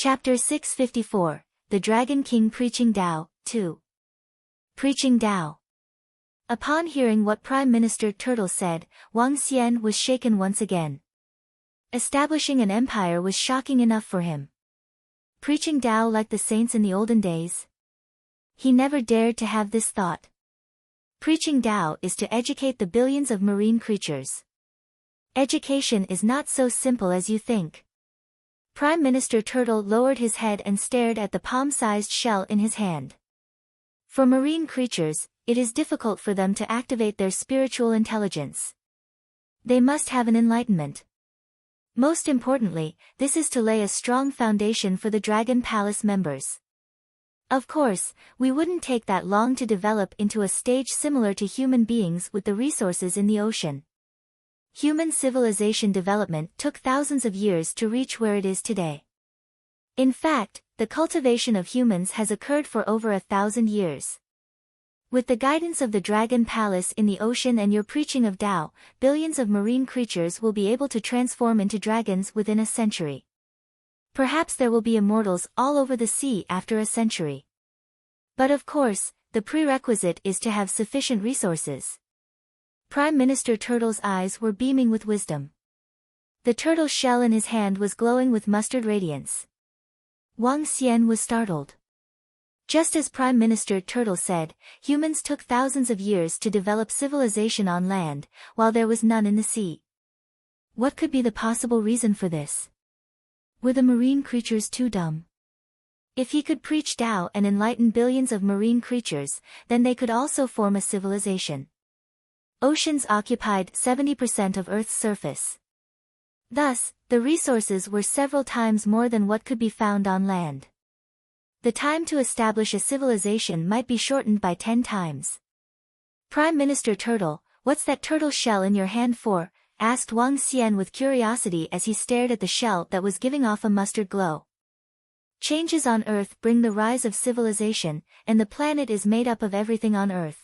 Chapter 654, The Dragon King Preaching Tao, 2. Preaching Tao. Upon hearing what Prime Minister Turtle said, Wang Xian was shaken once again. Establishing an empire was shocking enough for him. Preaching Tao like the saints in the olden days? He never dared to have this thought. Preaching Tao is to educate the billions of marine creatures. Education is not so simple as you think. Prime Minister Turtle lowered his head and stared at the palm-sized shell in his hand. For marine creatures, it is difficult for them to activate their spiritual intelligence. They must have an enlightenment. Most importantly, this is to lay a strong foundation for the Dragon Palace members. Of course, we wouldn't take that long to develop into a stage similar to human beings with the resources in the ocean. Human civilization development took thousands of years to reach where it is today. In fact, the cultivation of humans has occurred for over 1,000 years. With the guidance of the Dragon Palace in the ocean and your preaching of Tao, billions of marine creatures will be able to transform into dragons within a century. Perhaps there will be immortals all over the sea after a century. But of course, the prerequisite is to have sufficient resources. Prime Minister Turtle's eyes were beaming with wisdom. The turtle shell in his hand was glowing with mustard radiance. Wang Xian was startled. Just as Prime Minister Turtle said, humans took thousands of years to develop civilization on land, while there was none in the sea. What could be the possible reason for this? Were the marine creatures too dumb? If he could preach Tao and enlighten billions of marine creatures, then they could also form a civilization. Oceans occupied 70% of Earth's surface. Thus, the resources were several times more than what could be found on land. The time to establish a civilization might be shortened by 10 times. Prime Minister Turtle, what's that turtle shell in your hand for? Asked Wang Xian with curiosity as he stared at the shell that was giving off a mustard glow. Changes on Earth bring the rise of civilization, and the planet is made up of everything on Earth.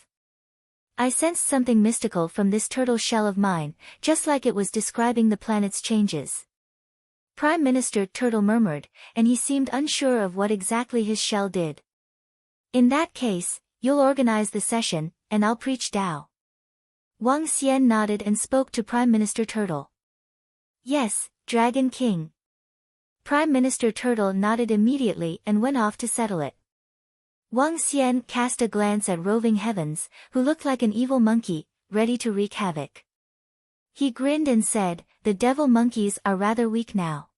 I sensed something mystical from this turtle shell of mine, just like it was describing the planet's changes. Prime Minister Turtle murmured, and he seemed unsure of what exactly his shell did. In that case, you'll organize the session, and I'll preach Tao. Wang Xian nodded and spoke to Prime Minister Turtle. Yes, Dragon King. Prime Minister Turtle nodded immediately and went off to settle it. Wang Xian cast a glance at Roving Heavens, who looked like an evil monkey, ready to wreak havoc. He grinned and said, the devil monkeys are rather weak now.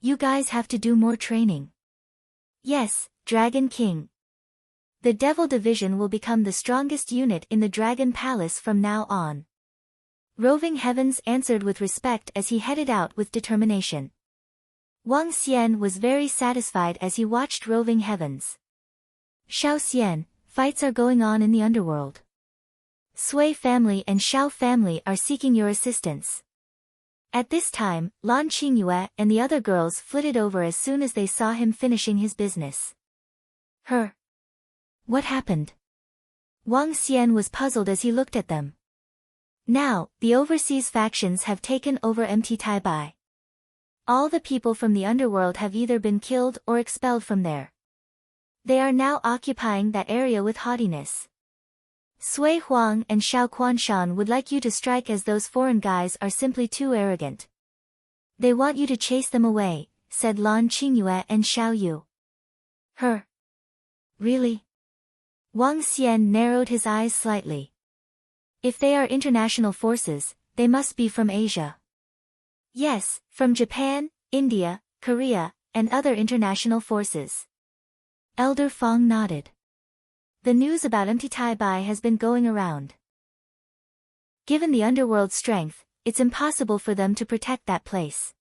You guys have to do more training. Yes, Dragon King. The Devil Division will become the strongest unit in the Dragon Palace from now on. Roving Heavens answered with respect as he headed out with determination. Wang Xian was very satisfied as he watched Roving Heavens. Shao Xian, fights are going on in the underworld. Sui family and Shao family are seeking your assistance. At this time, Lan Qingyue and the other girls flitted over as soon as they saw him finishing his business. What happened? Wang Xian was puzzled as he looked at them. Now, the overseas factions have taken over Mt. Taibai. All the people from the underworld have either been killed or expelled from there. They are now occupying that area with haughtiness. Sui Huang and Shao Quanshan would like you to strike as those foreign guys are simply too arrogant. They want you to chase them away, said Lan Qingyue and Xiao Yu. Really? Wang Xian narrowed his eyes slightly. If they are international forces, they must be from Asia. Yes, from Japan, India, Korea, and other international forces. Elder Fong nodded. The news about Mt. Taibai has been going around. Given the underworld's strength, it's impossible for them to protect that place.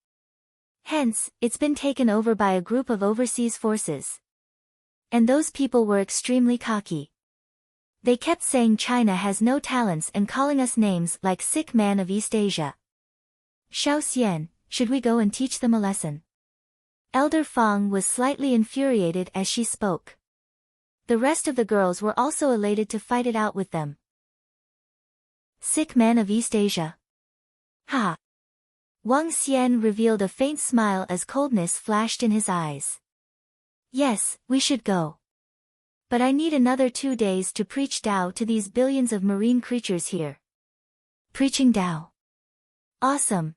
Hence, it's been taken over by a group of overseas forces. And those people were extremely cocky. They kept saying China has no talents and calling us names like Sick Man of East Asia. Shao Xian, should we go and teach them a lesson? Elder Fong was slightly infuriated as she spoke. The rest of the girls were also elated to fight it out with them. Sick Man of East Asia. Ha! Wang Xian revealed a faint smile as coldness flashed in his eyes. Yes, we should go. But I need another 2 days to preach Tao to these billions of marine creatures here. Preaching Tao. Awesome.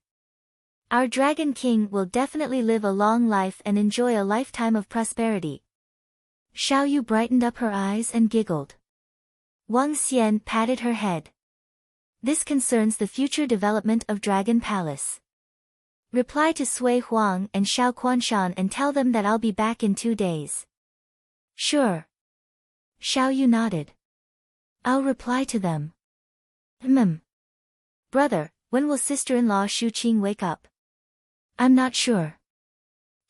Our Dragon King will definitely live a long life and enjoy a lifetime of prosperity. Xiao Yu brightened up her eyes and giggled. Wang Xian patted her head. This concerns the future development of Dragon Palace. Reply to Sui Huang and Xiao Quanshan and tell them that I'll be back in 2 days. Sure. Xiao Yu nodded. I'll reply to them. Brother, when will sister-in-law Shu Qing wake up? I'm not sure.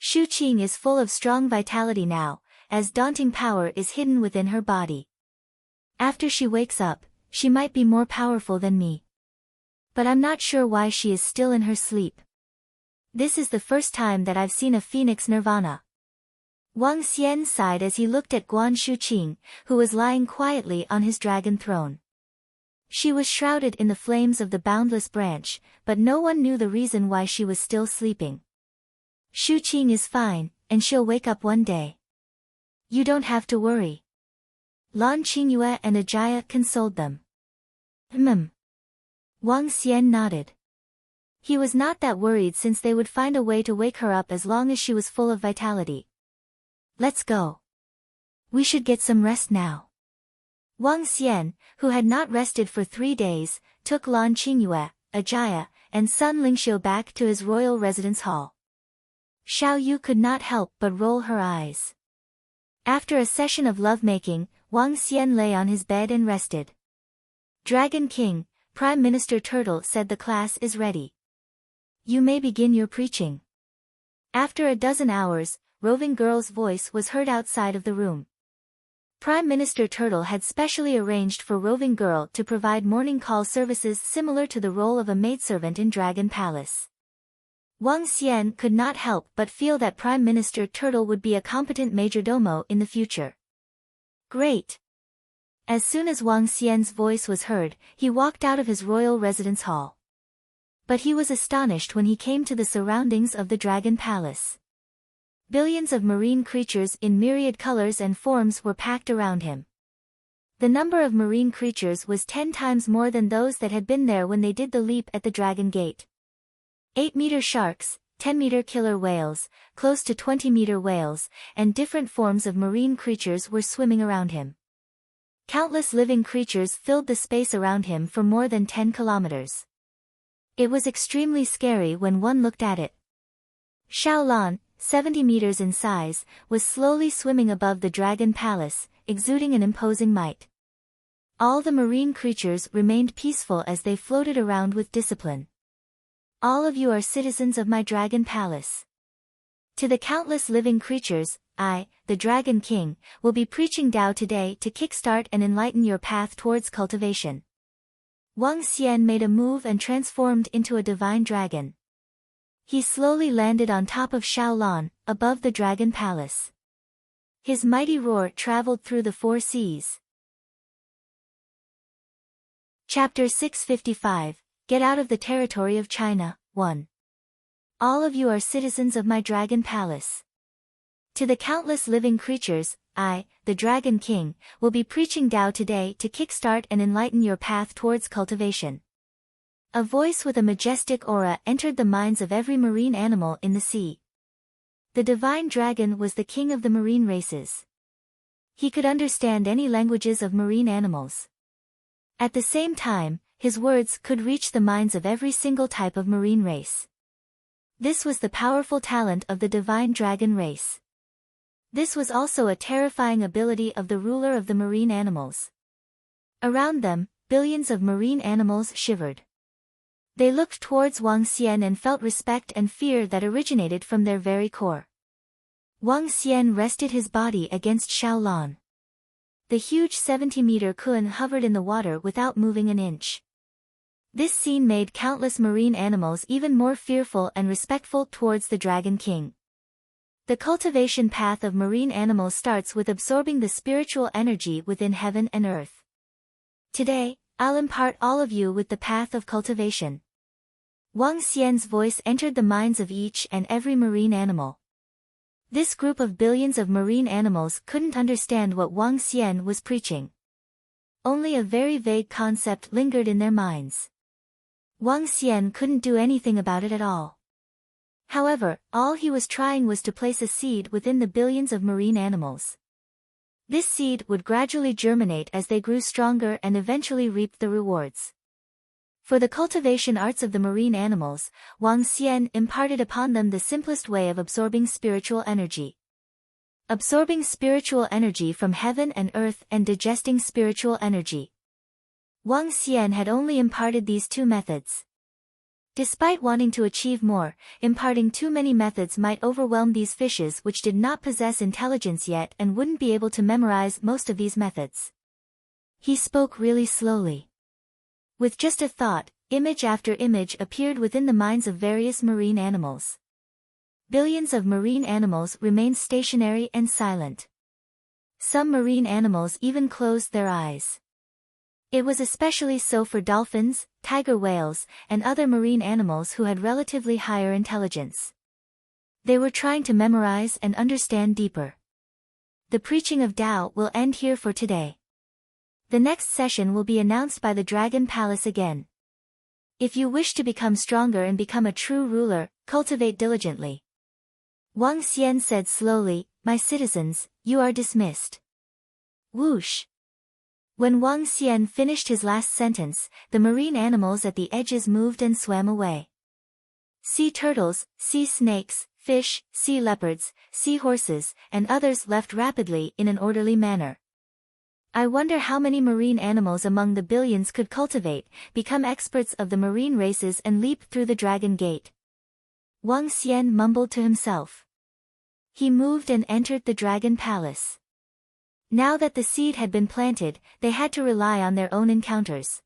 Shu Qing is full of strong vitality now, as daunting power is hidden within her body. After she wakes up, she might be more powerful than me. But I'm not sure why she is still in her sleep. This is the first time that I've seen a phoenix nirvana. Wang Xian sighed as he looked at Guan Shuqing, who was lying quietly on his dragon throne. She was shrouded in the flames of the boundless branch, but no one knew the reason why she was still sleeping. Shuqing is fine, and she'll wake up one day. You don't have to worry. Lan Qingyue and Ajaya consoled them. Wang Xian nodded. He was not that worried since they would find a way to wake her up as long as she was full of vitality. Let's go. We should get some rest now. Wang Xian, who had not rested for 3 days, took Lan Qingyue, Ajaya, and Sun Lingxiu back to his royal residence hall. Xiao Yu could not help but roll her eyes. After a session of lovemaking, Wang Xian lay on his bed and rested. Dragon King, Prime Minister Turtle said the class is ready. You may begin your preaching. After a dozen hours, Roving Girl's voice was heard outside of the room. Prime Minister Turtle had specially arranged for Roving Girl to provide morning call services similar to the role of a maidservant in Dragon Palace. Wang Xian could not help but feel that Prime Minister Turtle would be a competent majordomo in the future. Great! As soon as Wang Xian's voice was heard, he walked out of his royal residence hall. But he was astonished when he came to the surroundings of the Dragon Palace. Billions of marine creatures in myriad colors and forms were packed around him. The number of marine creatures was 10 times more than those that had been there when they did the leap at the Dragon Gate. 8-meter sharks, 10-meter killer whales, close to 20-meter whales, and different forms of marine creatures were swimming around him. Countless living creatures filled the space around him for more than 10 kilometers. It was extremely scary when one looked at it. Xiaolan, 70 meters in size, was slowly swimming above the Dragon Palace, exuding an imposing might. All the marine creatures remained peaceful as they floated around with discipline. All of you are citizens of my Dragon Palace. To the countless living creatures, I, the Dragon King, will be preaching Tao today to kickstart and enlighten your path towards cultivation. Wang Xian made a move and transformed into a divine dragon. He slowly landed on top of Xiaolan, above the Dragon Palace. His mighty roar traveled through the 4 seas. Chapter 655, Get Out of the Territory of China, 1. All of you are citizens of my Dragon Palace. To the countless living creatures, I, the Dragon King, will be preaching Tao today to kickstart and enlighten your path towards cultivation. A voice with a majestic aura entered the minds of every marine animal in the sea. The divine dragon was the king of the marine races. He could understand any languages of marine animals. At the same time, his words could reach the minds of every single type of marine race. This was the powerful talent of the divine dragon race. This was also a terrifying ability of the ruler of the marine animals. Around them, billions of marine animals shivered. They looked towards Wang Xian and felt respect and fear that originated from their very core. Wang Xian rested his body against Xiaolan. The huge 70-meter kun hovered in the water without moving an inch. This scene made countless marine animals even more fearful and respectful towards the Dragon King. The cultivation path of marine animals starts with absorbing the spiritual energy within heaven and earth. Today, I'll impart all of you with the path of cultivation. Wang Xian's voice entered the minds of each and every marine animal. This group of billions of marine animals couldn't understand what Wang Xian was preaching. Only a very vague concept lingered in their minds. Wang Xian couldn't do anything about it at all. However, all he was trying was to place a seed within the billions of marine animals. This seed would gradually germinate as they grew stronger and eventually reaped the rewards. For the cultivation arts of the marine animals, Wang Xian imparted upon them the simplest way of absorbing spiritual energy. Absorbing spiritual energy from heaven and earth and digesting spiritual energy. Wang Xian had only imparted these two methods. Despite wanting to achieve more, imparting too many methods might overwhelm these fishes which did not possess intelligence yet and wouldn't be able to memorize most of these methods. He spoke really slowly. With just a thought, image after image appeared within the minds of various marine animals. Billions of marine animals remained stationary and silent. Some marine animals even closed their eyes. It was especially so for dolphins, tiger whales, and other marine animals who had relatively higher intelligence. They were trying to memorize and understand deeper. The preaching of Tao will end here for today. The next session will be announced by the Dragon Palace again. If you wish to become stronger and become a true ruler, cultivate diligently. Wang Xian said slowly, "My citizens, you are dismissed." Whoosh! When Wang Xian finished his last sentence, the marine animals at the edges moved and swam away. Sea turtles, sea snakes, fish, sea leopards, sea horses, and others left rapidly in an orderly manner. I wonder how many marine animals among the billions could cultivate, become experts of the marine races and leap through the dragon gate. Wang Xian mumbled to himself. He moved and entered the dragon palace. Now that the seed had been planted, they had to rely on their own encounters.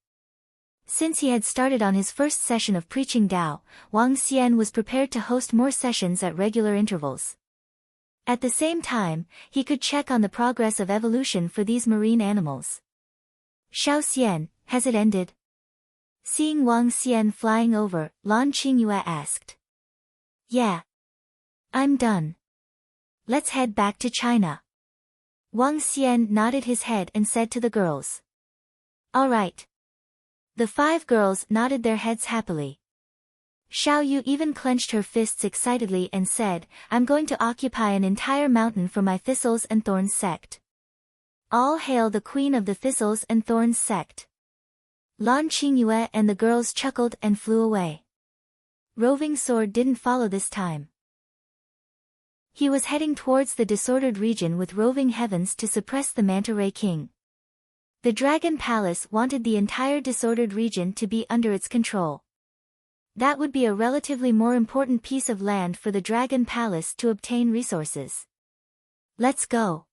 Since he had started on his first session of preaching Tao, Wang Xian was prepared to host more sessions at regular intervals. At the same time, he could check on the progress of evolution for these marine animals. "Shao Xian, has it ended?" Seeing Wang Xian flying over, Lan Qingyue asked. "Yeah. I'm done. Let's head back to China." Wang Xian nodded his head and said to the girls. "All right." The 5 girls nodded their heads happily. Xiao Yu even clenched her fists excitedly and said, "I'm going to occupy an entire mountain for my Thistles and Thorns sect. All hail the Queen of the Thistles and Thorns sect." Lan Qingyue and the girls chuckled and flew away. Roving Sword didn't follow this time. He was heading towards the disordered region with roving heavens to suppress the Manta Ray King. The Dragon Palace wanted the entire disordered region to be under its control. That would be a relatively more important piece of land for the Dragon Palace to obtain resources. "Let's go."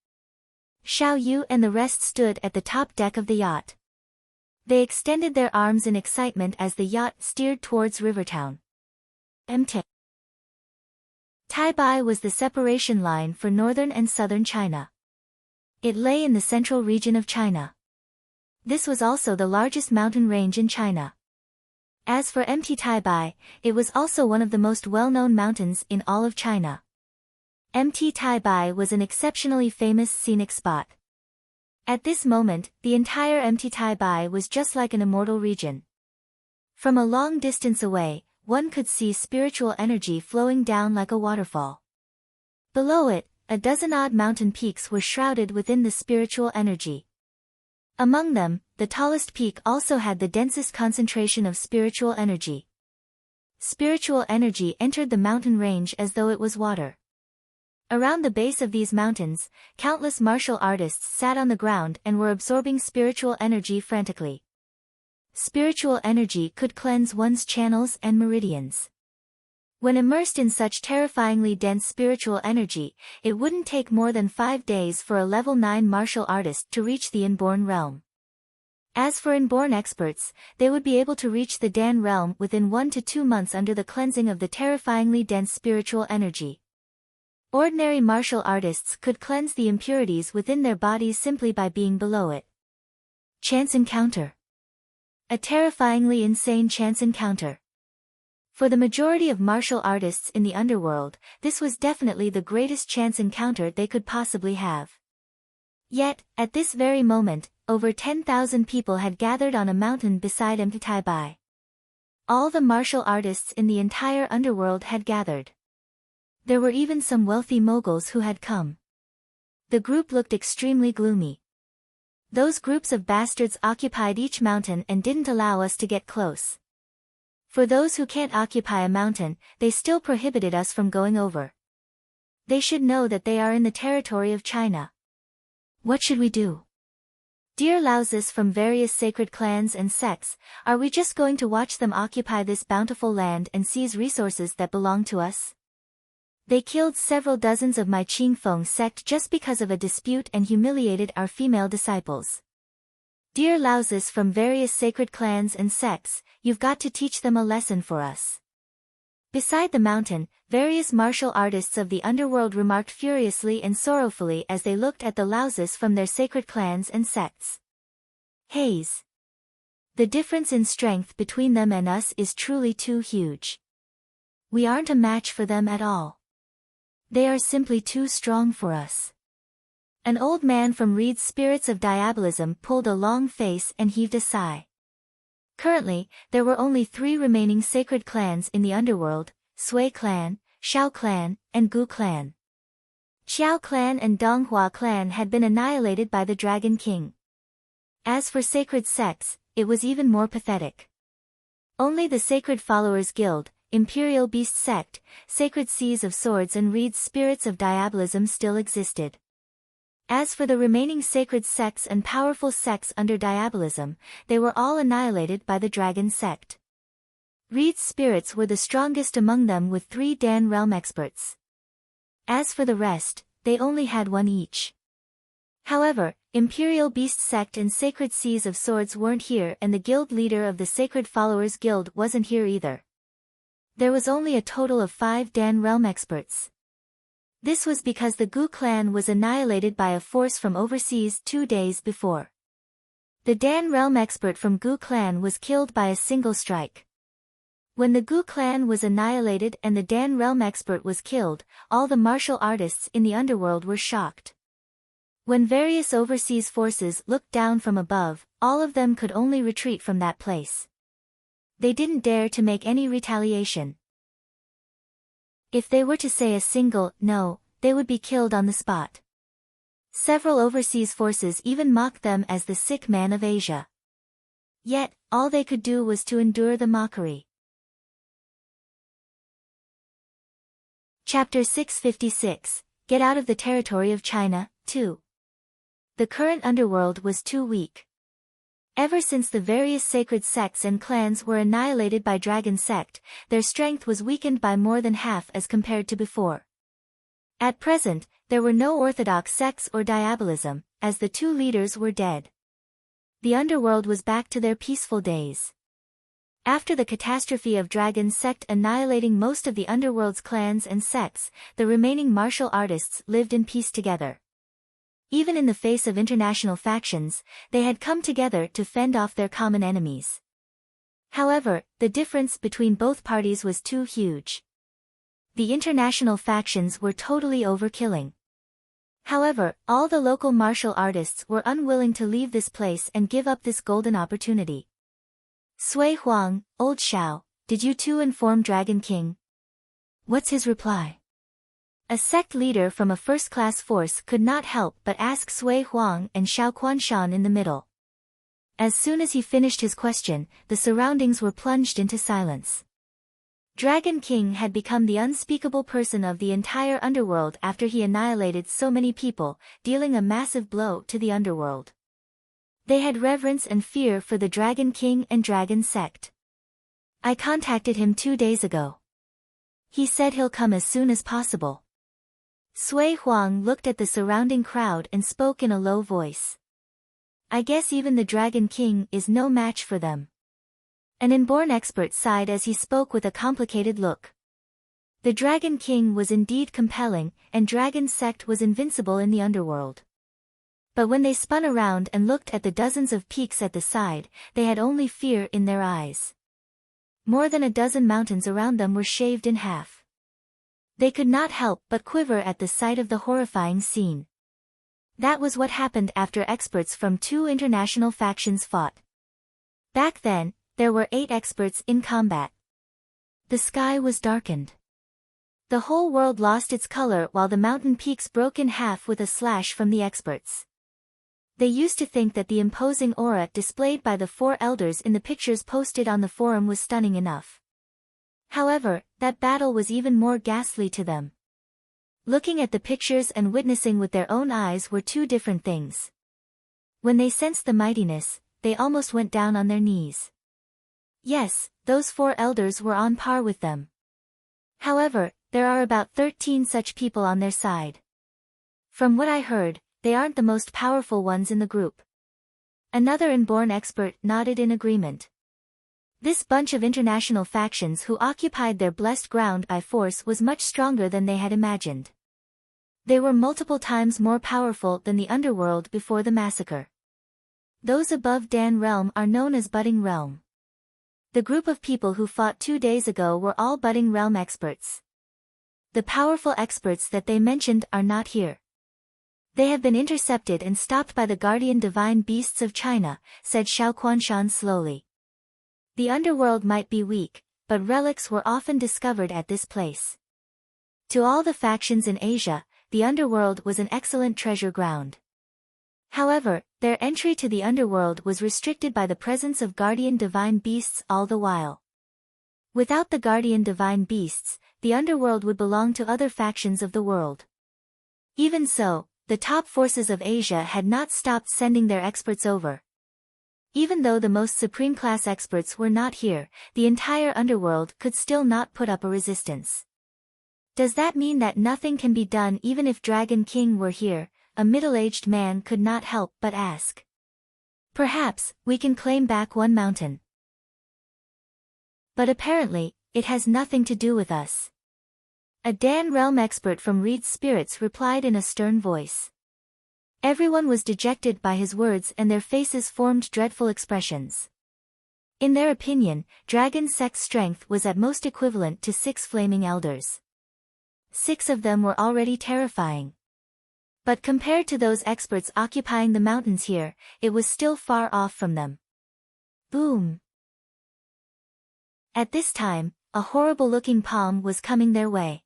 Xiao Yu and the rest stood at the top deck of the yacht. They extended their arms in excitement as the yacht steered towards Rivertown. Taibai was the separation line for northern and southern China. It lay in the central region of China. This was also the largest mountain range in China. As for Taibai, it was also one of the most well-known mountains in all of China. Taibai was an exceptionally famous scenic spot. At this moment, the entire Taibai was just like an immortal region. From a long distance away, one could see spiritual energy flowing down like a waterfall. Below it, a dozen-odd mountain peaks were shrouded within the spiritual energy. Among them, the tallest peak also had the densest concentration of spiritual energy. Spiritual energy entered the mountain range as though it was water. Around the base of these mountains, countless martial artists sat on the ground and were absorbing spiritual energy frantically. Spiritual energy could cleanse one's channels and meridians. When immersed in such terrifyingly dense spiritual energy, it wouldn't take more than 5 days for a level 9 martial artist to reach the inborn realm. As for inborn experts, they would be able to reach the Dan realm within 1 to 2 months under the cleansing of the terrifyingly dense spiritual energy. Ordinary martial artists could cleanse the impurities within their bodies simply by being below it. Chance encounter. A terrifyingly insane chance encounter. For the majority of martial artists in the underworld, this was definitely the greatest chance encounter they could possibly have. Yet, at this very moment, over 10,000 people had gathered on a mountain beside Bai. All the martial artists in the entire underworld had gathered. There were even some wealthy moguls who had come. The group looked extremely gloomy. Those groups of bastards occupied each mountain and didn't allow us to get close. For those who can't occupy a mountain, they still prohibited us from going over. They should know that they are in the territory of China. What should we do? Dear Laosis from various sacred clans and sects, are we just going to watch them occupy this bountiful land and seize resources that belong to us? They killed several dozens of my Qingfeng sect just because of a dispute and humiliated our female disciples. Dear Laosis from various sacred clans and sects, you've got to teach them a lesson for us. Beside the mountain, various martial artists of the underworld remarked furiously and sorrowfully as they looked at the Laosis from their sacred clans and sects. Haze. The difference in strength between them and us is truly too huge. We aren't a match for them at all. They are simply too strong for us. An old man from Reed's Spirits of Diabolism pulled a long face and heaved a sigh. Currently, there were only 3 remaining sacred clans in the underworld: Sui clan, Shao clan, and Gu clan. Xiao clan and Donghua clan had been annihilated by the Dragon King. As for sacred sects, it was even more pathetic. Only the Sacred Followers Guild, Imperial Beast Sect, Sacred Seas of Swords and Reed's Spirits of Diabolism still existed. As for the remaining sacred sects and powerful sects under Diabolism, they were all annihilated by the Dragon Sect. Reed's spirits were the strongest among them with 3 Dan realm experts. As for the rest, they only had 1 each. However, Imperial Beast Sect and Sacred Seas of Swords weren't here and the guild leader of the Sacred Followers Guild wasn't here either. There was only a total of 5 Dan realm experts. This was because the Gu clan was annihilated by a force from overseas 2 days before. The Dan realm expert from Gu clan was killed by a single strike. When the Gu clan was annihilated and the Dan realm expert was killed, all the martial artists in the underworld were shocked. When various overseas forces looked down from above, all of them could only retreat from that place. They didn't dare to make any retaliation. If they were to say a single no, they would be killed on the spot. Several overseas forces even mocked them as the sick man of Asia. Yet, all they could do was to endure the mockery. Chapter 656, Get Out of the Territory of China, 2. The current underworld was too weak. Ever since the various sacred sects and clans were annihilated by Dragon Sect, their strength was weakened by more than half as compared to before. At present, there were no orthodox sects or diabolism, as the 2 leaders were dead. The underworld was back to their peaceful days. After the catastrophe of Dragon Sect annihilating most of the underworld's clans and sects, the remaining martial artists lived in peace together. Even in the face of international factions, they had come together to fend off their common enemies. However, the difference between both parties was too huge. The international factions were totally overkilling. However, all the local martial artists were unwilling to leave this place and give up this golden opportunity. Sui Huang, Old Shao, did you too inform Dragon King? What's his reply? A sect leader from a first-class force could not help but ask Sui Huang and Shao Quanshan in the middle. As soon as he finished his question, the surroundings were plunged into silence. Dragon King had become the unspeakable person of the entire underworld after he annihilated so many people, dealing a massive blow to the underworld. They had reverence and fear for the Dragon King and Dragon Sect. I contacted him 2 days ago. He said he'll come as soon as possible. Sui Huang looked at the surrounding crowd and spoke in a low voice. I guess even the Dragon King is no match for them. An inborn expert sighed as he spoke with a complicated look. The Dragon King was indeed compelling, and Dragon Sect was invincible in the underworld. But when they spun around and looked at the dozens of peaks at the side, they had only fear in their eyes. More than a dozen mountains around them were shaved in half. They could not help but quiver at the sight of the horrifying scene. That was what happened after experts from 2 international factions fought. Back then, there were 8 experts in combat. The sky was darkened. The whole world lost its color while the mountain peaks broke in half with a slash from the experts. They used to think that the imposing aura displayed by the 4 elders in the pictures posted on the forum was stunning enough. However, that battle was even more ghastly to them. Looking at the pictures and witnessing with their own eyes were 2 different things. When they sensed the mightiness, they almost went down on their knees. Yes, those 4 elders were on par with them. However, there are about 13 such people on their side. From what I heard, they aren't the most powerful ones in the group. Another inborn expert nodded in agreement. This bunch of international factions who occupied their blessed ground by force was much stronger than they had imagined. They were multiple times more powerful than the underworld before the massacre. Those above Dan Realm are known as Budding Realm. The group of people who fought 2 days ago were all Budding Realm experts. The powerful experts that they mentioned are not here. They have been intercepted and stopped by the guardian divine beasts of China, said Xiao Quanshan slowly. The underworld might be weak, but relics were often discovered at this place. To all the factions in Asia, the underworld was an excellent treasure ground. However, their entry to the underworld was restricted by the presence of guardian divine beasts all the while. Without the guardian divine beasts, the underworld would belong to other factions of the world. Even so, the top forces of Asia had not stopped sending their experts over. Even though the most supreme class experts were not here, the entire underworld could still not put up a resistance. Does that mean that nothing can be done even if Dragon King were here? A middle-aged man could not help but ask. Perhaps, we can claim back one mountain. But apparently, it has nothing to do with us. A Dan Realm expert from Reed's Spirits replied in a stern voice. Everyone was dejected by his words and their faces formed dreadful expressions. In their opinion, Dragon Sect's strength was at most equivalent to 6 flaming elders. 6 of them were already terrifying. But compared to those experts occupying the mountains here, it was still far off from them. Boom! At this time, a horrible-looking palm was coming their way.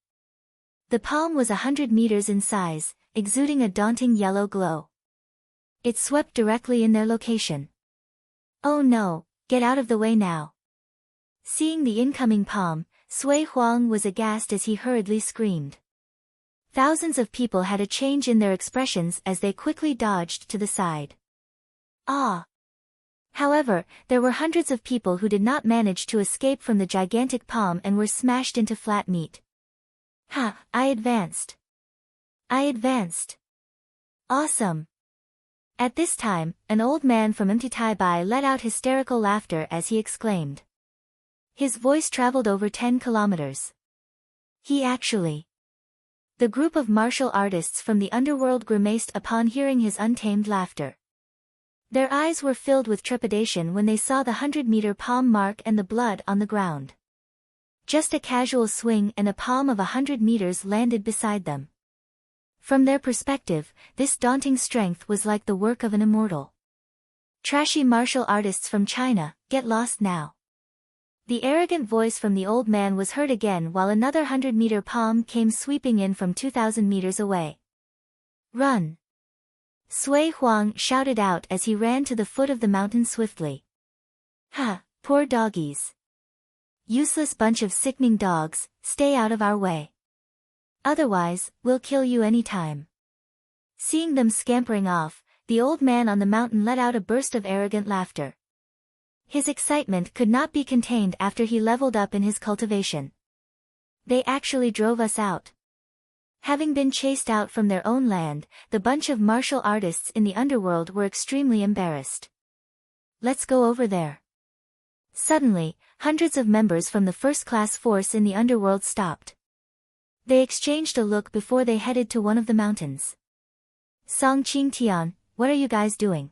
The palm was 100 meters in size, exuding a daunting yellow glow. It swept directly in their location. Oh no, get out of the way now. Seeing the incoming palm, Sui Huang was aghast as he hurriedly screamed. Thousands of people had a change in their expressions as they quickly dodged to the side. Ah! However, there were hundreds of people who did not manage to escape from the gigantic palm and were smashed into flat meat. Ha! I advanced. Awesome! At this time, an old man from Mtitaibai let out hysterical laughter as he exclaimed. His voice traveled over 10 kilometers. He actually... The group of martial artists from the underworld grimaced upon hearing his untamed laughter. Their eyes were filled with trepidation when they saw the 100-meter palm mark and the blood on the ground. Just a casual swing and a palm of 100 meters landed beside them. From their perspective, this daunting strength was like the work of an immortal. Trashy martial artists from China, get lost now. The arrogant voice from the old man was heard again while another 100-meter palm came sweeping in from 2,000 meters away. Run! Sui Huang shouted out as he ran to the foot of the mountain swiftly. Ha, poor doggies. Useless bunch of sickening dogs, stay out of our way. Otherwise, we'll kill you any time. Seeing them scampering off, the old man on the mountain let out a burst of arrogant laughter. His excitement could not be contained after he leveled up in his cultivation. They actually drove us out. Having been chased out from their own land, the bunch of martial artists in the underworld were extremely embarrassed. Let's go over there. Suddenly, hundreds of members from the first-class force in the underworld stopped. They exchanged a look before they headed to one of the mountains. Song Qingtian, what are you guys doing?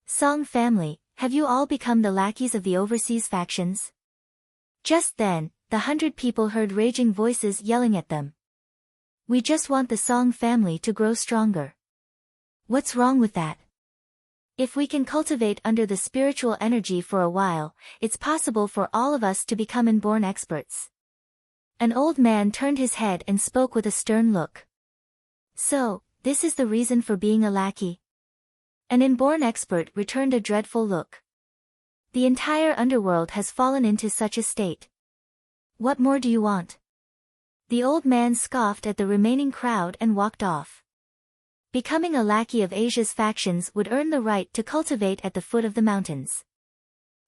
Song family, have you all become the lackeys of the overseas factions? Just then, the 100 people heard raging voices yelling at them. We just want the Song family to grow stronger. What's wrong with that? If we can cultivate under the spiritual energy for a while, it's possible for all of us to become inborn experts. An old man turned his head and spoke with a stern look. So, this is the reason for being a lackey? An inborn expert returned a dreadful look. The entire underworld has fallen into such a state. What more do you want? The old man scoffed at the remaining crowd and walked off. Becoming a lackey of Asia's factions would earn the right to cultivate at the foot of the mountains.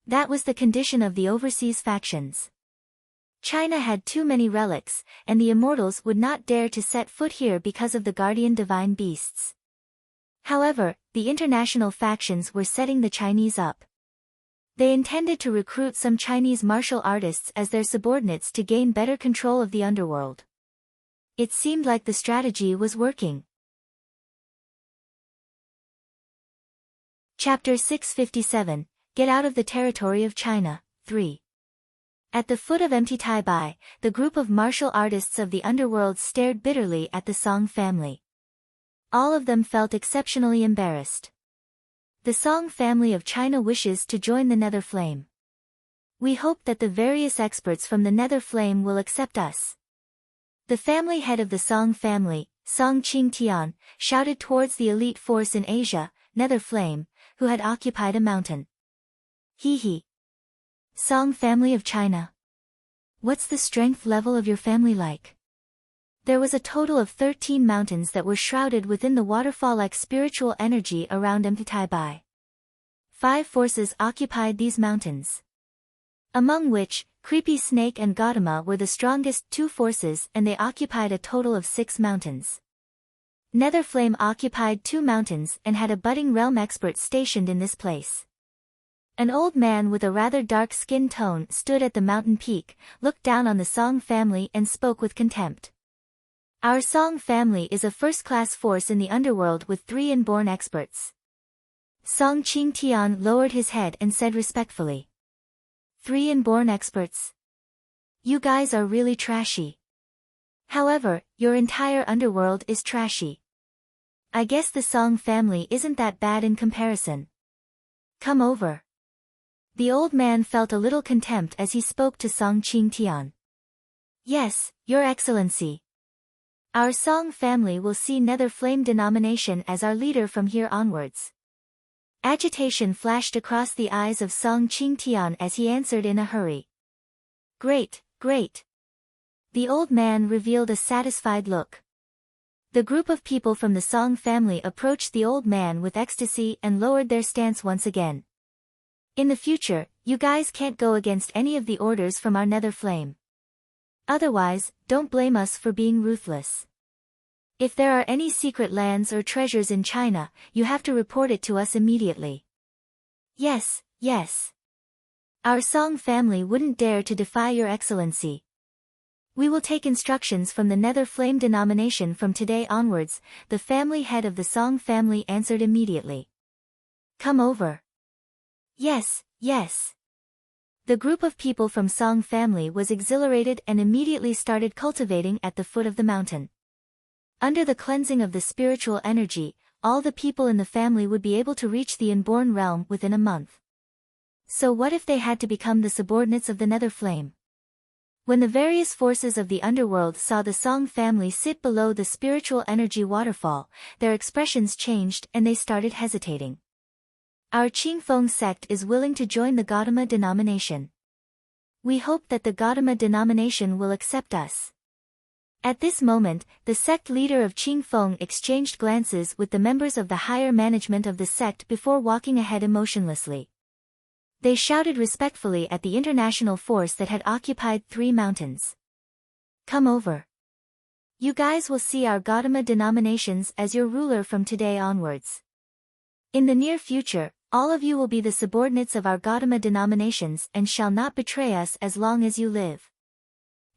That was the condition of the overseas factions. China had too many relics, and the immortals would not dare to set foot here because of the guardian divine beasts. However, the international factions were setting the Chinese up. They intended to recruit some Chinese martial artists as their subordinates to gain better control of the underworld. It seemed like the strategy was working. Chapter 657, Get Out of the Territory of China, 3. At the foot of Empty Tai Bai, the group of martial artists of the underworld stared bitterly at the Song family. All of them felt exceptionally embarrassed. The Song family of China wishes to join the Nether Flame. We hope that the various experts from the Nether Flame will accept us. The family head of the Song family, Song Qingtian, shouted towards the elite force in Asia, Nether Flame, who had occupied a mountain. Hee hee. Song family of China. What's the strength level of your family like? There was a total of 13 mountains that were shrouded within the waterfall-like spiritual energy around Empty Tai Bai. 5 forces occupied these mountains. Among which, Creepy Snake and Gautama were the strongest 2 forces and they occupied a total of 6 mountains. Nether Flame occupied 2 mountains and had a budding realm expert stationed in this place. An old man with a rather dark skin tone stood at the mountain peak, looked down on the Song family and spoke with contempt. Our Song family is a first-class force in the underworld with 3 inborn experts. Song Qingtian lowered his head and said respectfully. 3 inborn experts. You guys are really trashy. However, your entire underworld is trashy. I guess the Song family isn't that bad in comparison. Come over. The old man felt a little contempt as he spoke to Song Qingtian. Yes, Your Excellency. Our Song family will see Nether Flame denomination as our leader from here onwards. Agitation flashed across the eyes of Song Qingtian as he answered in a hurry. Great, great. The old man revealed a satisfied look. The group of people from the Song family approached the old man with ecstasy and lowered their stance once again. In the future, you guys can't go against any of the orders from our Nether Flame. Otherwise, don't blame us for being ruthless. If there are any secret lands or treasures in China, you have to report it to us immediately. Yes, yes. Our Song family wouldn't dare to defy Your Excellency. We will take instructions from the Nether Flame denomination from today onwards, the family head of the Song family answered immediately. Come over. Yes, yes. The group of people from Song family was exhilarated and immediately started cultivating at the foot of the mountain. Under the cleansing of the spiritual energy, all the people in the family would be able to reach the inborn realm within a month. So what if they had to become the subordinates of the Nether Flame? When the various forces of the underworld saw the Song family sit below the spiritual energy waterfall, their expressions changed and they started hesitating. Our Qingfeng sect is willing to join the Gautama denomination. We hope that the Gautama denomination will accept us. At this moment, the sect leader of Qingfeng exchanged glances with the members of the higher management of the sect before walking ahead emotionlessly. They shouted respectfully at the international force that had occupied 3 mountains. Come over. You guys will see our Gautama denominations as your ruler from today onwards. In the near future, all of you will be the subordinates of our Gautama denominations and shall not betray us as long as you live.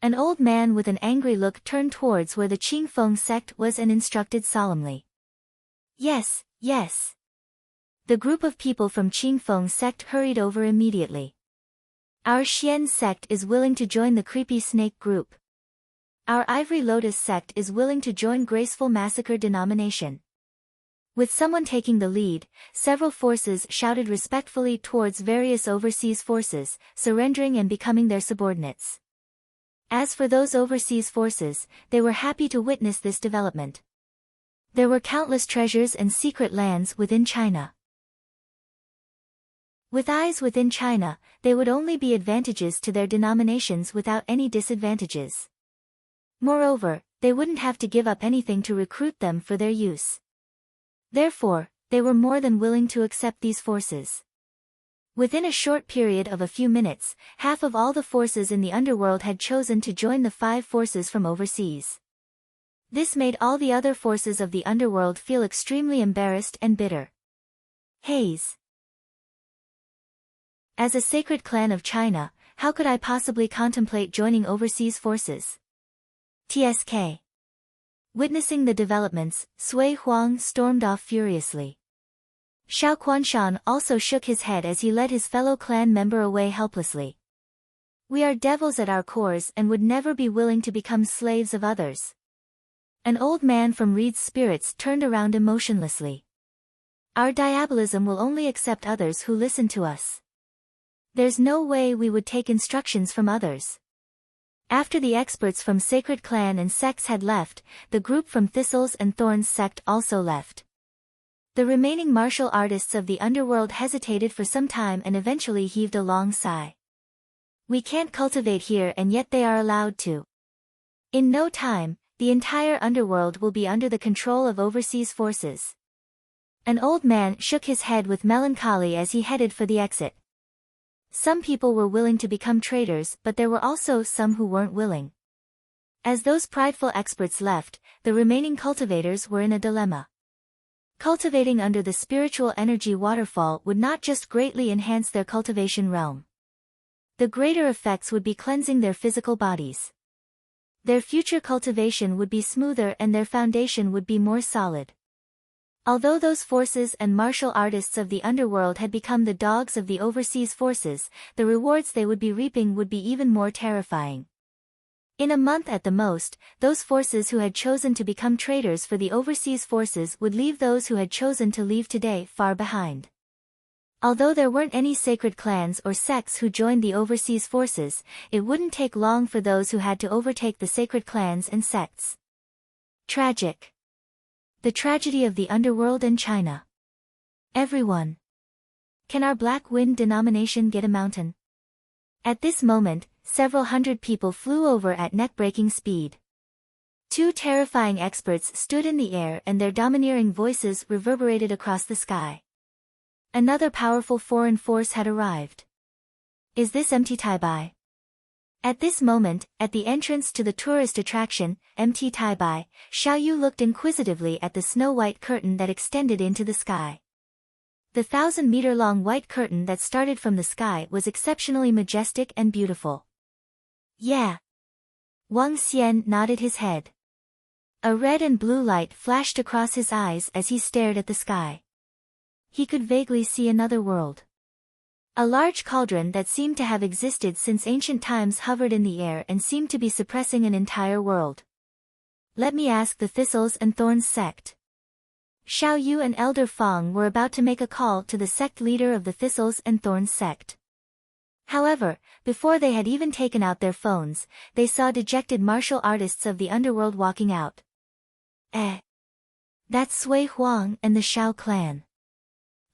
An old man with an angry look turned towards where the Qingfeng sect was and instructed solemnly. Yes, yes. The group of people from Qingfeng sect hurried over immediately. Our Xian sect is willing to join the creepy snake group. Our Ivory Lotus sect is willing to join Graceful Massacre denomination. With someone taking the lead, several forces shouted respectfully towards various overseas forces, surrendering and becoming their subordinates. As for those overseas forces, they were happy to witness this development. There were countless treasures and secret lands within China. With eyes within China, they would only be advantages to their denominations without any disadvantages. Moreover, they wouldn't have to give up anything to recruit them for their use. Therefore, they were more than willing to accept these forces. Within a short period of a few minutes, half of all the forces in the underworld had chosen to join the 5 forces from overseas. This made all the other forces of the underworld feel extremely embarrassed and bitter. Haze. As a sacred clan of China, how could I possibly contemplate joining overseas forces? TSK. Witnessing the developments, Sui Huang stormed off furiously. Xiao Quanshan also shook his head as he led his fellow clan member away helplessly. We are devils at our cores and would never be willing to become slaves of others. An old man from Reed's spirits turned around emotionlessly. Our diabolism will only accept others who listen to us. There's no way we would take instructions from others. After the experts from Sacred Clan and sects had left, the group from Thistles and Thorns sect also left. The remaining martial artists of the underworld hesitated for some time and eventually heaved a long sigh. We can't cultivate here and yet they are allowed to. In no time, the entire underworld will be under the control of overseas forces. An old man shook his head with melancholy as he headed for the exit. Some people were willing to become traders, but there were also some who weren't willing. As those prideful experts left, the remaining cultivators were in a dilemma. Cultivating under the spiritual energy waterfall would not just greatly enhance their cultivation realm. The greater effects would be cleansing their physical bodies. Their future cultivation would be smoother and their foundation would be more solid. Although those forces and martial artists of the underworld had become the dogs of the overseas forces, the rewards they would be reaping would be even more terrifying. In a month at the most, those forces who had chosen to become traders for the overseas forces would leave those who had chosen to leave today far behind. Although there weren't any sacred clans or sects who joined the overseas forces, it wouldn't take long for those who had to overtake the sacred clans and sects. Tragic. The tragedy of the underworld and China. Everyone. Can our Black Wind denomination get a mountain? At this moment, several hundred people flew over at neck-breaking speed. 2 terrifying experts stood in the air and their domineering voices reverberated across the sky. Another powerful foreign force had arrived. Is this MT Taibai? At this moment, at the entrance to the tourist attraction, MT Taibai, Xiao Yu looked inquisitively at the snow-white curtain that extended into the sky. The 1,000-meter-long white curtain that started from the sky was exceptionally majestic and beautiful. Yeah. Wang Xian nodded his head. A red and blue light flashed across his eyes as he stared at the sky. He could vaguely see another world. A large cauldron that seemed to have existed since ancient times hovered in the air and seemed to be suppressing an entire world. Let me ask the Thistles and Thorns sect. Xiao Yu and Elder Fong were about to make a call to the sect leader of the Thistles and Thorns sect. However, before they had even taken out their phones, they saw dejected martial artists of the underworld walking out. That's Sui Huang and the Shao clan.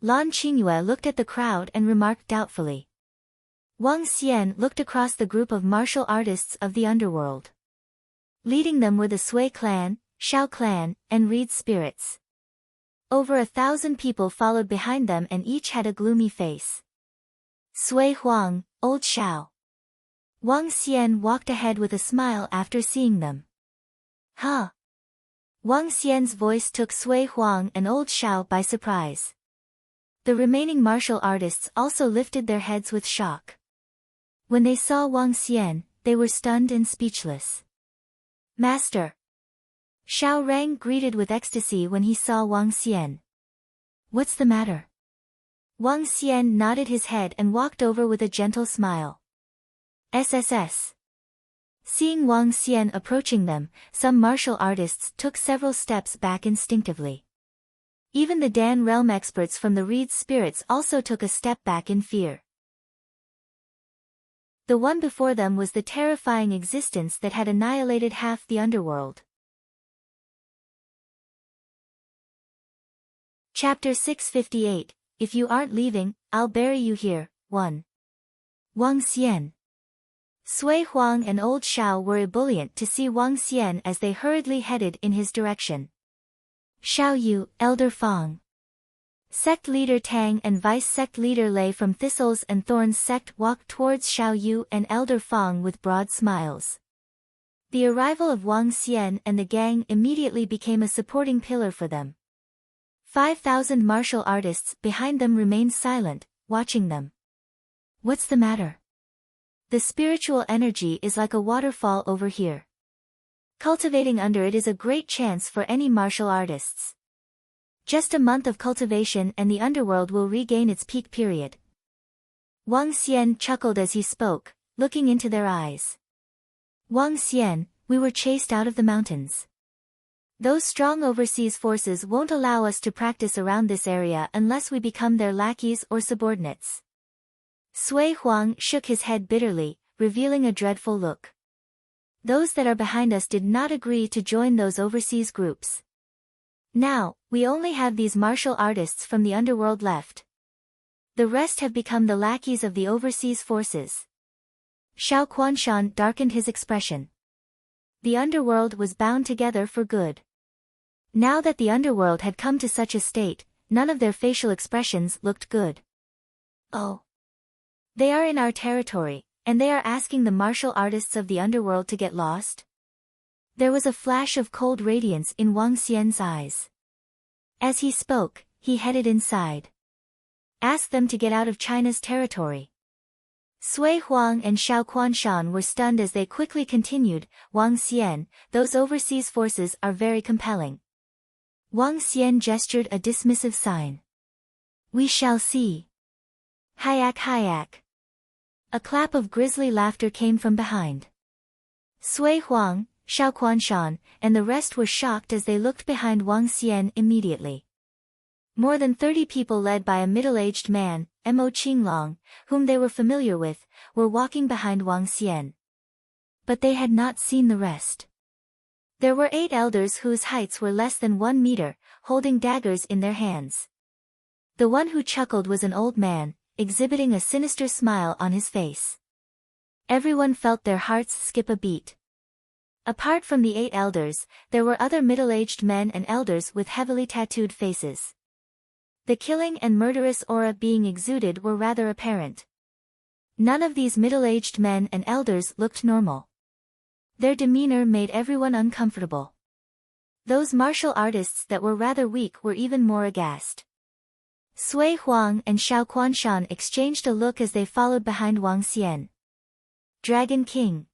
Lan Qingyue looked at the crowd and remarked doubtfully. Wang Xian looked across the group of martial artists of the underworld. Leading them were the Sui clan, Shao clan, and Reed spirits. Over 1,000 people followed behind them and each had a gloomy face. Sui Huang, Old Shao. Wang Xian walked ahead with a smile after seeing them. Huh? Wang Xian's voice took Sui Huang and Old Shao by surprise. The remaining martial artists also lifted their heads with shock. When they saw Wang Xian, they were stunned and speechless. Master! Xiao Rang greeted with ecstasy when he saw Wang Xian. What's the matter? Wang Xian nodded his head and walked over with a gentle smile. SSS. Seeing Wang Xian approaching them, some martial artists took several steps back instinctively. Even the Dan realm experts from the Reed spirits also took a step back in fear. The one before them was the terrifying existence that had annihilated half the underworld. Chapter 658, If you aren't leaving, I'll bury you here. 1. Wang Xian. Sui Huang and old Shao were ebullient to see Wang Xian as they hurriedly headed in his direction. Shao Yu, Elder Fang. Sect leader Tang and vice sect leader Lei from Thistles and Thorns sect walked towards Shao Yu and Elder Fang with broad smiles. The arrival of Wang Xian and the gang immediately became a supporting pillar for them. 5,000 martial artists behind them remained silent, watching them. What's the matter? The spiritual energy is like a waterfall over here. Cultivating under it is a great chance for any martial artists. Just a month of cultivation and the underworld will regain its peak period. Wang Xian chuckled as he spoke, looking into their eyes. Wang Xian, we were chased out of the mountains. Those strong overseas forces won't allow us to practice around this area unless we become their lackeys or subordinates. Sui Huang shook his head bitterly, revealing a dreadful look. Those that are behind us did not agree to join those overseas groups. Now, we only have these martial artists from the underworld left. The rest have become the lackeys of the overseas forces. Shao Quanshan darkened his expression. The underworld was bound together for good. Now that the underworld had come to such a state, none of their facial expressions looked good. Oh. They are in our territory, and they are asking the martial artists of the underworld to get lost? There was a flash of cold radiance in Wang Xian's eyes. As he spoke, he headed inside. Ask them to get out of China's territory. Sui Huang and Shao Quanshan were stunned as they quickly continued, Wang Xian, those overseas forces are very compelling. Wang Xian gestured a dismissive sign. We shall see. Hayak hayak. A clap of grisly laughter came from behind. Sui Huang, Shao Quanshan, and the rest were shocked as they looked behind Wang Xian immediately. More than 30 people led by a middle-aged man, Mo Qinglong, whom they were familiar with, were walking behind Wang Xian. But they had not seen the rest. There were 8 elders whose heights were less than 1 meter, holding daggers in their hands. The one who chuckled was an old man, exhibiting a sinister smile on his face. Everyone felt their hearts skip a beat. Apart from the 8 elders, there were other middle-aged men and elders with heavily tattooed faces. The killing and murderous aura being exuded were rather apparent. None of these middle-aged men and elders looked normal. Their demeanor made everyone uncomfortable. Those martial artists that were rather weak were even more aghast. Sui Huang and Shao Quanshan exchanged a look as they followed behind Wang Xian. Dragon King.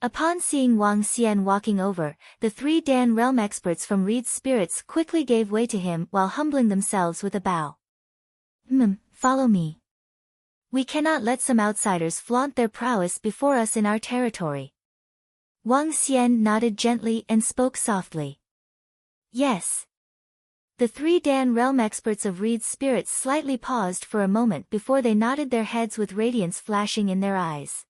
Upon seeing Wang Xian walking over, the 3 Dan realm experts from Reed's spirits quickly gave way to him while humbling themselves with a bow. Follow me. We cannot let some outsiders flaunt their prowess before us in our territory. Wang Xian nodded gently and spoke softly. Yes. The 3 Dan realm experts of Reed's spirits slightly paused for a moment before they nodded their heads with radiance flashing in their eyes.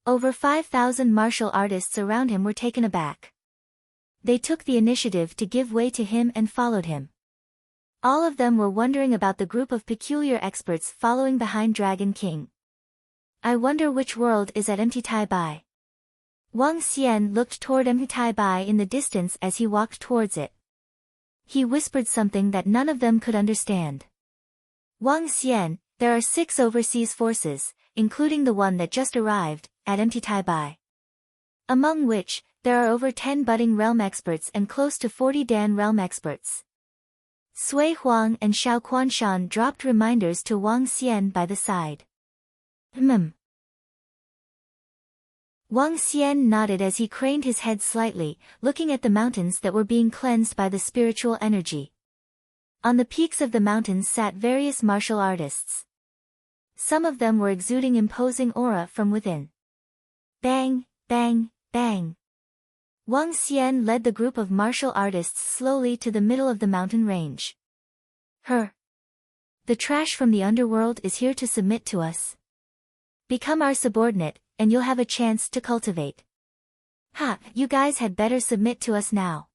Over 5,000 martial artists around him were taken aback. They took the initiative to give way to him and followed him. All of them were wondering about the group of peculiar experts following behind Dragon King. I wonder which world is at Mti Bai. Wang Xian looked toward Mti Bai in the distance as he walked towards it. He whispered something that none of them could understand. Wang Xian, there are 6 overseas forces, including the one that just arrived, at Mti Bai. Among which, there are over 10 budding realm experts and close to 40 Dan realm experts. Sui Huang and Shao Quanshan dropped reminders to Wang Xian by the side. Wang Xian nodded as he craned his head slightly, looking at the mountains that were being cleansed by the spiritual energy. On the peaks of the mountains sat various martial artists. Some of them were exuding imposing aura from within. Bang, bang, bang. Wang Xian led the group of martial artists slowly to the middle of the mountain range. The trash from the underworld is here to submit to us. Become our subordinate, and you'll have a chance to cultivate. You guys had better submit to us now.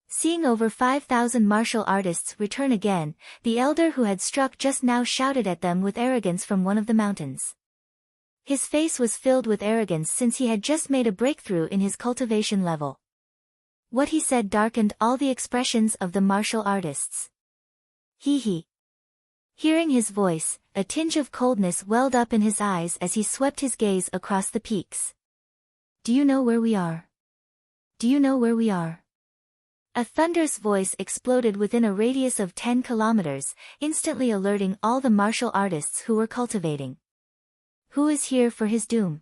Seeing over 5,000 martial artists return again, the elder who had struck just now shouted at them with arrogance from one of the mountains. His face was filled with arrogance since he had just made a breakthrough in his cultivation level. What he said darkened all the expressions of the martial artists. Hee. Hearing his voice, a tinge of coldness welled up in his eyes as he swept his gaze across the peaks. Do you know where we are? Do you know where we are? A thunderous voice exploded within a radius of 10 kilometers, instantly alerting all the martial artists who were cultivating. Who is here for his doom?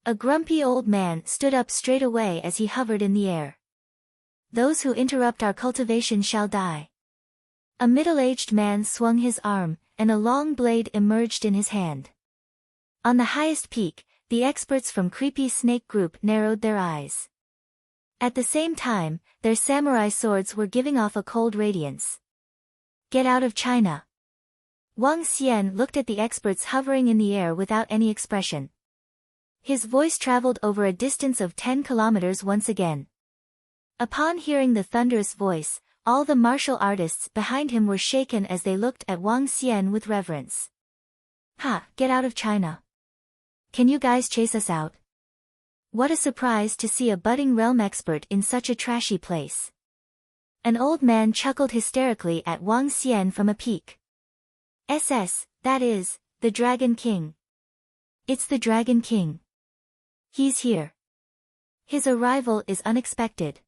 A grumpy old man stood up straight away as he hovered in the air. Those who interrupt our cultivation shall die. A middle-aged man swung his arm, and a long blade emerged in his hand. On the highest peak, the experts from Creepy Snake Group narrowed their eyes. At the same time, their samurai swords were giving off a cold radiance. Get out of China. Wang Xian looked at the experts hovering in the air without any expression. His voice traveled over a distance of 10 kilometers once again. Upon hearing the thunderous voice, all the martial artists behind him were shaken as they looked at Wang Xian with reverence. Get out of China. Can you guys chase us out? What a surprise to see a budding realm expert in such a trashy place. An old man chuckled hysterically at Wang Xian from a peak. That is, the Dragon King. It's the Dragon King. He's here. His arrival is unexpected.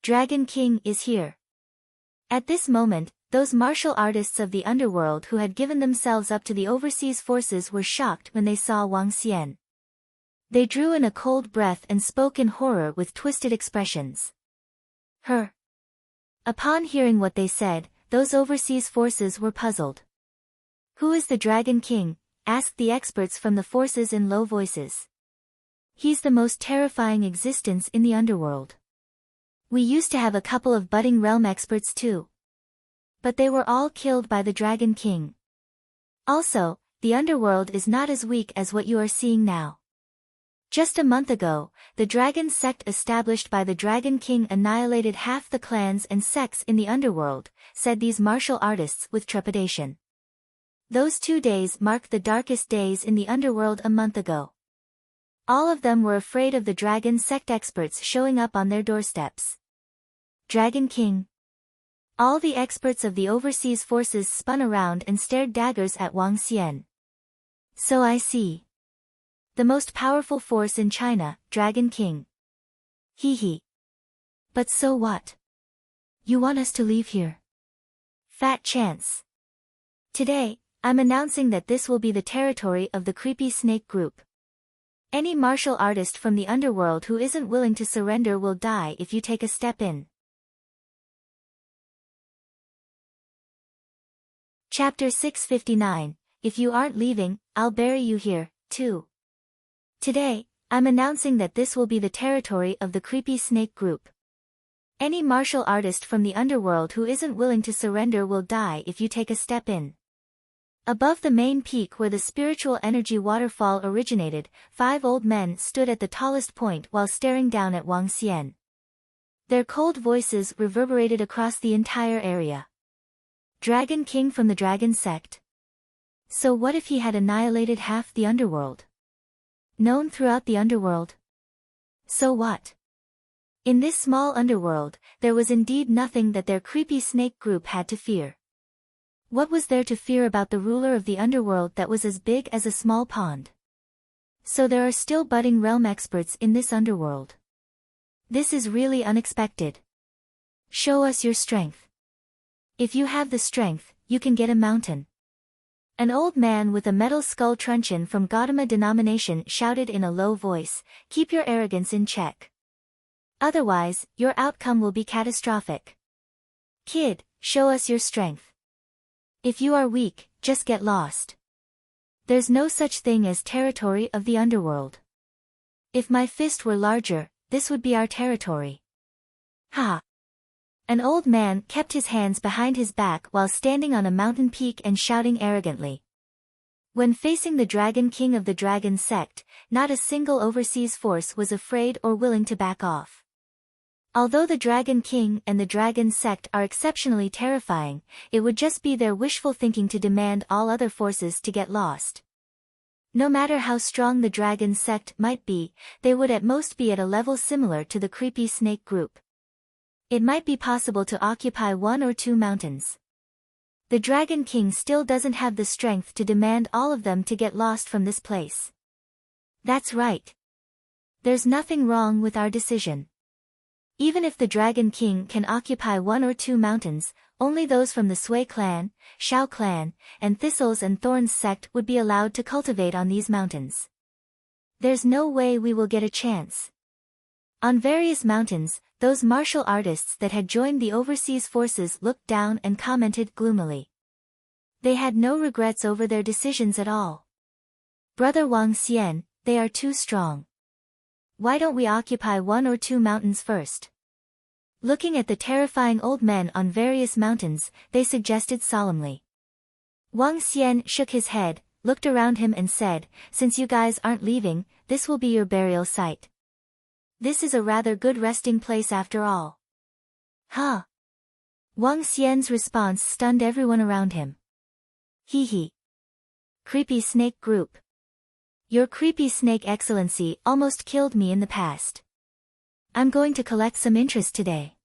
Dragon King is here. At this moment, those martial artists of the underworld who had given themselves up to the overseas forces were shocked when they saw Wang Xian. They drew in a cold breath and spoke in horror with twisted expressions. Upon hearing what they said, those overseas forces were puzzled. Who is the Dragon King? Asked the experts from the forces in low voices. He's the most terrifying existence in the underworld. We used to have a couple of budding realm experts too. But they were all killed by the Dragon King. Also, the underworld is not as weak as what you are seeing now. Just a month ago, the dragon sect established by the Dragon King annihilated half the clans and sects in the underworld, said these martial artists with trepidation. Those 2 days marked the darkest days in the underworld a month ago. All of them were afraid of the dragon sect experts showing up on their doorsteps. Dragon King. All the experts of the overseas forces spun around and stared daggers at Wang Xian. So I see. The most powerful force in China, Dragon King. Hee. But so what? You want us to leave here? Fat chance. Today, I'm announcing that this will be the territory of the Creepy Snake Group. Any martial artist from the underworld who isn't willing to surrender will die if you take a step in. Chapter 659, If you aren't leaving, I'll bury you here, too. Today, I'm announcing that this will be the territory of the Creepy Snake Group. Any martial artist from the underworld who isn't willing to surrender will die if you take a step in. Above the main peak where the spiritual energy waterfall originated, 5 old men stood at the tallest point while staring down at Wang Xian. Their cold voices reverberated across the entire area. Dragon King from the Dragon Sect. So what if he had annihilated half the underworld? Known throughout the underworld? So what? In this small underworld, there was indeed nothing that their Creepy Snake Group had to fear. What was there to fear about the ruler of the underworld that was as big as a small pond? So there are still budding realm experts in this underworld. This is really unexpected. Show us your strength. If you have the strength, you can get a mountain. An old man with a metal skull truncheon from Gautama denomination shouted in a low voice, keep your arrogance in check. Otherwise, your outcome will be catastrophic. Kid, show us your strength. If you are weak, just get lost. There's no such thing as territory of the underworld. If my fist were larger, this would be our territory. Ha! An old man kept his hands behind his back while standing on a mountain peak and shouting arrogantly. When facing the Dragon King of the Dragon Sect, not a single overseas force was afraid or willing to back off. Although the Dragon King and the Dragon Sect are exceptionally terrifying, it would just be their wishful thinking to demand all other forces to get lost. No matter how strong the Dragon Sect might be, they would at most be at a level similar to the creepy snake group. It might be possible to occupy 1 or 2 mountains. The Dragon King still doesn't have the strength to demand all of them to get lost from this place. That's right. There's nothing wrong with our decision. Even if the Dragon King can occupy 1 or 2 mountains, only those from the Sui clan, Shao clan, and Thistles and Thorns sect would be allowed to cultivate on these mountains. There's no way we will get a chance. On various mountains, those martial artists that had joined the overseas forces looked down and commented gloomily. They had no regrets over their decisions at all. Brother Wang Xian, they are too strong. Why don't we occupy 1 or 2 mountains first? Looking at the terrifying old men on various mountains, they suggested solemnly. Wang Xian shook his head, looked around him and said, "Since you guys aren't leaving, this will be your burial site. This is a rather good resting place after all." Huh? Wang Xian's response stunned everyone around him. Hee hee. Creepy snake group. Your creepy snake excellency almost killed me in the past. I'm going to collect some interest today.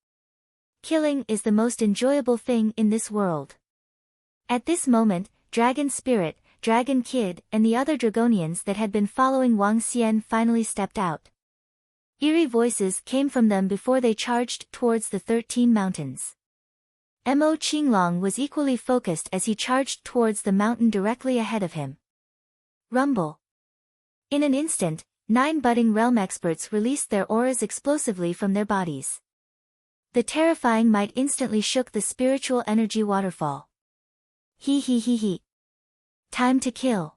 Killing is the most enjoyable thing in this world. At this moment, Dragon Spirit, Dragon Kid, and the other Dragonians that had been following Wang Xian finally stepped out. Eerie voices came from them before they charged towards the 13 mountains. Mo Qinglong was equally focused as he charged towards the mountain directly ahead of him. Rumble. In an instant, 9 budding realm experts released their auras explosively from their bodies. The terrifying might instantly shook the spiritual energy waterfall. Hee hee hee hee. Time to kill.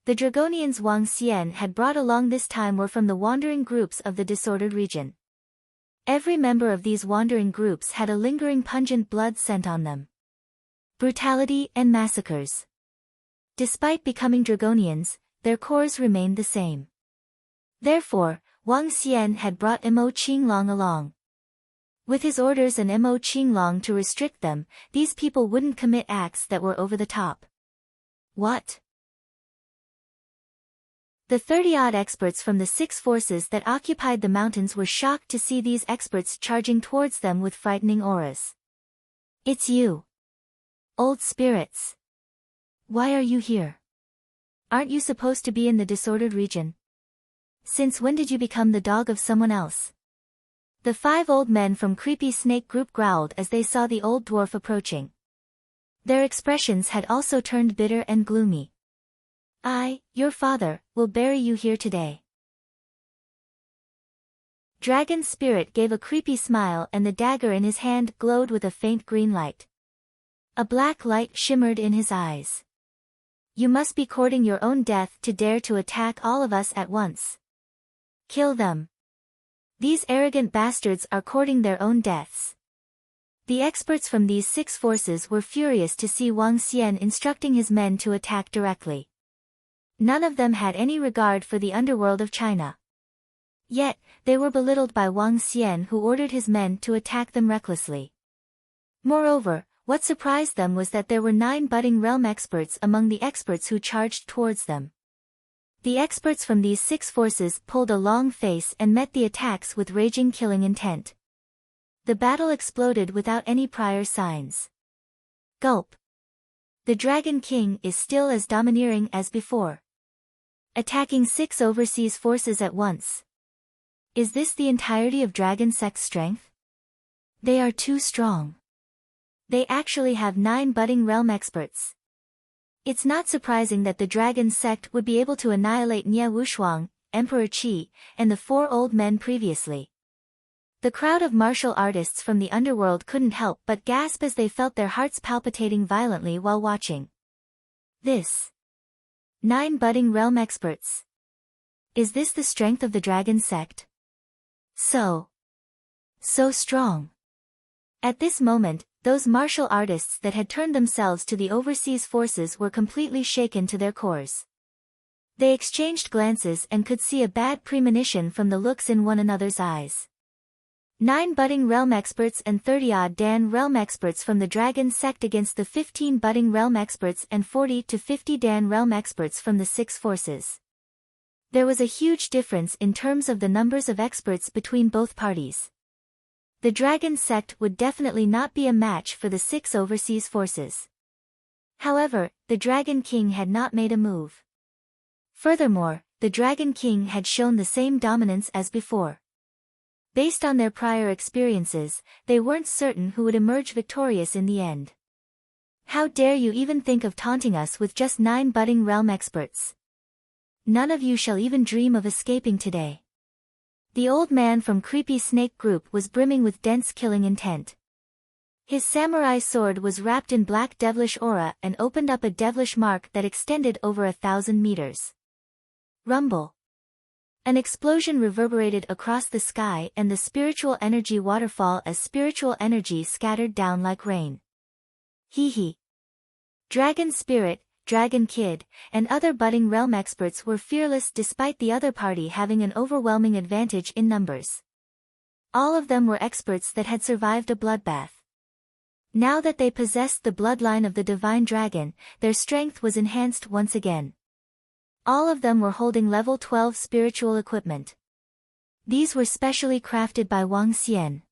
The Dragonians Wang Xian had brought along this time were from the wandering groups of the disordered region. Every member of these wandering groups had a lingering pungent blood scent on them. Brutality and massacres. Despite becoming Dragonians, their cores remained the same. Therefore, Wang Xian had brought Mo Qinglong along. With his orders and Mo Qinglong to restrict them, these people wouldn't commit acts that were over the top. What? The 30-odd experts from the 6 forces that occupied the mountains were shocked to see these experts charging towards them with frightening auras. It's you. Old spirits. Why are you here? Aren't you supposed to be in the disordered region? Since when did you become the dog of someone else? The 5 old men from Creepy Snake Group growled as they saw the old dwarf approaching. Their expressions had also turned bitter and gloomy. I, your father, will bury you here today. Dragon Spirit gave a creepy smile and the dagger in his hand glowed with a faint green light. A black light shimmered in his eyes. You must be courting your own death to dare to attack all of us at once. Kill them. These arrogant bastards are courting their own deaths. The experts from these 6 forces were furious to see Wang Xian instructing his men to attack directly. None of them had any regard for the underworld of China. Yet, they were belittled by Wang Xian, who ordered his men to attack them recklessly. Moreover, what surprised them was that there were 9 budding realm experts among the experts who charged towards them. The experts from these 6 forces pulled a long face and met the attacks with raging killing intent. The battle exploded without any prior signs. Gulp. The Dragon King is still as domineering as before. Attacking 6 overseas forces at once. Is this the entirety of Dragon Sect's strength? They are too strong. They actually have 9 budding realm experts. It's not surprising that the Dragon Sect would be able to annihilate Nie Wushuang, Emperor Qi, and the 4 old men previously. The crowd of martial artists from the underworld couldn't help but gasp as they felt their hearts palpitating violently while watching. This. 9 budding realm experts. Is this the strength of the dragon sect? So strong. At this moment, those martial artists that had turned themselves to the overseas forces were completely shaken to their cores. They exchanged glances and could see a bad premonition from the looks in one another's eyes. 9 budding realm experts and 30-odd Dan realm experts from the dragon sect against the 15 budding realm experts and 40 to 50 Dan realm experts from the 6 forces. There was a huge difference in terms of the numbers of experts between both parties. The dragon sect would definitely not be a match for the 6 overseas forces. However, the Dragon King had not made a move. Furthermore, the Dragon King had shown the same dominance as before. Based on their prior experiences, they weren't certain who would emerge victorious in the end. How dare you even think of taunting us with just 9 budding realm experts? None of you shall even dream of escaping today. The old man from Creepy Snake Group was brimming with dense killing intent. His samurai sword was wrapped in black devilish aura and opened up a devilish mark that extended over 1,000 meters. Rumble. An explosion reverberated across the sky and the spiritual energy waterfall as spiritual energy scattered down like rain. Hee hee. Dragon Spirit, Dragon Kid, and other budding realm experts were fearless despite the other party having an overwhelming advantage in numbers. All of them were experts that had survived a bloodbath. Now that they possessed the bloodline of the divine dragon, their strength was enhanced once again. All of them were holding level 12 spiritual equipment. These were specially crafted by Wang Xian.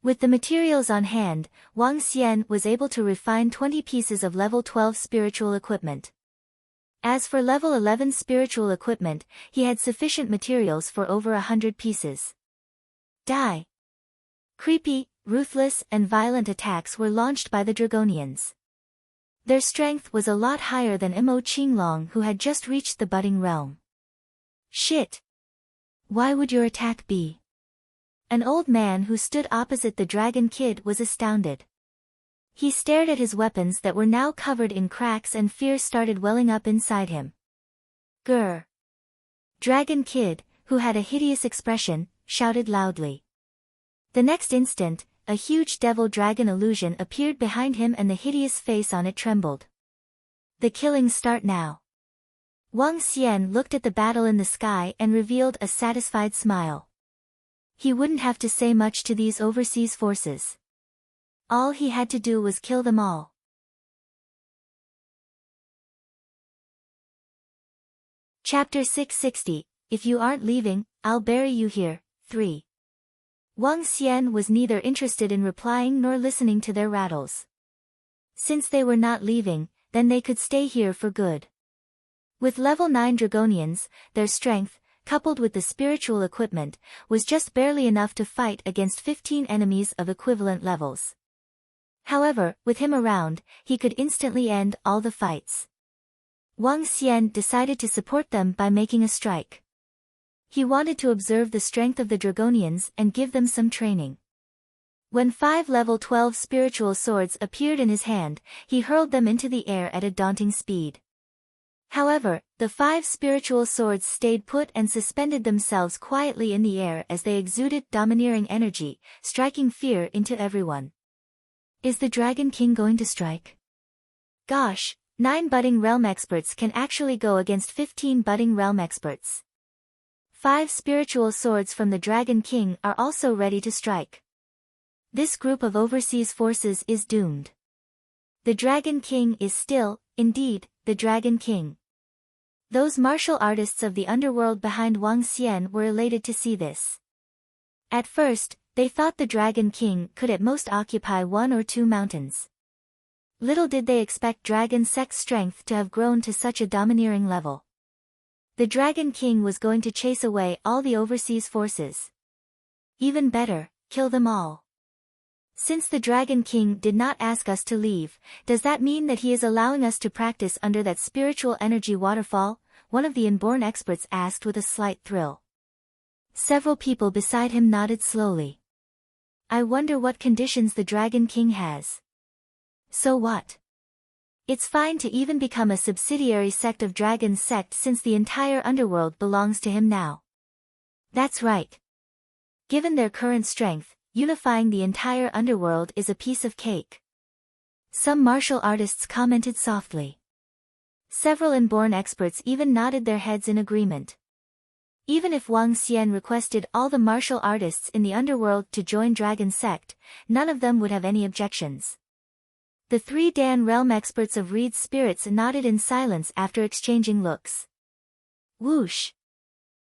With the materials on hand, Wang Xian was able to refine 20 pieces of level 12 spiritual equipment. As for level 11 spiritual equipment, he had sufficient materials for over 100 pieces. Die. Creepy, ruthless and violent attacks were launched by the Dragonians. Their strength was a lot higher than Mo Qinglong, who had just reached the budding realm. Shit! Why would your attack be? An old man who stood opposite the Dragon Kid was astounded. He stared at his weapons that were now covered in cracks and fear started welling up inside him. Grr! Dragon Kid, who had a hideous expression, shouted loudly. The next instant, a huge devil dragon illusion appeared behind him and the hideous face on it trembled. The killings start now. Wang Xian looked at the battle in the sky and revealed a satisfied smile. He wouldn't have to say much to these overseas forces. All he had to do was kill them all. Chapter 660, If you aren't leaving, I'll bury you here. 3. Wang Xian was neither interested in replying nor listening to their rattles. Since they were not leaving, then they could stay here for good. With level 9 Dragonians, their strength, coupled with the spiritual equipment, was just barely enough to fight against 15 enemies of equivalent levels. However, with him around, he could instantly end all the fights. Wang Xian decided to support them by making a strike. He wanted to observe the strength of the Dragonians and give them some training. When 5 level 12 spiritual swords appeared in his hand, he hurled them into the air at a daunting speed. However, the 5 spiritual swords stayed put and suspended themselves quietly in the air as they exuded domineering energy, striking fear into everyone. Is the Dragon King going to strike? Gosh, 9 budding realm experts can actually go against 15 budding realm experts. 5 spiritual swords from the Dragon King are also ready to strike. This group of overseas forces is doomed. The Dragon King is still, indeed, the Dragon King. Those martial artists of the underworld behind Wang Xian were elated to see this. At first, they thought the Dragon King could at most occupy 1 or 2 mountains. Little did they expect Dragon Sect's strength to have grown to such a domineering level. The Dragon King was going to chase away all the overseas forces. Even better, kill them all. Since the Dragon King did not ask us to leave, does that mean that he is allowing us to practice under that spiritual energy waterfall? One of the inborn experts asked with a slight thrill. Several people beside him nodded slowly. I wonder what conditions the Dragon King has. So what? It's fine to even become a subsidiary sect of Dragon's sect since the entire underworld belongs to him now. That's right. Given their current strength, unifying the entire underworld is a piece of cake. Some martial artists commented softly. Several inborn experts even nodded their heads in agreement. Even if Wang Xian requested all the martial artists in the underworld to join Dragon's sect, none of them would have any objections. The 3 Dan realm experts of Reed's spirits nodded in silence after exchanging looks. Whoosh!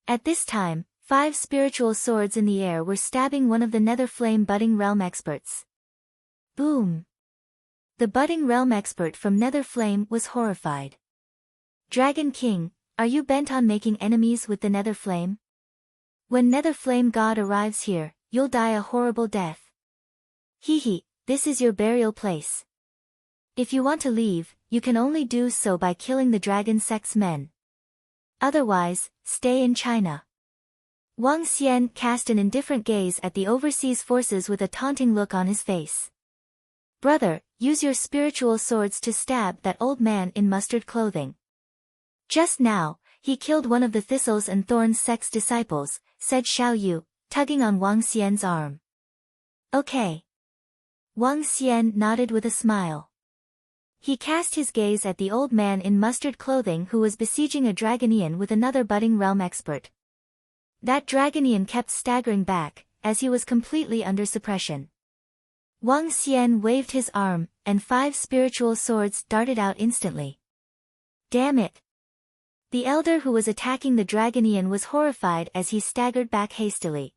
At this time, 5 spiritual swords in the air were stabbing one of the nether flame budding realm experts. Boom! The budding realm expert from nether flame was horrified. Dragon King, are you bent on making enemies with the nether flame? When nether flame god arrives here, you'll die a horrible death. Hee, this is your burial place. If you want to leave, you can only do so by killing the dragon sect's men. Otherwise, stay in China. Wang Xian cast an indifferent gaze at the overseas forces with a taunting look on his face. Brother, use your spiritual swords to stab that old man in mustard clothing. Just now, he killed one of the Thistles and Thorns sect's disciples, said Xiao Yu, tugging on Wang Xian's arm. Okay. Wang Xian nodded with a smile. He cast his gaze at the old man in mustard clothing who was besieging a Dragonian with another budding realm expert. That Dragonian kept staggering back, as he was completely under suppression. Wang Xian waved his arm, and 5 spiritual swords darted out instantly. Damn it! The elder who was attacking the Dragonian was horrified as he staggered back hastily.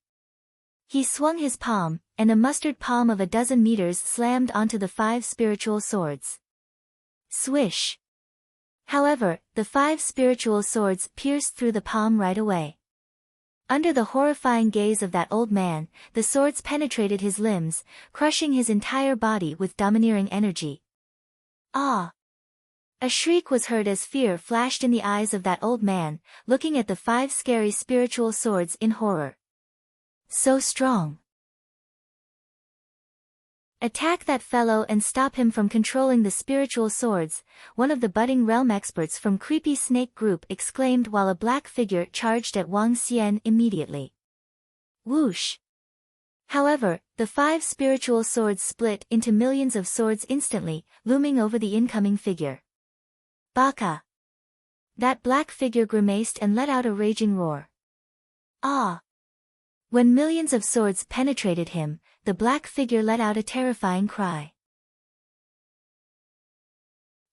He swung his palm, and a mustard palm of a dozen meters slammed onto the 5 spiritual swords. Swish! However, the 5 spiritual swords pierced through the palm right away. Under the horrifying gaze of that old man, the swords penetrated his limbs, crushing his entire body with domineering energy. Ah! A shriek was heard as fear flashed in the eyes of that old man, looking at the 5 scary spiritual swords in horror. So strong! Attack that fellow and stop him from controlling the spiritual swords, one of the budding realm experts from Creepy Snake Group exclaimed while a black figure charged at Wang Xian immediately. Whoosh! However, the 5 spiritual swords split into millions of swords instantly, looming over the incoming figure. Baka! That black figure grimaced and let out a raging roar. Ah! When millions of swords penetrated him, the black figure let out a terrifying cry.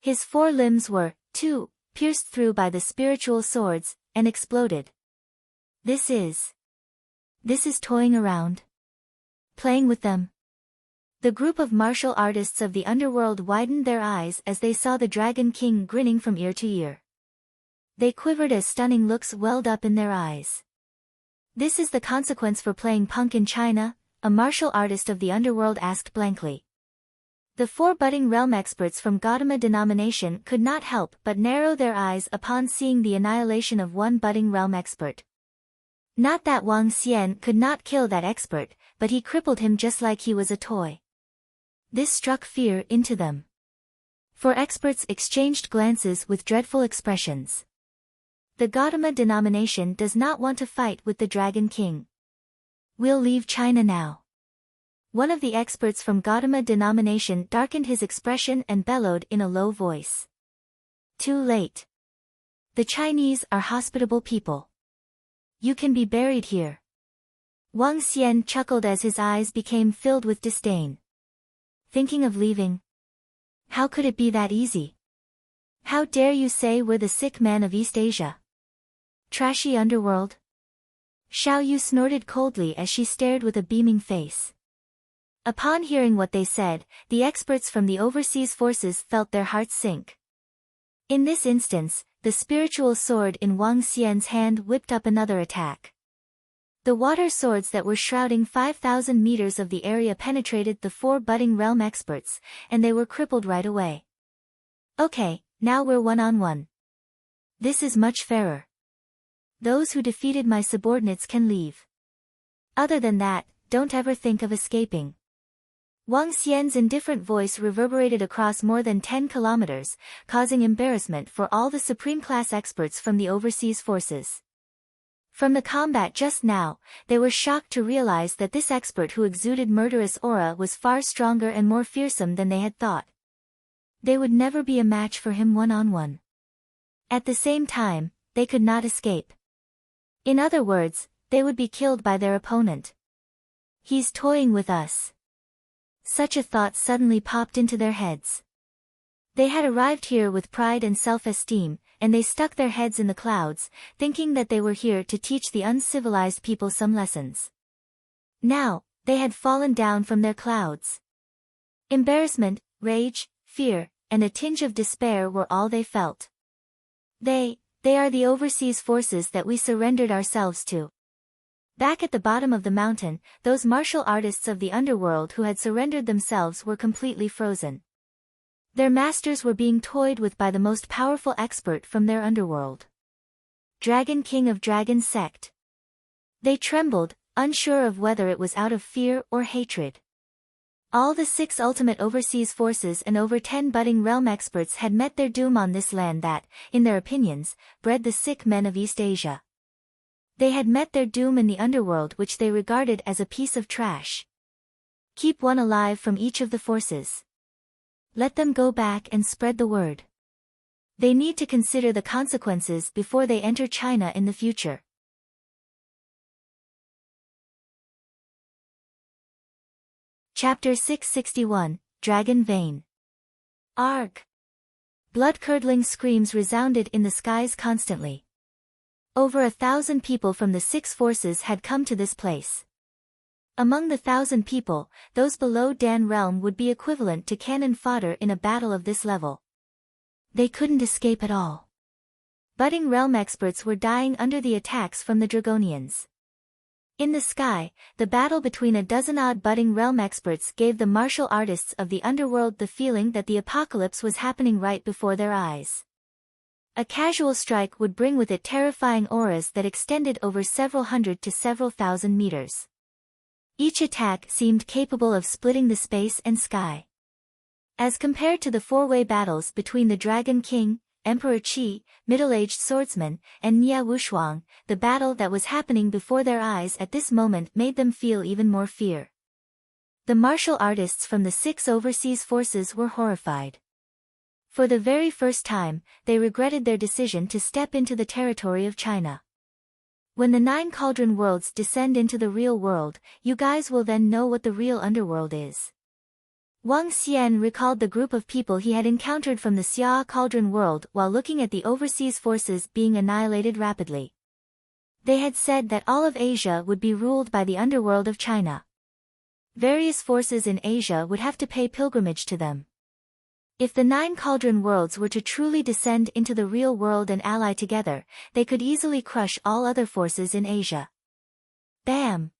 His 4 limbs were, too, pierced through by the spiritual swords, and exploded. This is toying around. Playing with them. The group of martial artists of the underworld widened their eyes as they saw the Dragon King grinning from ear to ear. They quivered as stunning looks welled up in their eyes. This is the consequence for playing punk in China? A martial artist of the underworld asked blankly. The 4 budding realm experts from Gautama denomination could not help but narrow their eyes upon seeing the annihilation of one budding realm expert. Not that Wang Xian could not kill that expert, but he crippled him just like he was a toy. This struck fear into them. 4 experts exchanged glances with dreadful expressions. The Gautama denomination does not want to fight with the Dragon King. We'll leave China now. One of the experts from Gautama denomination darkened his expression and bellowed in a low voice. Too late. The Chinese are hospitable people. You can be buried here. Wang Xian chuckled as his eyes became filled with disdain. Thinking of leaving? How could it be that easy? How dare you say we're the sick man of East Asia? Trashy underworld? Xiao Yu snorted coldly as she stared with a beaming face. Upon hearing what they said, the experts from the overseas forces felt their hearts sink. In this instance, the spiritual sword in Wang Xian's hand whipped up another attack. The water swords that were shrouding 5,000 meters of the area penetrated the 4 budding realm experts, and they were crippled right away. Okay, now we're one-on-one. This is much fairer. Those who defeated my subordinates can leave. Other than that, don't ever think of escaping. Wang Xian's indifferent voice reverberated across more than 10 kilometers, causing embarrassment for all the supreme-class experts from the overseas forces. From the combat just now, they were shocked to realize that this expert who exuded murderous aura was far stronger and more fearsome than they had thought. They would never be a match for him one-on-one. At the same time, they could not escape. In other words, they would be killed by their opponent. He's toying with us. Such a thought suddenly popped into their heads. They had arrived here with pride and self-esteem, and they stuck their heads in the clouds, thinking that they were here to teach the uncivilized people some lessons. Now, they had fallen down from their clouds. Embarrassment, rage, fear, and a tinge of despair were all they felt. They are the overseas forces that we surrendered ourselves to. Back at the bottom of the mountain, those martial artists of the underworld who had surrendered themselves were completely frozen. Their masters were being toyed with by the most powerful expert from their underworld. Dragon King of Dragon Sect. They trembled, unsure of whether it was out of fear or hatred. All the 6 ultimate overseas forces and over 10 budding realm experts had met their doom on this land that, in their opinions, bred the sick men of East Asia. They had met their doom in the underworld, which they regarded as a piece of trash. Keep one alive from each of the forces. Let them go back and spread the word. They need to consider the consequences before they enter China in the future. Chapter 661, Dragon Vein. Arg! Blood-curdling screams resounded in the skies constantly. Over 1,000 people from the 6 forces had come to this place. Among the 1,000 people, those below Dan Realm would be equivalent to cannon fodder in a battle of this level. They couldn't escape at all. Budding realm experts were dying under the attacks from the Dragonians. In the sky, the battle between a dozen-odd budding realm experts gave the martial artists of the underworld the feeling that the apocalypse was happening right before their eyes. A casual strike would bring with it terrifying auras that extended over several hundred to several thousand meters. Each attack seemed capable of splitting the space and sky. As compared to the 4-way battles between the Dragon King, Emperor Qi, middle-aged swordsman, and Nia Wushuang, the battle that was happening before their eyes at this moment made them feel even more fear. The martial artists from the 6 overseas forces were horrified. For the very first time, they regretted their decision to step into the territory of China. When the 9 cauldron worlds descend into the real world, you guys will then know what the real underworld is. Wang Xian recalled the group of people he had encountered from the Xia cauldron world while looking at the overseas forces being annihilated rapidly. They had said that all of Asia would be ruled by the underworld of China. Various forces in Asia would have to pay pilgrimage to them. If the 9 cauldron worlds were to truly descend into the real world and ally together, they could easily crush all other forces in Asia. Bam!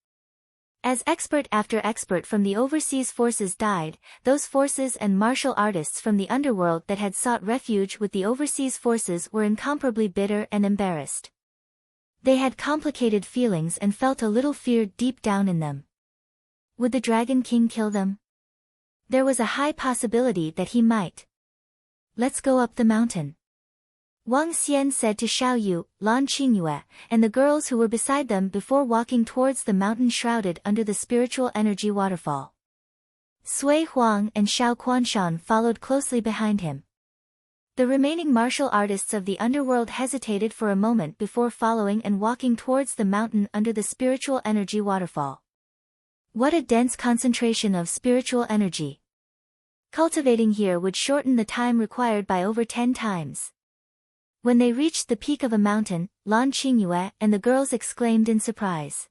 As expert after expert from the overseas forces died, those forces and martial artists from the underworld that had sought refuge with the overseas forces were incomparably bitter and embarrassed. They had complicated feelings and felt a little fear deep down in them. Would the Dragon King kill them? There was a high possibility that he might. Let's go up the mountain. Wang Xian said to Xiao Yu, Lan Qingyue, and the girls who were beside them before walking towards the mountain shrouded under the spiritual energy waterfall. Sui Huang and Xiao Quanshan followed closely behind him. The remaining martial artists of the underworld hesitated for a moment before following and walking towards the mountain under the spiritual energy waterfall. What a dense concentration of spiritual energy. Cultivating here would shorten the time required by over 10 times. When they reached the peak of a mountain, Lan Qingyue and the girls exclaimed in surprise.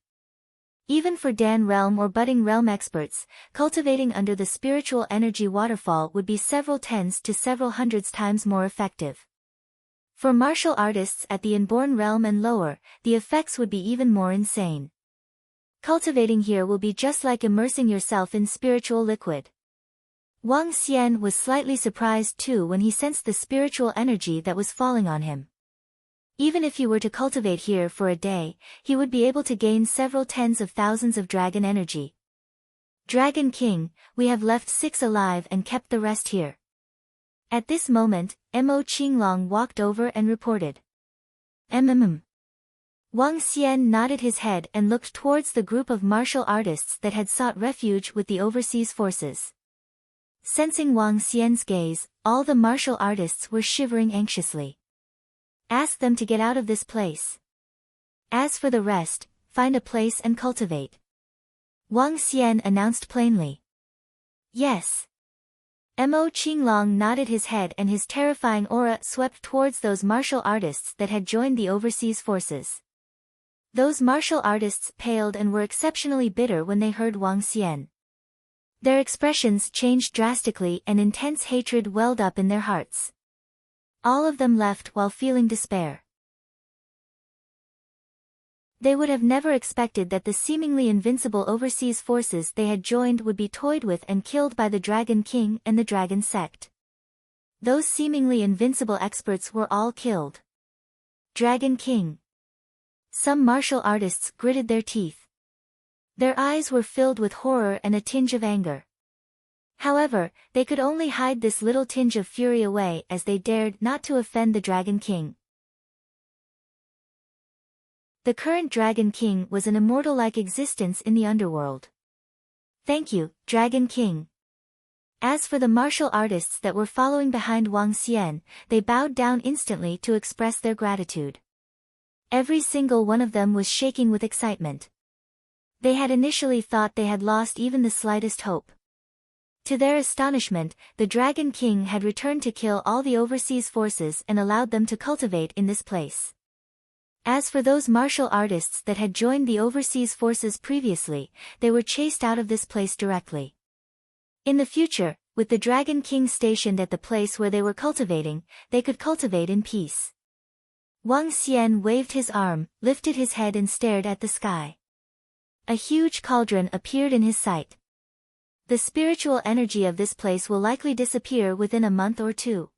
Even for Dan Realm or budding realm experts, cultivating under the spiritual energy waterfall would be several tens to several hundreds times more effective. For martial artists at the inborn realm and lower, the effects would be even more insane. Cultivating here will be just like immersing yourself in spiritual liquid. Wang Xian was slightly surprised too when he sensed the spiritual energy that was falling on him. Even if he were to cultivate here for a day, he would be able to gain several tens of thousands of dragon energy. Dragon King, we have left 6 alive and kept the rest here. At this moment, Mo Qinglong walked over and reported. Wang Xian nodded his head and looked towards the group of martial artists that had sought refuge with the overseas forces. Sensing Wang Xian's gaze, all the martial artists were shivering anxiously. Ask them to get out of this place. As for the rest, find a place and cultivate. Wang Xian announced plainly. Yes. Mo Qinglong nodded his head and his terrifying aura swept towards those martial artists that had joined the overseas forces. Those martial artists paled and were exceptionally bitter when they heard Wang Xian. Their expressions changed drastically and intense hatred welled up in their hearts. All of them left while feeling despair. They would have never expected that the seemingly invincible overseas forces they had joined would be toyed with and killed by the Dragon King and the Dragon Sect. Those seemingly invincible experts were all killed. Dragon King. Some martial artists gritted their teeth. Their eyes were filled with horror and a tinge of anger. However, they could only hide this little tinge of fury away as they dared not to offend the Dragon King. The current Dragon King was an immortal-like existence in the underworld. Thank you, Dragon King. As for the martial artists that were following behind Wang Xian, they bowed down instantly to express their gratitude. Every single one of them was shaking with excitement. They had initially thought they had lost even the slightest hope. To their astonishment, the Dragon King had returned to kill all the overseas forces and allowed them to cultivate in this place. As for those martial artists that had joined the overseas forces previously, they were chased out of this place directly. In the future, with the Dragon King stationed at the place where they were cultivating, they could cultivate in peace. Wang Xian waved his arm, lifted his head and stared at the sky. A huge cauldron appeared in his sight. The spiritual energy of this place will likely disappear within a month or two.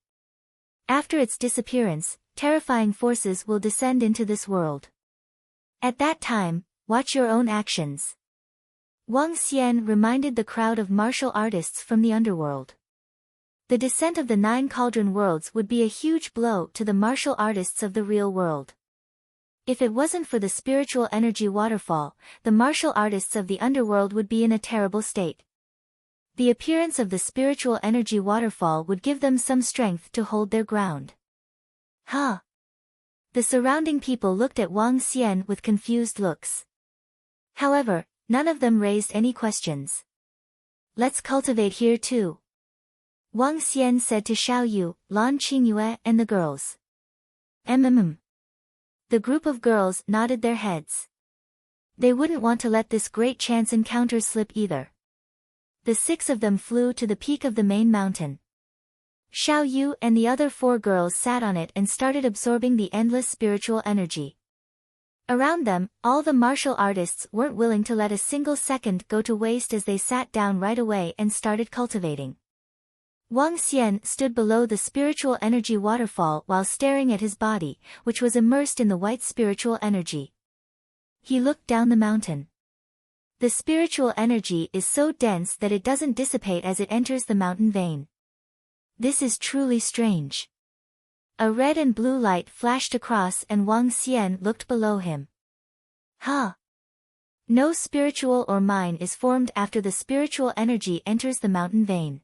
After its disappearance, terrifying forces will descend into this world. At that time, watch your own actions. Wang Xian reminded the crowd of martial artists from the underworld. The descent of the 9 cauldron worlds would be a huge blow to the martial artists of the real world. If it wasn't for the spiritual energy waterfall, the martial artists of the underworld would be in a terrible state. The appearance of the spiritual energy waterfall would give them some strength to hold their ground. Huh? The surrounding people looked at Wang Xian with confused looks. However, none of them raised any questions. Let's cultivate here too. Wang Xian said to Xiao Yu, Lan Qingyue and the girls. The group of girls nodded their heads. They wouldn't want to let this great chance encounter slip either. The 6 of them flew to the peak of the main mountain. Xiao Yu and the other 4 girls sat on it and started absorbing the endless spiritual energy. Around them, all the martial artists weren't willing to let a single second go to waste as they sat down right away and started cultivating. Wang Xian stood below the spiritual energy waterfall while staring at his body, which was immersed in the white spiritual energy. He looked down the mountain. The spiritual energy is so dense that it doesn't dissipate as it enters the mountain vein. This is truly strange. A red and blue light flashed across and Wang Xian looked below him. Huh? No spiritual or mine is formed after the spiritual energy enters the mountain vein.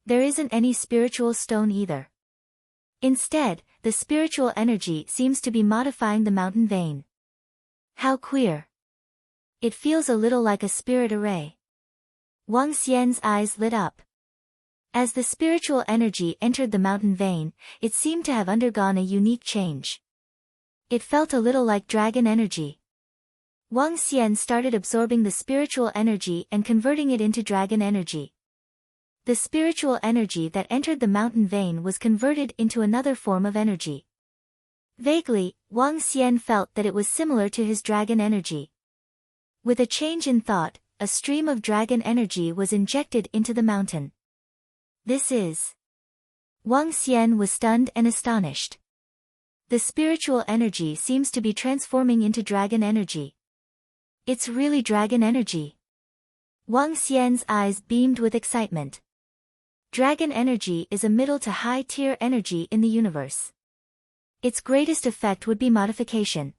There isn't any spiritual stone either. Instead, the spiritual energy seems to be modifying the mountain vein. How queer. It feels a little like a spirit array. Wang Xian's eyes lit up. As the spiritual energy entered the mountain vein, it seemed to have undergone a unique change. It felt a little like dragon energy. Wang Xian started absorbing the spiritual energy and converting it into dragon energy. The spiritual energy that entered the mountain vein was converted into another form of energy. Vaguely, Wang Xian felt that it was similar to his dragon energy. With a change in thought, a stream of dragon energy was injected into the mountain. This is... Wang Xian was stunned and astonished. The spiritual energy seems to be transforming into dragon energy. It's really dragon energy. Wang Xian's eyes beamed with excitement. Dragon energy is a middle to high-tier energy in the universe. Its greatest effect would be modification.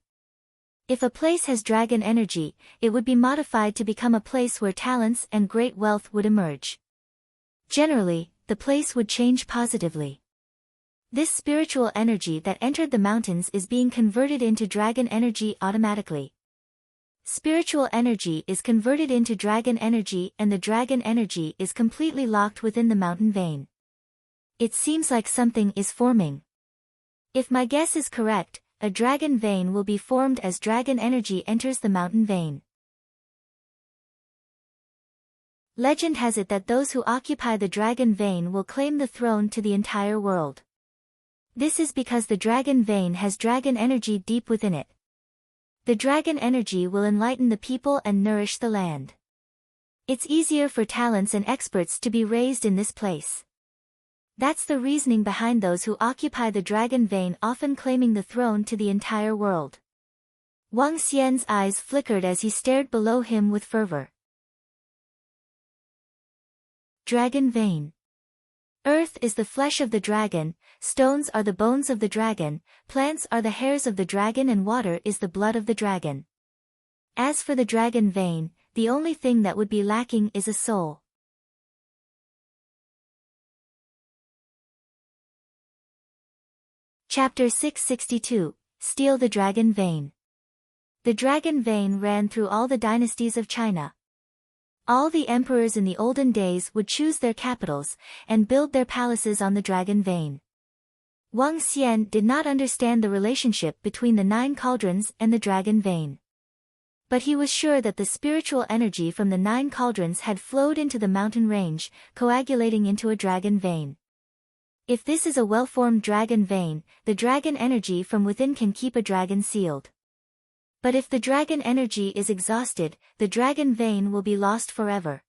If a place has dragon energy, it would be modified to become a place where talents and great wealth would emerge. Generally, the place would change positively. This spiritual energy that entered the mountains is being converted into dragon energy automatically. Spiritual energy is converted into dragon energy and the dragon energy is completely locked within the mountain vein. It seems like something is forming. If my guess is correct, a dragon vein will be formed as dragon energy enters the mountain vein. Legend has it that those who occupy the dragon vein will claim the throne to the entire world. This is because the dragon vein has dragon energy deep within it. The dragon energy will enlighten the people and nourish the land. It's easier for talents and experts to be raised in this place. That's the reasoning behind those who occupy the dragon vein often claiming the throne to the entire world. Wang Xian's eyes flickered as he stared below him with fervor. Dragon vein. Earth is the flesh of the dragon, stones are the bones of the dragon, plants are the hairs of the dragon and water is the blood of the dragon. As for the dragon vein, the only thing that would be lacking is a soul. Chapter 662, Steal the Dragon Vein. The dragon vein ran through all the dynasties of China. All the emperors in the olden days would choose their capitals, and build their palaces on the dragon vein. Wang Xian did not understand the relationship between the 9 cauldrons and the dragon vein. But he was sure that the spiritual energy from the 9 cauldrons had flowed into the mountain range, coagulating into a dragon vein. If this is a well-formed dragon vein, the dragon energy from within can keep a dragon sealed. But if the dragon energy is exhausted, the dragon vein will be lost forever.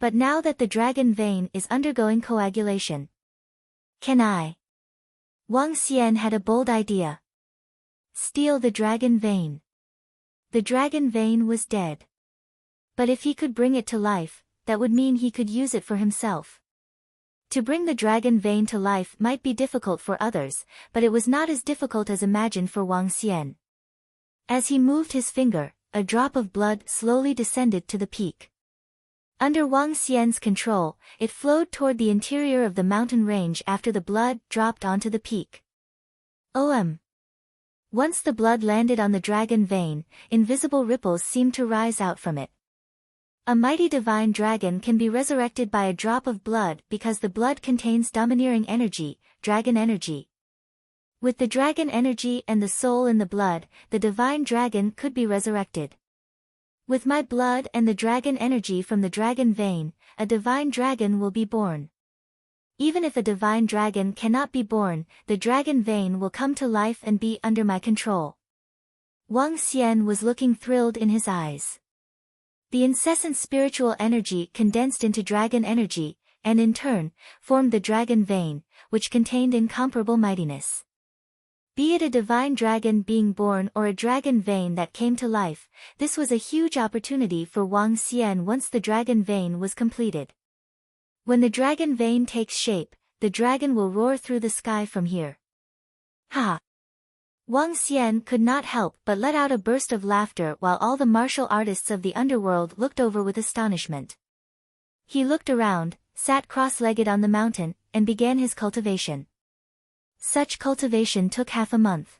But now that the dragon vein is undergoing coagulation, can I? Wang Xian had a bold idea. Steal the dragon vein. The dragon vein was dead. But if he could bring it to life, that would mean he could use it for himself. To bring the dragon vein to life might be difficult for others, but it was not as difficult as imagined for Wang Xian. As he moved his finger, a drop of blood slowly descended to the peak. Under Wang Xian's control, it flowed toward the interior of the mountain range after the blood dropped onto the peak. Once the blood landed on the dragon vein, invisible ripples seemed to rise out from it. A mighty divine dragon can be resurrected by a drop of blood because the blood contains domineering energy, dragon energy. With the dragon energy and the soul in the blood, the divine dragon could be resurrected. With my blood and the dragon energy from the dragon vein, a divine dragon will be born. Even if a divine dragon cannot be born, the dragon vein will come to life and be under my control. Wang Xian was looking thrilled in his eyes. The incessant spiritual energy condensed into dragon energy, and in turn, formed the dragon vein, which contained incomparable mightiness. Be it a divine dragon being born or a dragon vein that came to life, this was a huge opportunity for Wang Xian once the dragon vein was completed. When the dragon vein takes shape, the dragon will roar through the sky from here. Ha! Wang Xian could not help but let out a burst of laughter while all the martial artists of the underworld looked over with astonishment. He looked around, sat cross-legged on the mountain, and began his cultivation. Such cultivation took half a month.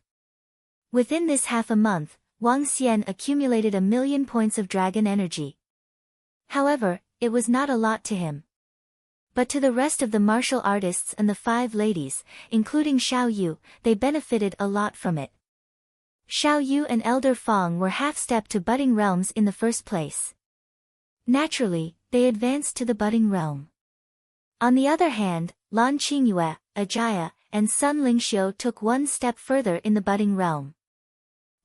Within this half a month, Wang Xian accumulated 1,000,000 points of dragon energy. However, it was not a lot to him. But to the rest of the martial artists and the 5 ladies, including Xiao Yu, they benefited a lot from it. Xiao Yu and Elder Fong were half-stepped to budding realms in the first place. Naturally, they advanced to the budding realm. On the other hand, Lan Qingyue, Ajaya, and Sun Lingxiu took one step further in the budding realm.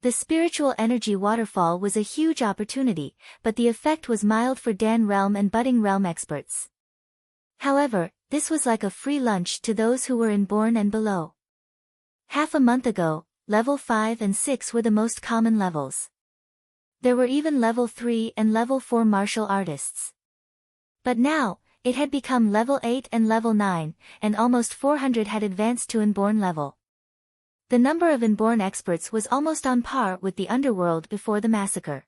The spiritual energy waterfall was a huge opportunity, but the effect was mild for Dan realm and budding realm experts. However, this was like a free lunch to those who were inborn and below. Half a month ago, level 5 and 6 were the most common levels. There were even level 3 and level 4 martial artists. But now, it had become level 8 and level 9, and almost 400 had advanced to inborn level. The number of inborn experts was almost on par with the underworld before the massacre.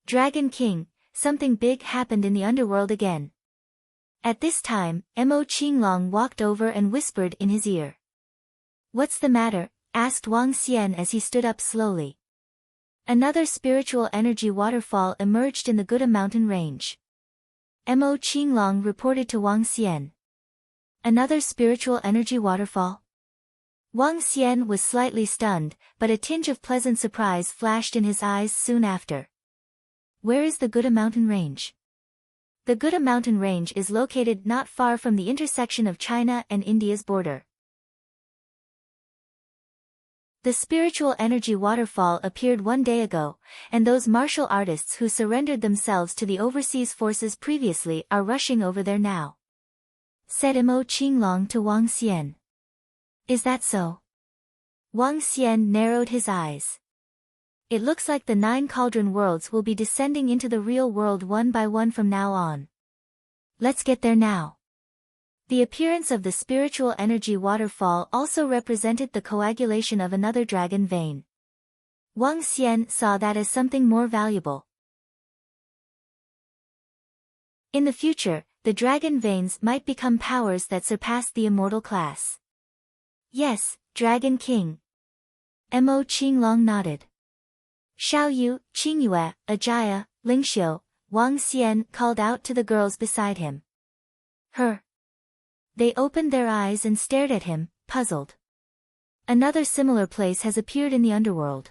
Dragon King, something big happened in the underworld again. At this time, Mo Qinglong walked over and whispered in his ear. "What's the matter?" asked Wang Xian as he stood up slowly. Another spiritual energy waterfall emerged in the Guda mountain range. Mo Qinglong reported to Wang Xian. Another spiritual energy waterfall? Wang Xian was slightly stunned, but a tinge of pleasant surprise flashed in his eyes soon after. Where is the Guda mountain range? The Guda mountain range is located not far from the intersection of China and India's border. The spiritual energy waterfall appeared one day ago, and those martial artists who surrendered themselves to the overseas forces previously are rushing over there now," said Mo Qinglong to Wang Xian. "Is that so?" Wang Xian narrowed his eyes. "It looks like the 9 cauldron worlds will be descending into the real world one by one from now on. Let's get there now." The appearance of the spiritual energy waterfall also represented the coagulation of another dragon vein. Wang Xian saw that as something more valuable. In the future, the dragon veins might become powers that surpass the immortal class. "Yes, Dragon King." Mo Qinglong nodded. "Xiao Yu, Qingyue, Ajaya, Lingxiu," Wang Xian called out to the girls beside him. "Her." They opened their eyes and stared at him, puzzled. "Another similar place has appeared in the underworld.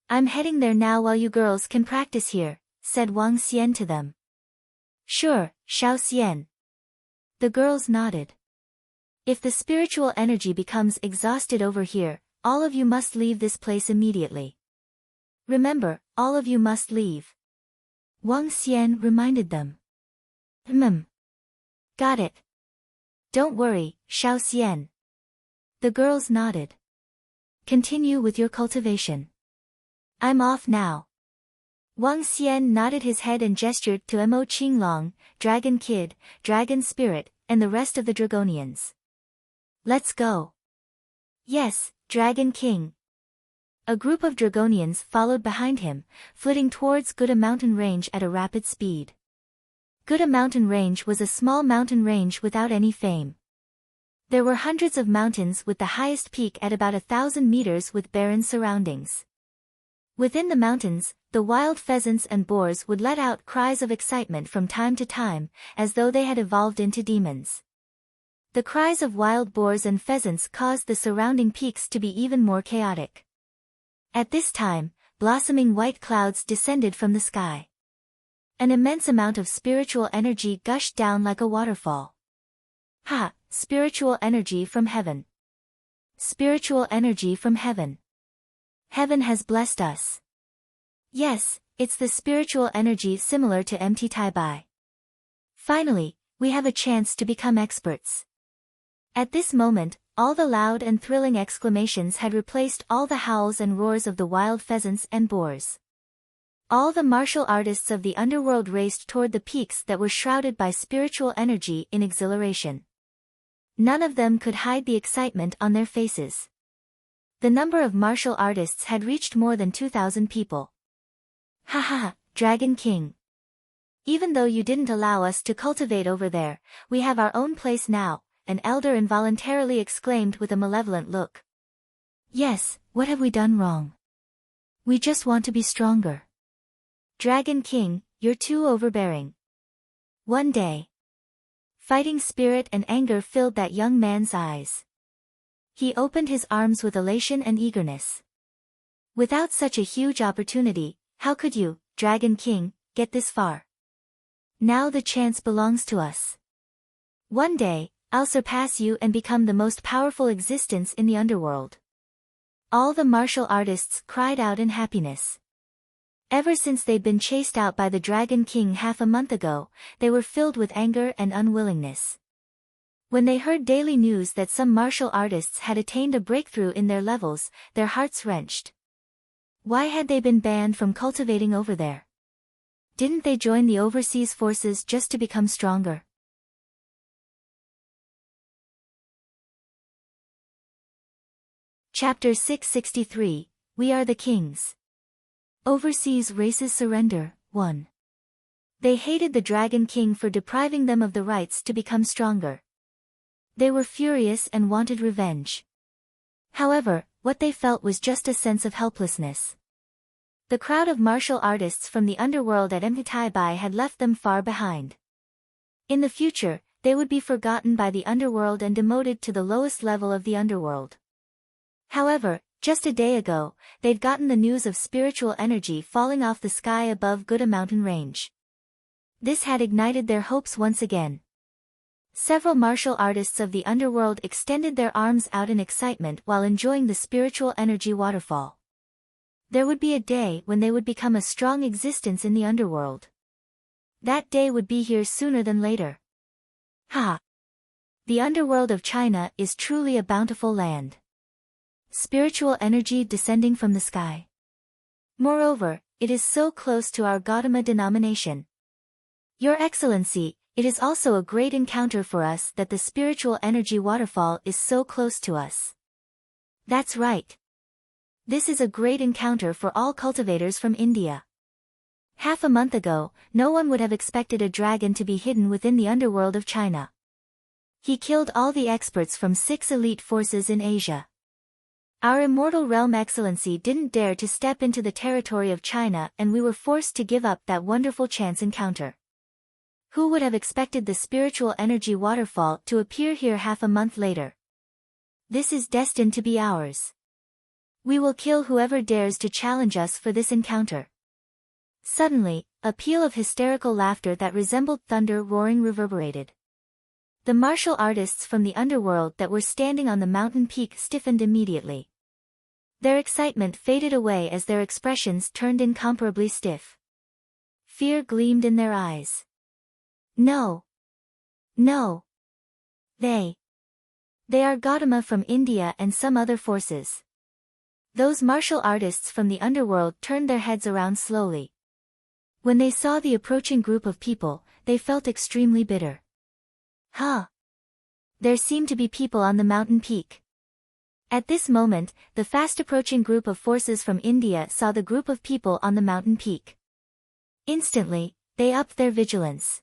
I'm heading there now while you girls can practice here," said Wang Xian to them. "Sure, Xiao Xian." The girls nodded. "If the spiritual energy becomes exhausted over here, all of you must leave this place immediately. Remember, all of you must leave," Wang Xian reminded them. Got it. Don't worry, Xiao Xian." The girls nodded. "Continue with your cultivation. I'm off now." Wang Xian nodded his head and gestured to Mo Qinglong, Dragon Kid, Dragon Spirit, and the rest of the Dragonians. "Let's go." "Yes, Dragon King." A group of Dragonians followed behind him, flitting towards Guda mountain range at a rapid speed. Guda mountain range was a small mountain range without any fame. There were hundreds of mountains with the highest peak at about 1,000 meters with barren surroundings. Within the mountains, the wild pheasants and boars would let out cries of excitement from time to time, as though they had evolved into demons. The cries of wild boars and pheasants caused the surrounding peaks to be even more chaotic. At this time, blossoming white clouds descended from the sky. An immense amount of spiritual energy gushed down like a waterfall. "Ha! Spiritual energy from heaven! Spiritual energy from heaven! Heaven has blessed us." "Yes, it's the spiritual energy similar to MT Tai Bai. Finally, we have a chance to become experts." At this moment, all the loud and thrilling exclamations had replaced all the howls and roars of the wild pheasants and boars. All the martial artists of the underworld raced toward the peaks that were shrouded by spiritual energy in exhilaration. None of them could hide the excitement on their faces. The number of martial artists had reached more than 2,000 people. "Ha ha, Dragon King. Even though you didn't allow us to cultivate over there, we have our own place now," an elder involuntarily exclaimed with a malevolent look. "Yes, what have we done wrong? We just want to be stronger. Dragon King, you're too overbearing." One day, fighting spirit and anger filled that young man's eyes. He opened his arms with elation and eagerness. "Without such a huge opportunity, how could you, Dragon King, get this far? Now the chance belongs to us. One day, I'll surpass you and become the most powerful existence in the underworld." All the martial artists cried out in happiness. Ever since they'd been chased out by the Dragon King half a month ago, they were filled with anger and unwillingness. When they heard daily news that some martial artists had attained a breakthrough in their levels, their hearts wrenched. Why had they been banned from cultivating over there? Didn't they join the overseas forces just to become stronger? Chapter 663, We Are the Kings. Overseas Races Surrender, 1. They hated the Dragon King for depriving them of the rights to become stronger. They were furious and wanted revenge. However, what they felt was just a sense of helplessness. The crowd of martial artists from the underworld at Bai had left them far behind. In the future, they would be forgotten by the underworld and demoted to the lowest level of the underworld. However, just a day ago, they'd gotten the news of spiritual energy falling off the sky above Guda mountain range. This had ignited their hopes once again. Several martial artists of the underworld extended their arms out in excitement while enjoying the spiritual energy waterfall. There would be a day when they would become a strong existence in the underworld. That day would be here sooner than later. Ha! The underworld of China is truly a bountiful land. Spiritual energy descending from the sky. Moreover, it is so close to our Gautama denomination. Your Excellency, it is also a great encounter for us that the spiritual energy waterfall is so close to us. That's right. This is a great encounter for all cultivators from India. Half a month ago, no one would have expected a dragon to be hidden within the underworld of China. He killed all the experts from 6 elite forces in Asia. Our immortal realm Excellency didn't dare to step into the territory of China and we were forced to give up that wonderful chance encounter. Who would have expected the spiritual energy waterfall to appear here half a month later? This is destined to be ours. We will kill whoever dares to challenge us for this encounter. Suddenly, a peal of hysterical laughter that resembled thunder roaring reverberated. The martial artists from the underworld that were standing on the mountain peak stiffened immediately. Their excitement faded away as their expressions turned incomparably stiff. Fear gleamed in their eyes. No. No. They are Gautama from India and some other forces. Those martial artists from the underworld turned their heads around slowly. When they saw the approaching group of people, they felt extremely bitter. Huh. There seemed to be people on the mountain peak. At this moment, the fast-approaching group of forces from India saw the group of people on the mountain peak. Instantly, they upped their vigilance.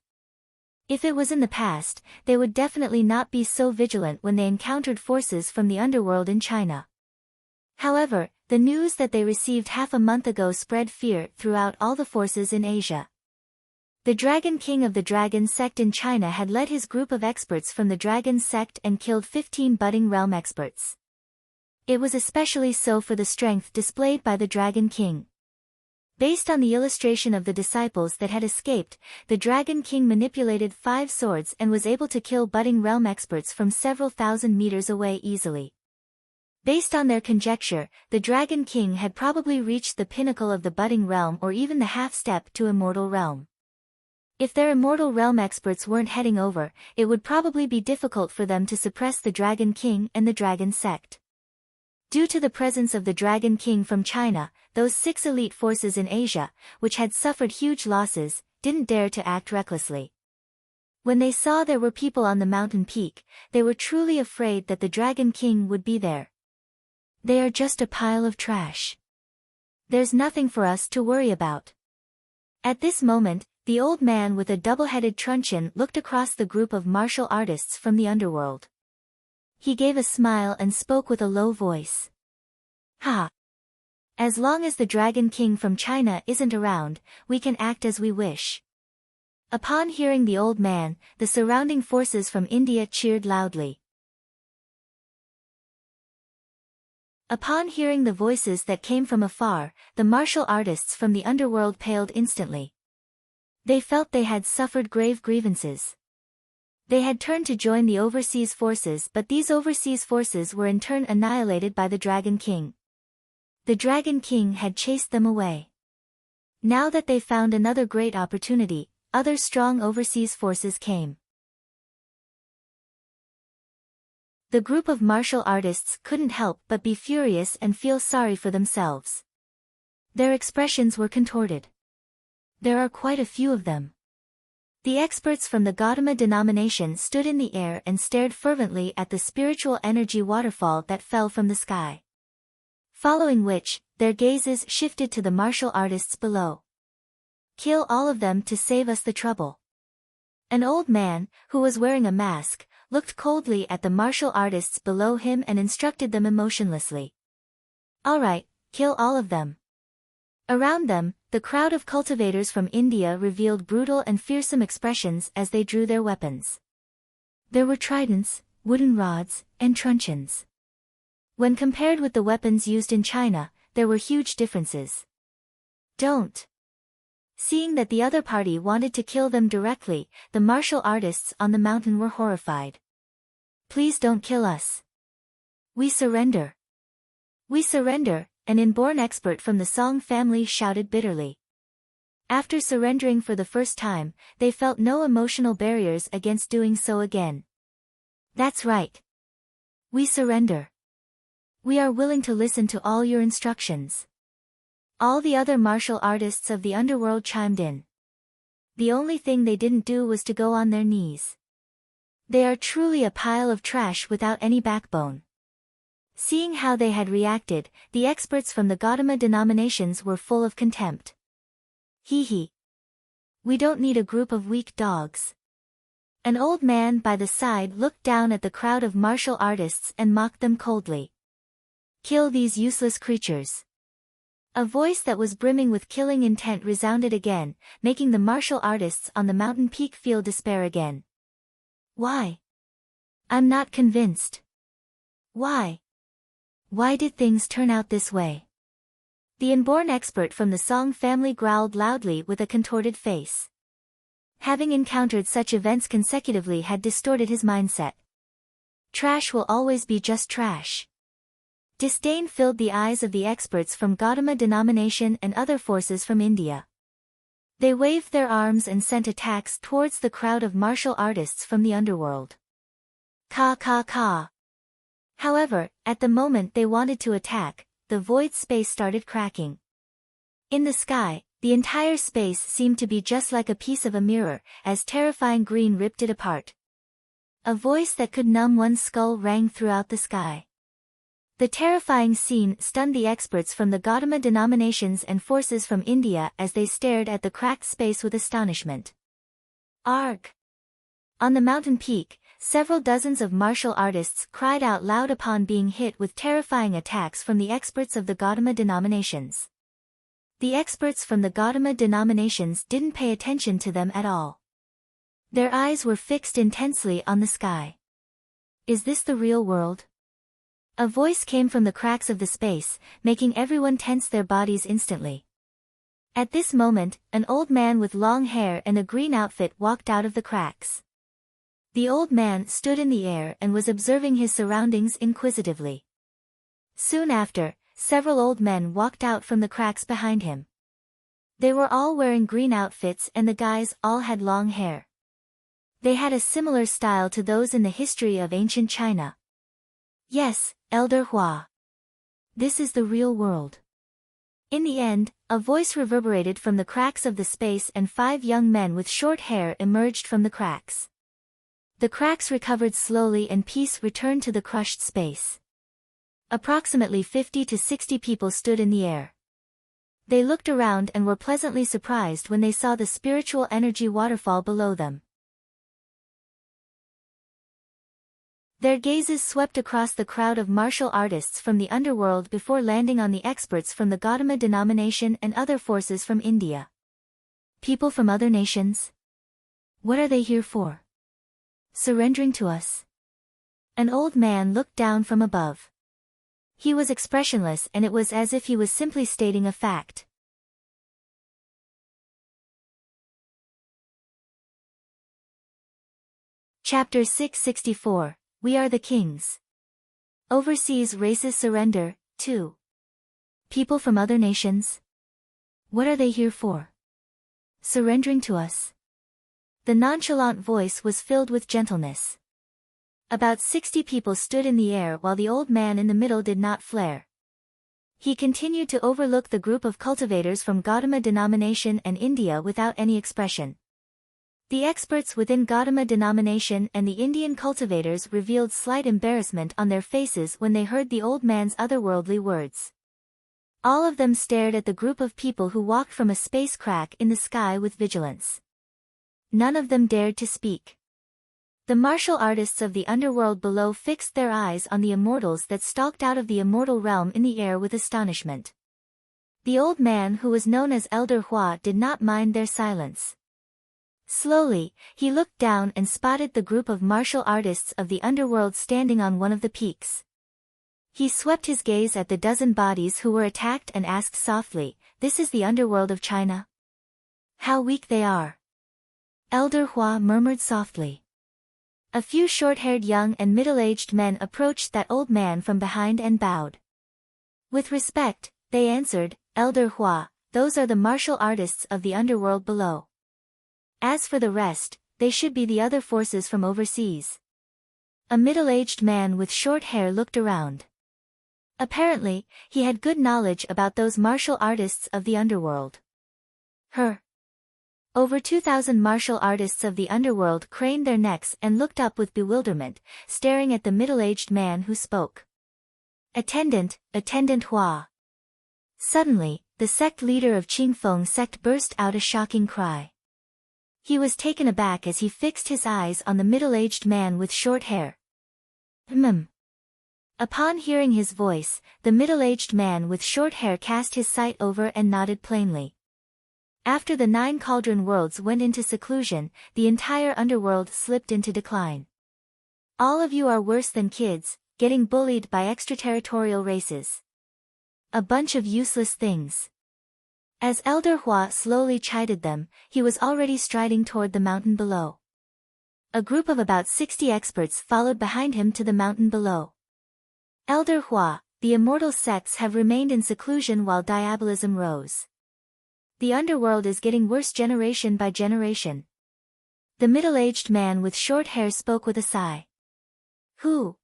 If it was in the past, they would definitely not be so vigilant when they encountered forces from the underworld in China. However, the news that they received half a month ago spread fear throughout all the forces in Asia. The Dragon King of the Dragon sect in China had led his group of experts from the Dragon sect and killed 15 budding realm experts. It was especially so for the strength displayed by the Dragon King. Based on the illustration of the disciples that had escaped, the Dragon King manipulated 5 swords and was able to kill budding realm experts from several thousand meters away easily. Based on their conjecture, the Dragon King had probably reached the pinnacle of the budding realm or even the half-step to immortal realm. If their immortal realm experts weren't heading over, it would probably be difficult for them to suppress the Dragon King and the Dragon sect. Due to the presence of the Dragon King from China, those 6 elite forces in Asia, which had suffered huge losses, didn't dare to act recklessly. When they saw there were people on the mountain peak, they were truly afraid that the Dragon King would be there. They are just a pile of trash. There's nothing for us to worry about. At this moment, the old man with a double-headed truncheon looked across the group of martial artists from the underworld. He gave a smile and spoke with a low voice. Ha! As long as the Dragon King from China isn't around, we can act as we wish. Upon hearing the old man, the surrounding forces from India cheered loudly. Upon hearing the voices that came from afar, the martial artists from the underworld paled instantly. They felt they had suffered grave grievances. They had turned to join the overseas forces, but these overseas forces were in turn annihilated by the Dragon King. The Dragon King had chased them away. Now that they found another great opportunity, other strong overseas forces came. The group of martial artists couldn't help but be furious and feel sorry for themselves. Their expressions were contorted. There are quite a few of them. The experts from the Gautama denomination stood in the air and stared fervently at the spiritual energy waterfall that fell from the sky. Following which, their gazes shifted to the martial artists below. Kill all of them to save us the trouble. An old man, who was wearing a mask, looked coldly at the martial artists below him and instructed them emotionlessly. All right, kill all of them. Around them, the crowd of cultivators from India revealed brutal and fearsome expressions as they drew their weapons. There were tridents, wooden rods, and truncheons. When compared with the weapons used in China, there were huge differences. Don't. Seeing that the other party wanted to kill them directly, the martial artists on the mountain were horrified. Please don't kill us. We surrender. We surrender, an inborn expert from the Song family shouted bitterly. After surrendering for the first time, they felt no emotional barriers against doing so again. That's right. We surrender. We are willing to listen to all your instructions. All the other martial artists of the underworld chimed in. The only thing they didn't do was to go on their knees. They are truly a pile of trash without any backbone. Seeing how they had reacted, the experts from the Gautama denominations were full of contempt. Hee hee. We don't need a group of weak dogs. An old man by the side looked down at the crowd of martial artists and mocked them coldly. Kill these useless creatures. A voice that was brimming with killing intent resounded again, making the martial artists on the mountain peak feel despair again. Why? I'm not convinced. Why? Why did things turn out this way? The inborn expert from the Song family growled loudly with a contorted face. Having encountered such events consecutively had distorted his mindset. Trash will always be just trash. Disdain filled the eyes of the experts from Gautama denomination and other forces from India. They waved their arms and sent attacks towards the crowd of martial artists from the underworld. Ka ka ka. However, at the moment they wanted to attack, the void space started cracking. In the sky, the entire space seemed to be just like a piece of a mirror, as terrifying green ripped it apart. A voice that could numb one's skull rang throughout the sky. The terrifying scene stunned the experts from the Gautama denominations and forces from India as they stared at the cracked space with astonishment. Arg! On the mountain peak, several dozens of martial artists cried out loud upon being hit with terrifying attacks from the experts of the Gautama denominations. The experts from the Gautama denominations didn't pay attention to them at all. Their eyes were fixed intensely on the sky. Is this the real world? A voice came from the cracks of the space, making everyone tense their bodies instantly. At this moment, an old man with long hair and a green outfit walked out of the cracks. The old man stood in the air and was observing his surroundings inquisitively. Soon after, several old men walked out from the cracks behind him. They were all wearing green outfits and the guys all had long hair. They had a similar style to those in the history of ancient China. Yes, Elder Hua. This is the real world. In the end, a voice reverberated from the cracks of the space and 5 young men with short hair emerged from the cracks. The cracks recovered slowly and peace returned to the crushed space. Approximately 50 to 60 people stood in the air. They looked around and were pleasantly surprised when they saw the spiritual energy waterfall below them. Their gazes swept across the crowd of martial artists from the underworld before landing on the experts from the Gautama denomination and other forces from India. People from other nations? What are they here for? Surrendering to us? An old man looked down from above. He was expressionless and it was as if he was simply stating a fact. Chapter 664, We Are the Kings. Overseas races surrender, 2. People from other nations? What are they here for? Surrendering to us? The nonchalant voice was filled with gentleness. About 60 people stood in the air while the old man in the middle did not flare. He continued to overlook the group of cultivators from Gautama denomination and India without any expression. The experts within Gautama denomination and the Indian cultivators revealed slight embarrassment on their faces when they heard the old man's otherworldly words. All of them stared at the group of people who walked from a space crack in the sky with vigilance. None of them dared to speak. The martial artists of the underworld below fixed their eyes on the immortals that stalked out of the immortal realm in the air with astonishment. The old man who was known as Elder Hua did not mind their silence. Slowly, he looked down and spotted the group of martial artists of the underworld standing on one of the peaks. He swept his gaze at the dozen bodies who were attacked and asked softly, "This is the underworld of China? How weak they are." Elder Hua murmured softly. A few short-haired young and middle-aged men approached that old man from behind and bowed. With respect, they answered, "Elder Hua, those are the martial artists of the underworld below. As for the rest, they should be the other forces from overseas." A middle-aged man with short hair looked around. Apparently, he had good knowledge about those martial artists of the underworld. Over 2,000 martial artists of the underworld craned their necks and looked up with bewilderment, staring at the middle-aged man who spoke. Attendant Hua." Suddenly, the sect leader of Qingfeng sect burst out a shocking cry. He was taken aback as he fixed his eyes on the middle-aged man with short hair. Upon hearing his voice, the middle-aged man with short hair cast his sight over and nodded plainly. After the 9 cauldron worlds went into seclusion, the entire underworld slipped into decline. All of you are worse than kids, getting bullied by extraterritorial races. A bunch of useless things. As Elder Hua slowly chided them, he was already striding toward the mountain below. A group of about 60 experts followed behind him to the mountain below. "Elder Hua, the immortal sects have remained in seclusion while diabolism rose. The underworld is getting worse generation by generation." The middle-aged man with short hair spoke with a sigh. "Who?"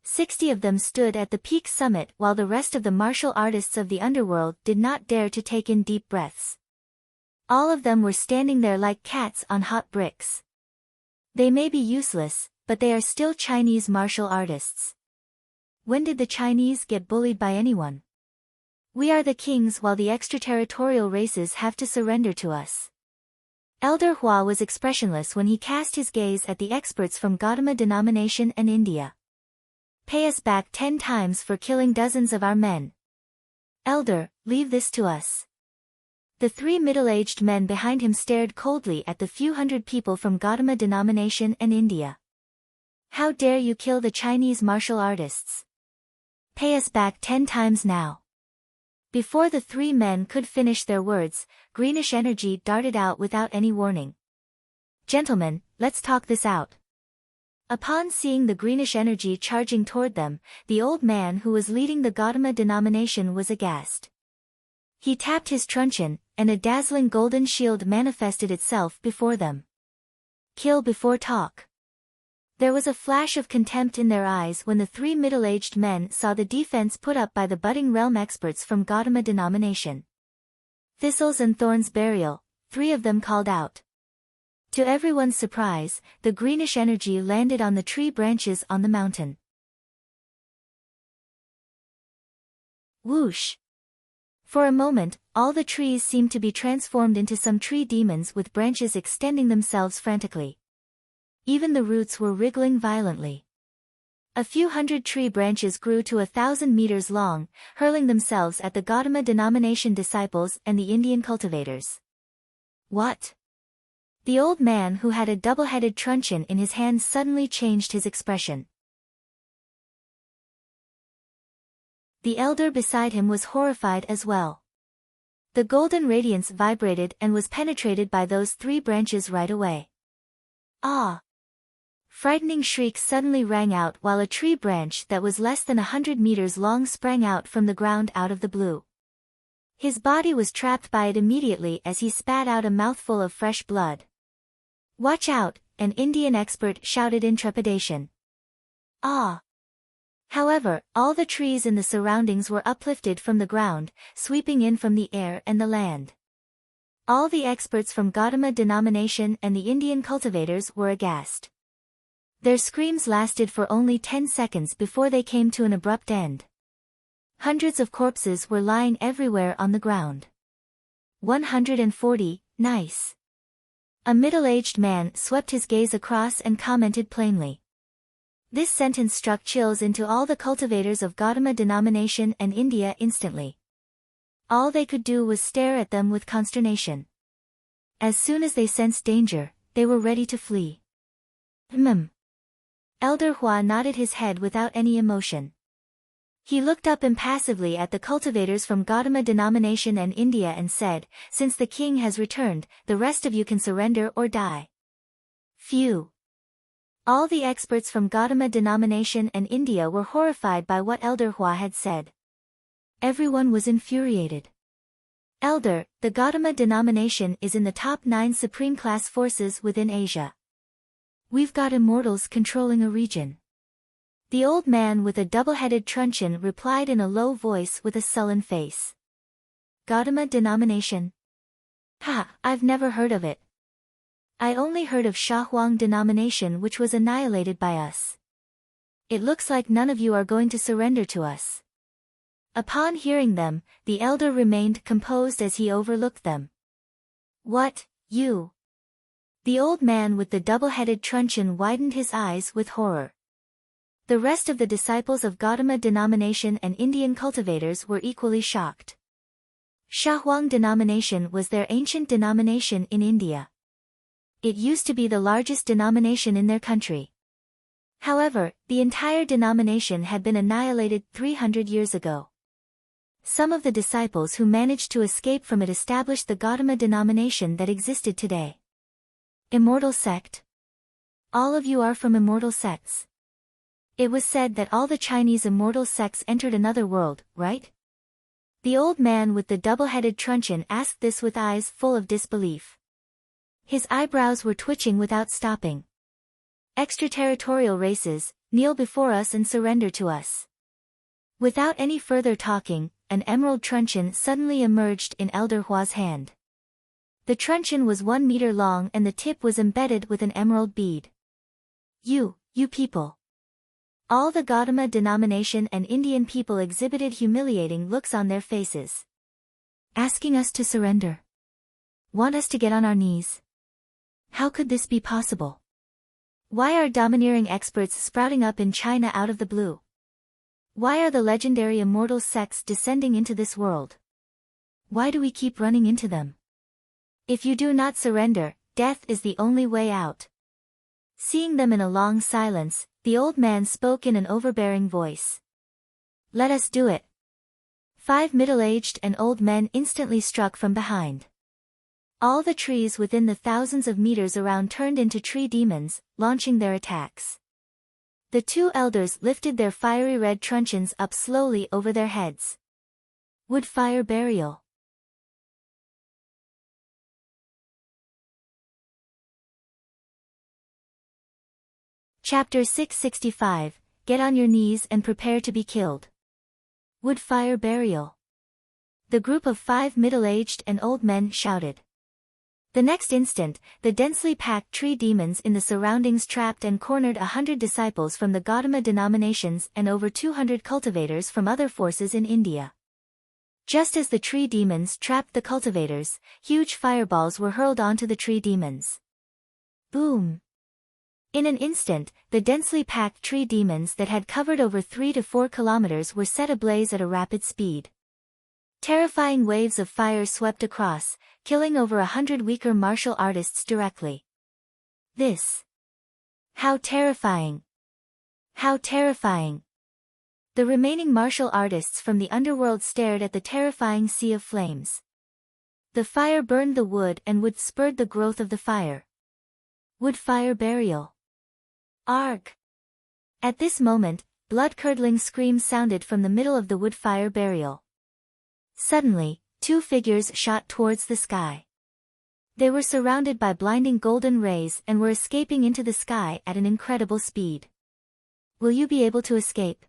60 of them stood at the peak summit while the rest of the martial artists of the underworld did not dare to take in deep breaths. All of them were standing there like cats on hot bricks. They may be useless, but they are still Chinese martial artists. When did the Chinese get bullied by anyone? We are the kings while the extraterritorial races have to surrender to us. Elder Hua was expressionless when he cast his gaze at the experts from Gautama denomination and India. "Pay us back 10 times for killing dozens of our men. Elder, leave this to us." The 3 middle-aged men behind him stared coldly at the few hundred people from Gautama denomination and India. "How dare you kill the Chinese martial artists? Pay us back 10 times now." Before the 3 men could finish their words, greenish energy darted out without any warning. "Gentlemen, let's talk this out." Upon seeing the greenish energy charging toward them, the old man who was leading the Gautama denomination was aghast. He tapped his truncheon, and a dazzling golden shield manifested itself before them. "Kill before talk." There was a flash of contempt in their eyes when the 3 middle-aged men saw the defense put up by the budding realm experts from Gautama denomination. "Thistles and thorns burial," 3 of them called out. To everyone's surprise, the greenish energy landed on the tree branches on the mountain. Whoosh! For a moment, all the trees seemed to be transformed into some tree demons with branches extending themselves frantically. Even the roots were wriggling violently. A few hundred tree branches grew to 1,000 meters long, hurling themselves at the Gautama denomination disciples and the Indian cultivators. "What?" The old man who had a double-headed truncheon in his hand suddenly changed his expression. The elder beside him was horrified as well. The golden radiance vibrated and was penetrated by those 3 branches right away. "Ah!" Frightening shrieks suddenly rang out while a tree branch that was less than 100 meters long sprang out from the ground out of the blue. His body was trapped by it immediately as he spat out a mouthful of fresh blood. "Watch out!" an Indian expert shouted in trepidation. "Ah!" However, all the trees in the surroundings were uplifted from the ground, sweeping in from the air and the land. All the experts from Gautama denomination and the Indian cultivators were aghast. Their screams lasted for only 10 seconds before they came to an abrupt end. Hundreds of corpses were lying everywhere on the ground. 140, nice. A middle-aged man swept his gaze across and commented plainly. This sentence struck chills into all the cultivators of Gautama denomination and India instantly. All they could do was stare at them with consternation. As soon as they sensed danger, they were ready to flee. Elder Hua nodded his head without any emotion. He looked up impassively at the cultivators from Gautama denomination and India and said, "Since the king has returned, the rest of you can surrender or die." Phew! All the experts from Gautama denomination and India were horrified by what Elder Hua had said. Everyone was infuriated. Elder, the Gautama denomination is in the top 9 supreme class forces within Asia. We've got immortals controlling a region. The old man with a double-headed truncheon replied in a low voice with a sullen face. Gautama denomination? Ha, I've never heard of it. I only heard of Shahuang denomination, which was annihilated by us. It looks like none of you are going to surrender to us. Upon hearing them, the elder remained composed as he overlooked them. What, you? The old man with the double-headed truncheon widened his eyes with horror. The rest of the disciples of Gautama denomination and Indian cultivators were equally shocked. Shahuang denomination was their ancient denomination in India. It used to be the largest denomination in their country. However, the entire denomination had been annihilated 300 years ago. Some of the disciples who managed to escape from it established the Gautama denomination that existed today. Immortal sect? All of you are from immortal sects. It was said that all the Chinese immortal sects entered another world, right? The old man with the double-headed truncheon asked this with eyes full of disbelief. His eyebrows were twitching without stopping. Extraterritorial races, kneel before us and surrender to us. Without any further talking, an emerald truncheon suddenly emerged in Elder Hua's hand. The truncheon was 1 meter long and the tip was embedded with an emerald bead. You people. All the Gautama denomination and Indian people exhibited humiliating looks on their faces. Asking us to surrender. Want us to get on our knees? How could this be possible? Why are domineering experts sprouting up in China out of the blue? Why are the legendary immortal sects descending into this world? Why do we keep running into them? If you do not surrender, death is the only way out. Seeing them in a long silence, the old man spoke in an overbearing voice. Let us do it. 5 middle-aged and old men instantly struck from behind. All the trees within the thousands of meters around turned into tree demons, launching their attacks. The 2 elders lifted their fiery red truncheons up slowly over their heads. Wood fire burial. Chapter 665, Get on your knees and prepare to be killed. Wood fire burial. The group of 5 middle-aged and old men shouted. The next instant, the densely packed tree demons in the surroundings trapped and cornered 100 disciples from the Gautama denominations and over 200 cultivators from other forces in India. Just as the tree demons trapped the cultivators, huge fireballs were hurled onto the tree demons. Boom! In an instant, the densely packed tree demons that had covered over 3 to 4 kilometers were set ablaze at a rapid speed. Terrifying waves of fire swept across, killing over 100 weaker martial artists directly. This. How terrifying! How terrifying! The remaining martial artists from the underworld stared at the terrifying sea of flames. The fire burned the wood and wood spurred the growth of the fire. Wood fire burial. Arg! At this moment, blood-curdling screams sounded from the middle of the wood fire burial. Suddenly, 2 figures shot towards the sky. They were surrounded by blinding golden rays and were escaping into the sky at an incredible speed. Will you be able to escape?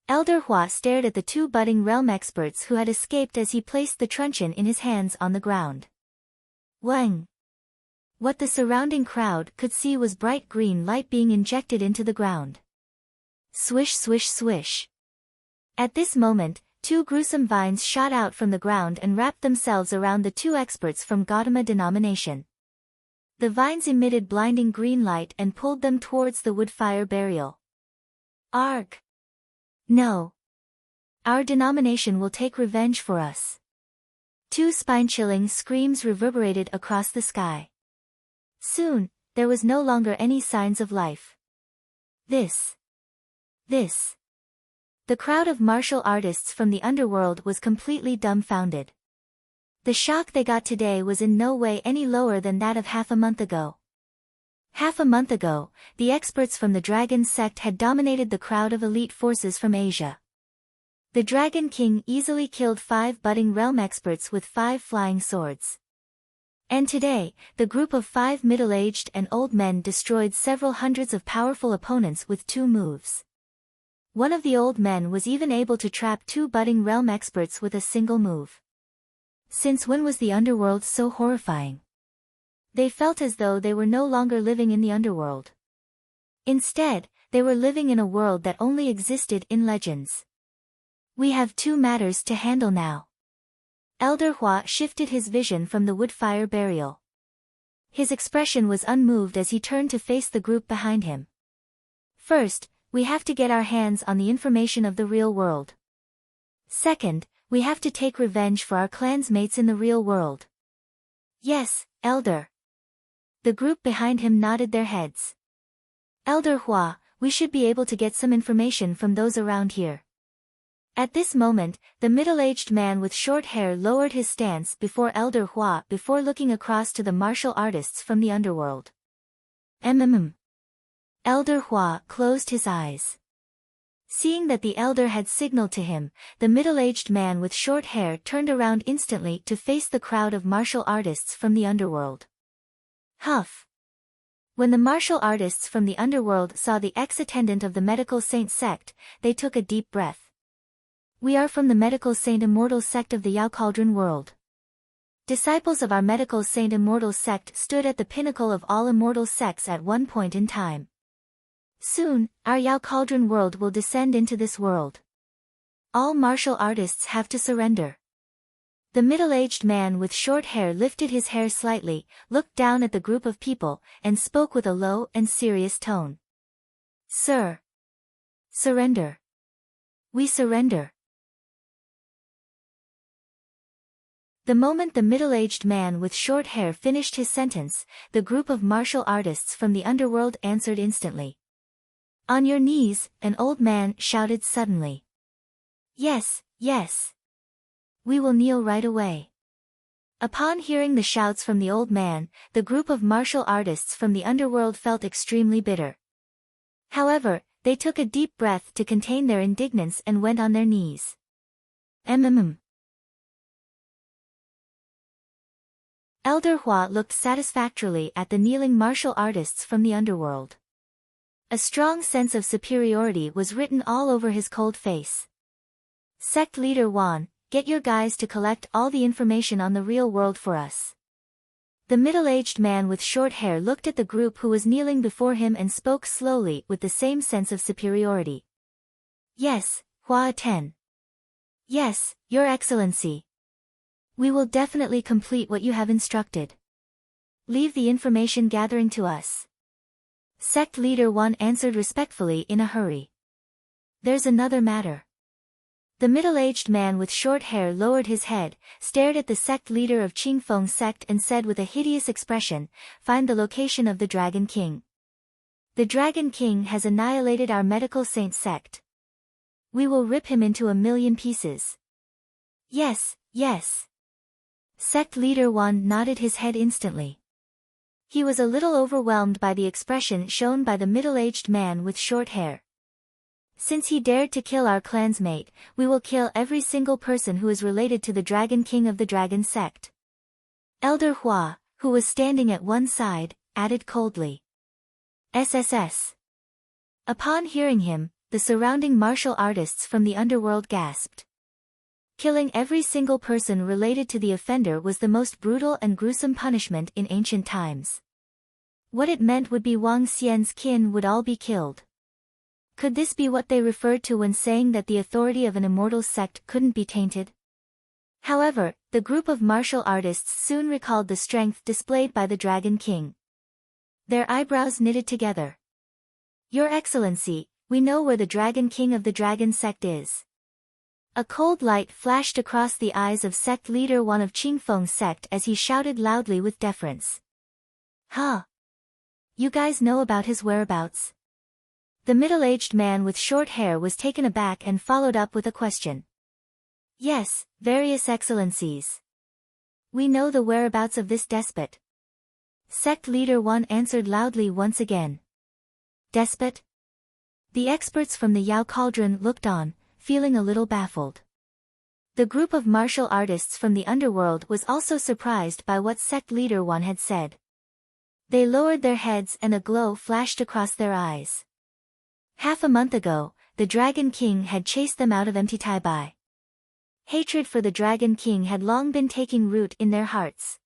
Elder Hua stared at the two budding realm experts who had escaped as he placed the truncheon in his hands on the ground. Wang! What the surrounding crowd could see was bright green light being injected into the ground. Swish swish swish. At this moment, two gruesome vines shot out from the ground and wrapped themselves around the two experts from Gautama denomination. The vines emitted blinding green light and pulled them towards the wood-fire burial. Arg! No! Our denomination will take revenge for us. Two spine-chilling screams reverberated across the sky. Soon, there was no longer any signs of life. This. The crowd of martial artists from the underworld was completely dumbfounded. The shock they got today was in no way any lower than that of half a month ago. Half a month ago, the experts from the Dragon sect had dominated the crowd of elite forces from Asia. The Dragon King easily killed 5 budding realm experts with 5 flying swords. And today, the group of 5 middle-aged and old men destroyed several hundreds of powerful opponents with 2 moves. One of the old men was even able to trap 2 budding realm experts with a single move. Since when was the underworld so horrifying? They felt as though they were no longer living in the underworld. Instead, they were living in a world that only existed in legends. We have 2 matters to handle now. Elder Hua shifted his vision from the wood-fire burial. His expression was unmoved as he turned to face the group behind him. First, we have to get our hands on the information of the real world. Second, we have to take revenge for our clansmates in the real world. Yes, Elder. The group behind him nodded their heads. Elder Hua, we should be able to get some information from those around here. At this moment, the middle-aged man with short hair lowered his stance before Elder Hua before looking across to the martial artists from the underworld. Elder Hua closed his eyes. Seeing that the elder had signaled to him, the middle-aged man with short hair turned around instantly to face the crowd of martial artists from the underworld. Huff! When the martial artists from the underworld saw the ex-attendant of the Medical Saint sect, they took a deep breath. We are from the Medical Saint Immortal sect of the Yao Cauldron world. Disciples of our Medical Saint Immortal sect stood at the pinnacle of all immortal sects at one point in time. Soon, our Yao Cauldron world will descend into this world. All martial artists have to surrender. The middle-aged man with short hair lifted his hair slightly, looked down at the group of people, and spoke with a low and serious tone. Sir. Surrender. We surrender. The moment the middle-aged man with short hair finished his sentence, the group of martial artists from the underworld answered instantly. On your knees, an old man shouted suddenly. Yes, yes. We will kneel right away. Upon hearing the shouts from the old man, the group of martial artists from the underworld felt extremely bitter. However, they took a deep breath to contain their indignance and went on their knees. Elder Hua looked satisfactorily at the kneeling martial artists from the underworld. A strong sense of superiority was written all over his cold face. Sect leader Wan, get your guys to collect all the information on the real world for us. The middle-aged man with short hair looked at the group who was kneeling before him and spoke slowly with the same sense of superiority. Yes, Hua Ten. Yes, Your Excellency. We will definitely complete what you have instructed. Leave the information gathering to us. Sect leader Wan answered respectfully in a hurry. There's another matter. The middle-aged man with short hair lowered his head, stared at the sect leader of Qingfeng sect and said with a hideous expression, find the location of the Dragon King. The Dragon King has annihilated our Medical Saint sect. We will rip him into 1,000,000 pieces. Yes, yes. Sect leader Wan nodded his head instantly. He was a little overwhelmed by the expression shown by the middle-aged man with short hair. Since he dared to kill our clansmate, we will kill every single person who is related to the Dragon King of the Dragon sect. Elder Hua, who was standing at one side, added coldly. SSS. Upon hearing him, the surrounding martial artists from the underworld gasped. Killing every single person related to the offender was the most brutal and gruesome punishment in ancient times. What it meant would be Wang Xian's kin would all be killed. Could this be what they referred to when saying that the authority of an immortal sect couldn't be tainted? However, the group of martial artists soon recalled the strength displayed by the Dragon King. Their eyebrows knitted together. Your Excellency, we know where the Dragon King of the Dragon sect is. A cold light flashed across the eyes of sect leader Wan of Qingfeng's sect as he shouted loudly with deference. Huh? You guys know about his whereabouts? The middle-aged man with short hair was taken aback and followed up with a question. Yes, various excellencies. We know the whereabouts of this despot. Sect leader Wan answered loudly once again. Despot? The experts from the Yao Cauldron looked on, feeling a little baffled. The group of martial artists from the underworld was also surprised by what sect leader Wan had said. They lowered their heads and a glow flashed across their eyes. Half a month ago, the Dragon King had chased them out of empty Taibai. Hatred for the Dragon King had long been taking root in their hearts.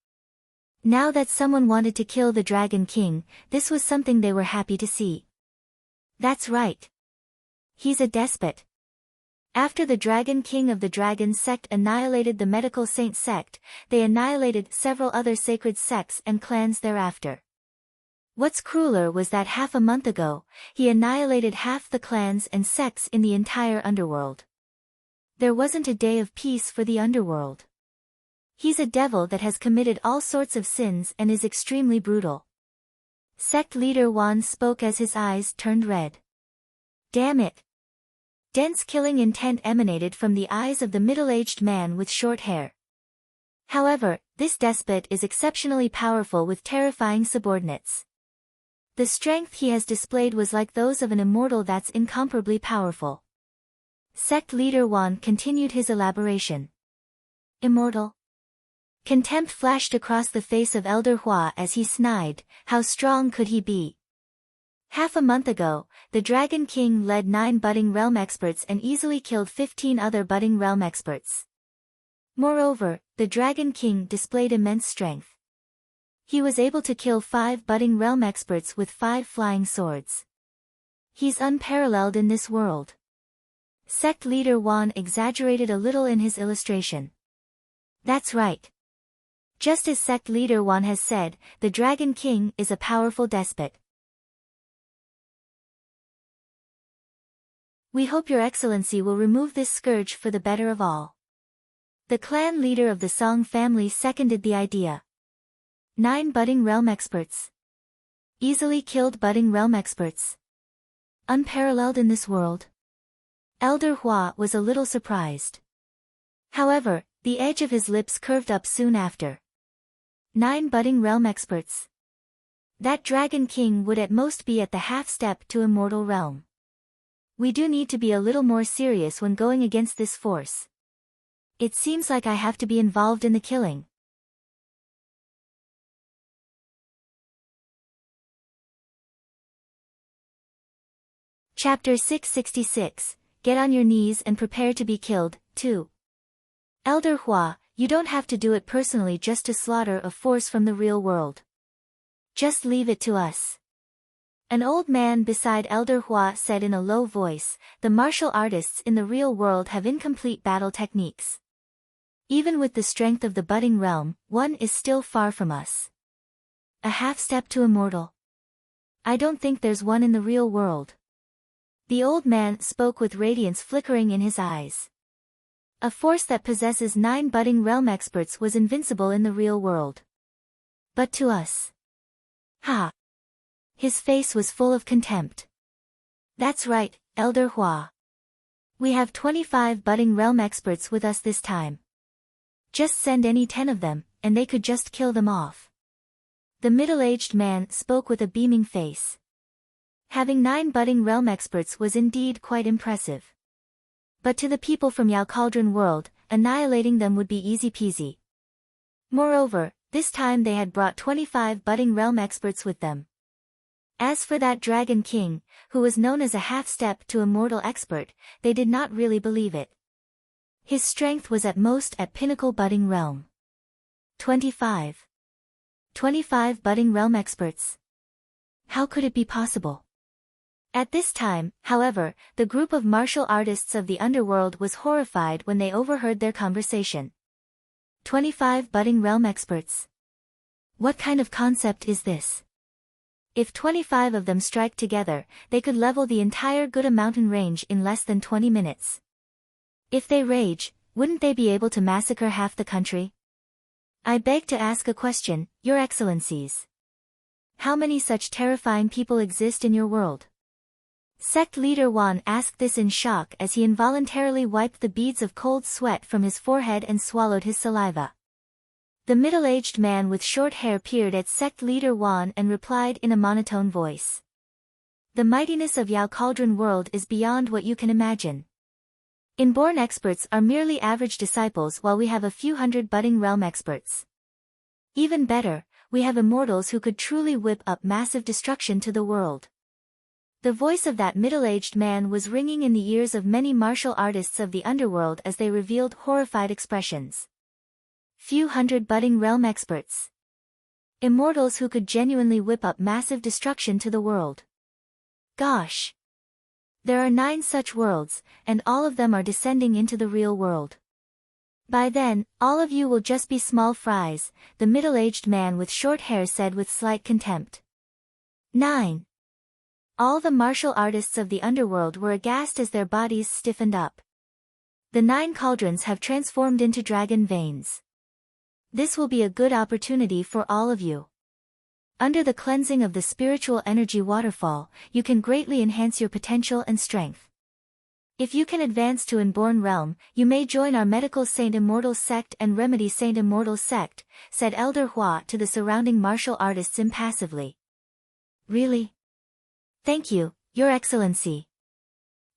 Now that someone wanted to kill the Dragon King, this was something they were happy to see. That's right. He's a despot. After the Dragon King of the Dragon sect annihilated the Medical Saint sect, they annihilated several other sacred sects and clans thereafter. What's crueler was that half a month ago, he annihilated half the clans and sects in the entire underworld. There wasn't a day of peace for the underworld. He's a devil that has committed all sorts of sins and is extremely brutal. Sect leader Wan spoke as his eyes turned red. Damn it! Dense killing intent emanated from the eyes of the middle-aged man with short hair. However, this despot is exceptionally powerful with terrifying subordinates. The strength he has displayed was like those of an immortal that's incomparably powerful. Sect leader Wan continued his elaboration. Immortal? Contempt flashed across the face of Elder Hua as he snide, how strong could he be? Half a month ago, the Dragon King led 9 budding realm experts and easily killed 15 other budding realm experts. Moreover, the Dragon King displayed immense strength. He was able to kill 5 budding realm experts with 5 flying swords. He's unparalleled in this world. Sect leader Wan exaggerated a little in his illustration. That's right. Just as sect leader Wan has said, the Dragon King is a powerful despot. We hope your excellency will remove this scourge for the better of all. The clan leader of the Song family seconded the idea. 9 budding realm experts. Easily killed budding realm experts. Unparalleled in this world. Elder Hua was a little surprised. However, the edge of his lips curved up soon after. 9 budding realm experts. That Dragon King would at most be at the half-step to immortal realm. We do need to be a little more serious when going against this force. It seems like I have to be involved in the killing. Chapter 666, Get on your knees and prepare to be killed, 2. Elder Hua, you don't have to do it personally just to slaughter a force from the real world. Just leave it to us. An old man beside Elder Hua said in a low voice, the martial artists in the real world have incomplete battle techniques. Even with the strength of the budding realm, one is still far from us. A half-step to immortal. I don't think there's one in the real world. The old man spoke with radiance flickering in his eyes. A force that possesses 9 budding realm experts was invincible in the real world. But to us. Ha! His face was full of contempt. That's right, Elder Hua. We have 25 budding realm experts with us this time. Just send any 10 of them, and they could just kill them off. The middle-aged man spoke with a beaming face. Having 9 budding realm experts was indeed quite impressive. But to the people from Yao Cauldron world, annihilating them would be easy peasy. Moreover, this time they had brought 25 budding realm experts with them. As for that Dragon King, who was known as a half-step to immortal expert, they did not really believe it. His strength was at most at pinnacle budding realm. 25 budding realm experts. How could it be possible? At this time, however, the group of martial artists of the underworld was horrified when they overheard their conversation. 25 budding realm experts. What kind of concept is this? If 25 of them strike together, they could level the entire Gouda mountain range in less than 20 minutes. If they rage, wouldn't they be able to massacre half the country? I beg to ask a question, Your Excellencies. How many such terrifying people exist in your world? Sect leader Wan asked this in shock as he involuntarily wiped the beads of cold sweat from his forehead and swallowed his saliva. The middle-aged man with short hair peered at sect leader Wan and replied in a monotone voice. The mightiness of Yao Cauldron world is beyond what you can imagine. Inborn experts are merely average disciples while we have a few hundred budding realm experts. Even better, we have immortals who could truly whip up massive destruction to the world. The voice of that middle-aged man was ringing in the ears of many martial artists of the underworld as they revealed horrified expressions. Few hundred budding realm experts. Immortals who could genuinely whip up massive destruction to the world. Gosh! There are 9 such worlds, and all of them are descending into the real world. By then, all of you will just be small fries, the middle-aged man with short hair said with slight contempt. 9. All the martial artists of the underworld were aghast as their bodies stiffened up. The 9 cauldrons have transformed into dragon veins. This will be a good opportunity for all of you. Under the cleansing of the spiritual energy waterfall, you can greatly enhance your potential and strength. If you can advance to Inborn Realm, you may join our Medical Saint Immortal Sect and Remedy Saint Immortal Sect, said Elder Hua to the surrounding martial artists impassively. Really? Thank you, Your Excellency.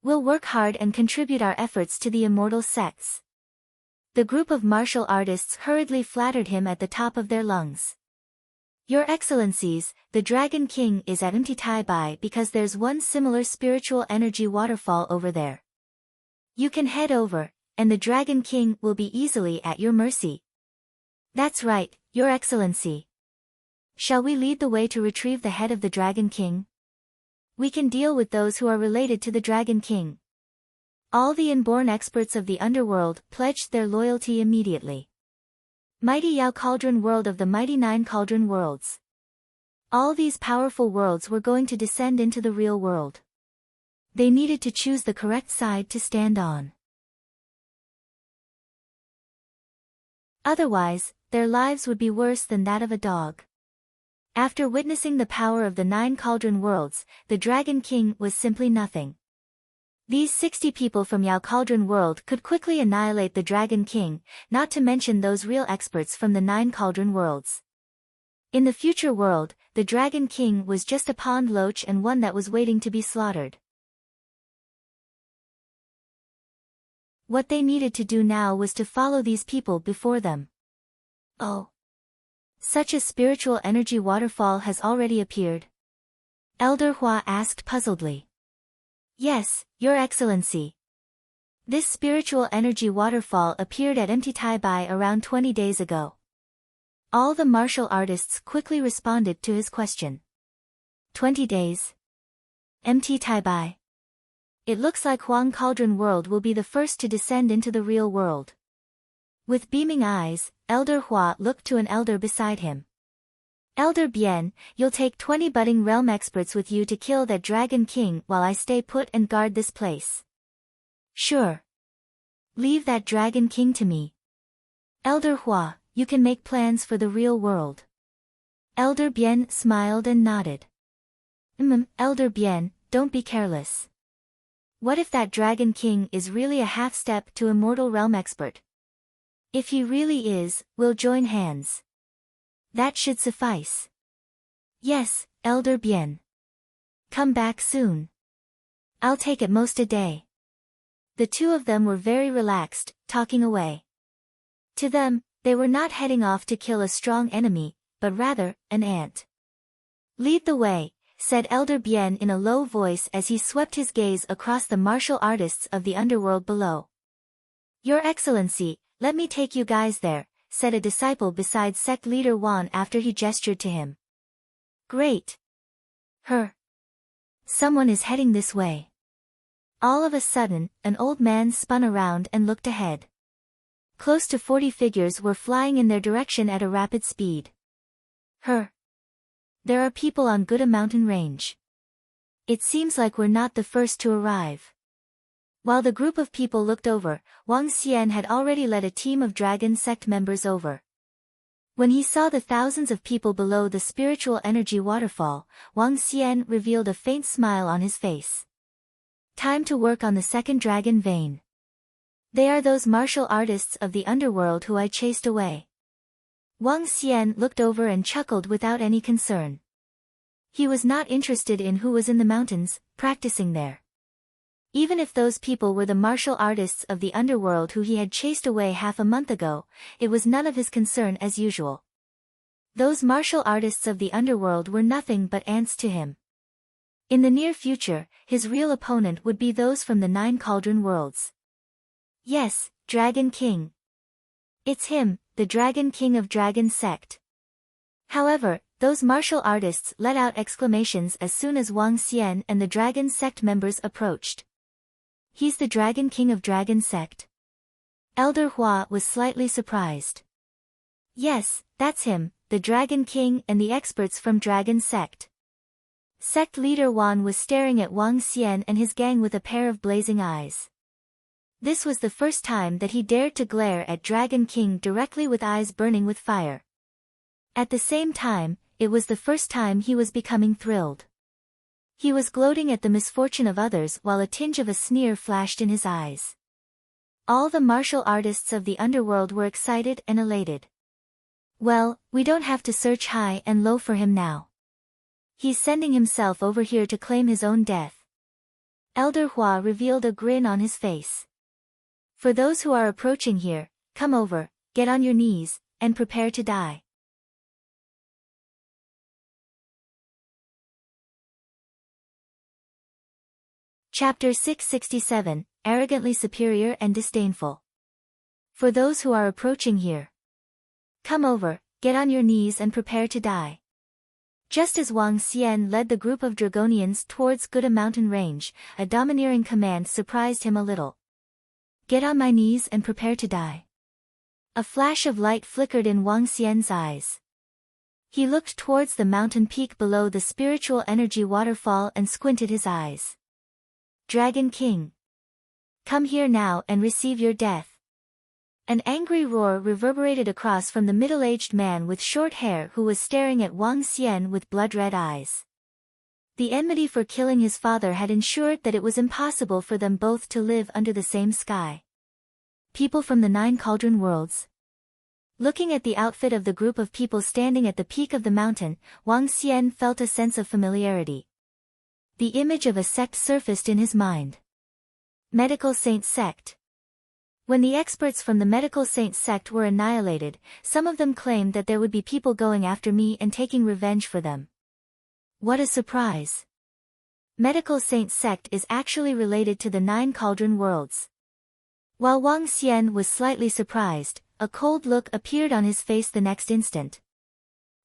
We'll work hard and contribute our efforts to the immortal sects. The group of martial artists hurriedly flattered him at the top of their lungs. Your Excellencies, the Dragon King is at Mtitaibai because there's one similar spiritual energy waterfall over there. You can head over, and the Dragon King will be easily at your mercy. That's right, Your Excellency. Shall we lead the way to retrieve the head of the Dragon King? We can deal with those who are related to the Dragon King. All the inborn experts of the underworld pledged their loyalty immediately. Mighty Yao Cauldron world of the mighty 9 cauldron worlds. All these powerful worlds were going to descend into the real world. They needed to choose the correct side to stand on. Otherwise, their lives would be worse than that of a dog. After witnessing the power of the 9 cauldron worlds, the Dragon King was simply nothing. These 60 people from Yao Cauldron world could quickly annihilate the Dragon King, not to mention those real experts from the 9 cauldron worlds. In the future world, the Dragon King was just a pond loach and one that was waiting to be slaughtered. What they needed to do now was to follow these people before them. Oh. Such a spiritual energy waterfall has already appeared? Elder Hua asked puzzledly. Yes, Your Excellency. This spiritual energy waterfall appeared at Mtitaibai around 20 days ago. All the martial artists quickly responded to his question. 20 days? Mtitaibai. It looks like Huang Cauldron world will be the first to descend into the real world. With beaming eyes, Elder Hua looked to an elder beside him. Elder Bien, you'll take 20 budding realm experts with you to kill that Dragon King while I stay put and guard this place. Sure. Leave that Dragon King to me. Elder Hua, you can make plans for the real world. Elder Bien smiled and nodded. Elder Bien, don't be careless. What if that Dragon King is really a half-step to immortal realm expert? If he really is, we'll join hands. That should suffice. Yes, Elder Bien. Come back soon. I'll take at most a day. The two of them were very relaxed, talking away. To them, they were not heading off to kill a strong enemy, but rather, an ant. Lead the way, said Elder Bien in a low voice as he swept his gaze across the martial artists of the underworld below. Your Excellency, let me take you guys there, said a disciple beside sect leader Wan after he gestured to him. Great. Someone is heading this way. All of a sudden, an old man spun around and looked ahead. Close to 40 figures were flying in their direction at a rapid speed. There are people on Guda mountain range. It seems like we're not the first to arrive. While the group of people looked over, Wang Xian had already led a team of dragon sect members over. When he saw the thousands of people below the spiritual energy waterfall, Wang Xian revealed a faint smile on his face. Time to work on the second dragon vein. They are those martial artists of the underworld who I chased away. Wang Xian looked over and chuckled without any concern. He was not interested in who was in the mountains, practicing there. Even if those people were the martial artists of the underworld who he had chased away half a month ago, it was none of his concern as usual. Those martial artists of the underworld were nothing but ants to him. In the near future, his real opponent would be those from the 9 cauldron worlds. Yes, Dragon King. It's him, the Dragon King of Dragon Sect. However, those martial artists let out exclamations as soon as Wang Xian and the Dragon Sect members approached. He's the Dragon King of Dragon Sect. Elder Hua was slightly surprised. Yes, that's him, the Dragon King and the experts from Dragon Sect. Sect leader Wan was staring at Wang Xian and his gang with a pair of blazing eyes. This was the first time that he dared to glare at Dragon King directly with eyes burning with fire. At the same time, it was the first time he was becoming thrilled. He was gloating at the misfortune of others while a tinge of a sneer flashed in his eyes. All the martial artists of the underworld were excited and elated. Well, we don't have to search high and low for him now. He's sending himself over here to claim his own death. Elder Hua revealed a grin on his face. For those who are approaching here, come over, get on your knees, and prepare to die. Chapter 667, Arrogantly Superior and Disdainful. For those who are approaching here, come over, get on your knees and prepare to die. Just as Wang Xian led the group of Dragonians towards Guda mountain range, a domineering command surprised him a little. Get on my knees and prepare to die. A flash of light flickered in Wang Xian's eyes. He looked towards the mountain peak below the spiritual energy waterfall and squinted his eyes. Dragon King. Come here now and receive your death. An angry roar reverberated across from the middle-aged man with short hair who was staring at Wang Xian with blood-red eyes. The enmity for killing his father had ensured that it was impossible for them both to live under the same sky. People from the 9 cauldron worlds. Looking at the outfit of the group of people standing at the peak of the mountain, Wang Xian felt a sense of familiarity. The image of a sect surfaced in his mind. Medical Saint Sect. When the experts from the Medical Saint Sect were annihilated, some of them claimed that there would be people going after me and taking revenge for them. What a surprise! Medical Saint Sect is actually related to the 9 cauldron worlds. While Wang Xian was slightly surprised, a cold look appeared on his face the next instant.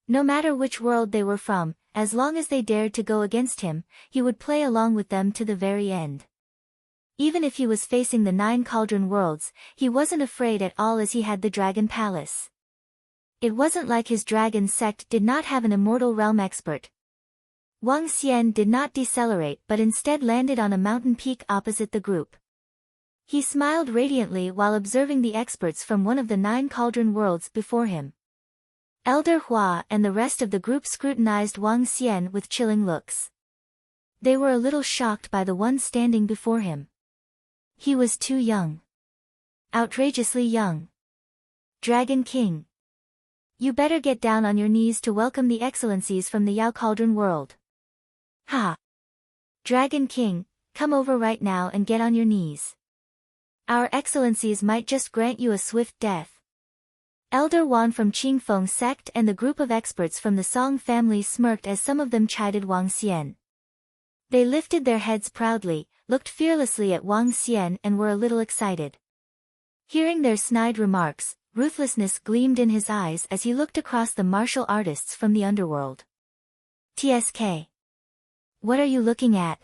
No matter which world they were from, as long as they dared to go against him, he would play along with them to the very end. Even if he was facing the 9 cauldron worlds, he wasn't afraid at all as he had the Dragon Palace. It wasn't like his dragon sect did not have an immortal realm expert. Wang Xian did not decelerate but instead landed on a mountain peak opposite the group. He smiled radiantly while observing the experts from one of the 9 cauldron worlds before him. Elder Hua and the rest of the group scrutinized Wang Xian with chilling looks. They were a little shocked by the one standing before him. He was too young. Outrageously young. Dragon King. You better get down on your knees to welcome the excellencies from the Yao Cauldron world. Ha! Dragon King, come over right now and get on your knees. Our excellencies might just grant you a swift death. Elder Wan from Qingfeng sect and the group of experts from the Song family smirked as some of them chided Wang Xian. They lifted their heads proudly, looked fearlessly at Wang Xian and were a little excited. Hearing their snide remarks, ruthlessness gleamed in his eyes as he looked across the martial artists from the underworld. TSK. What are you looking at?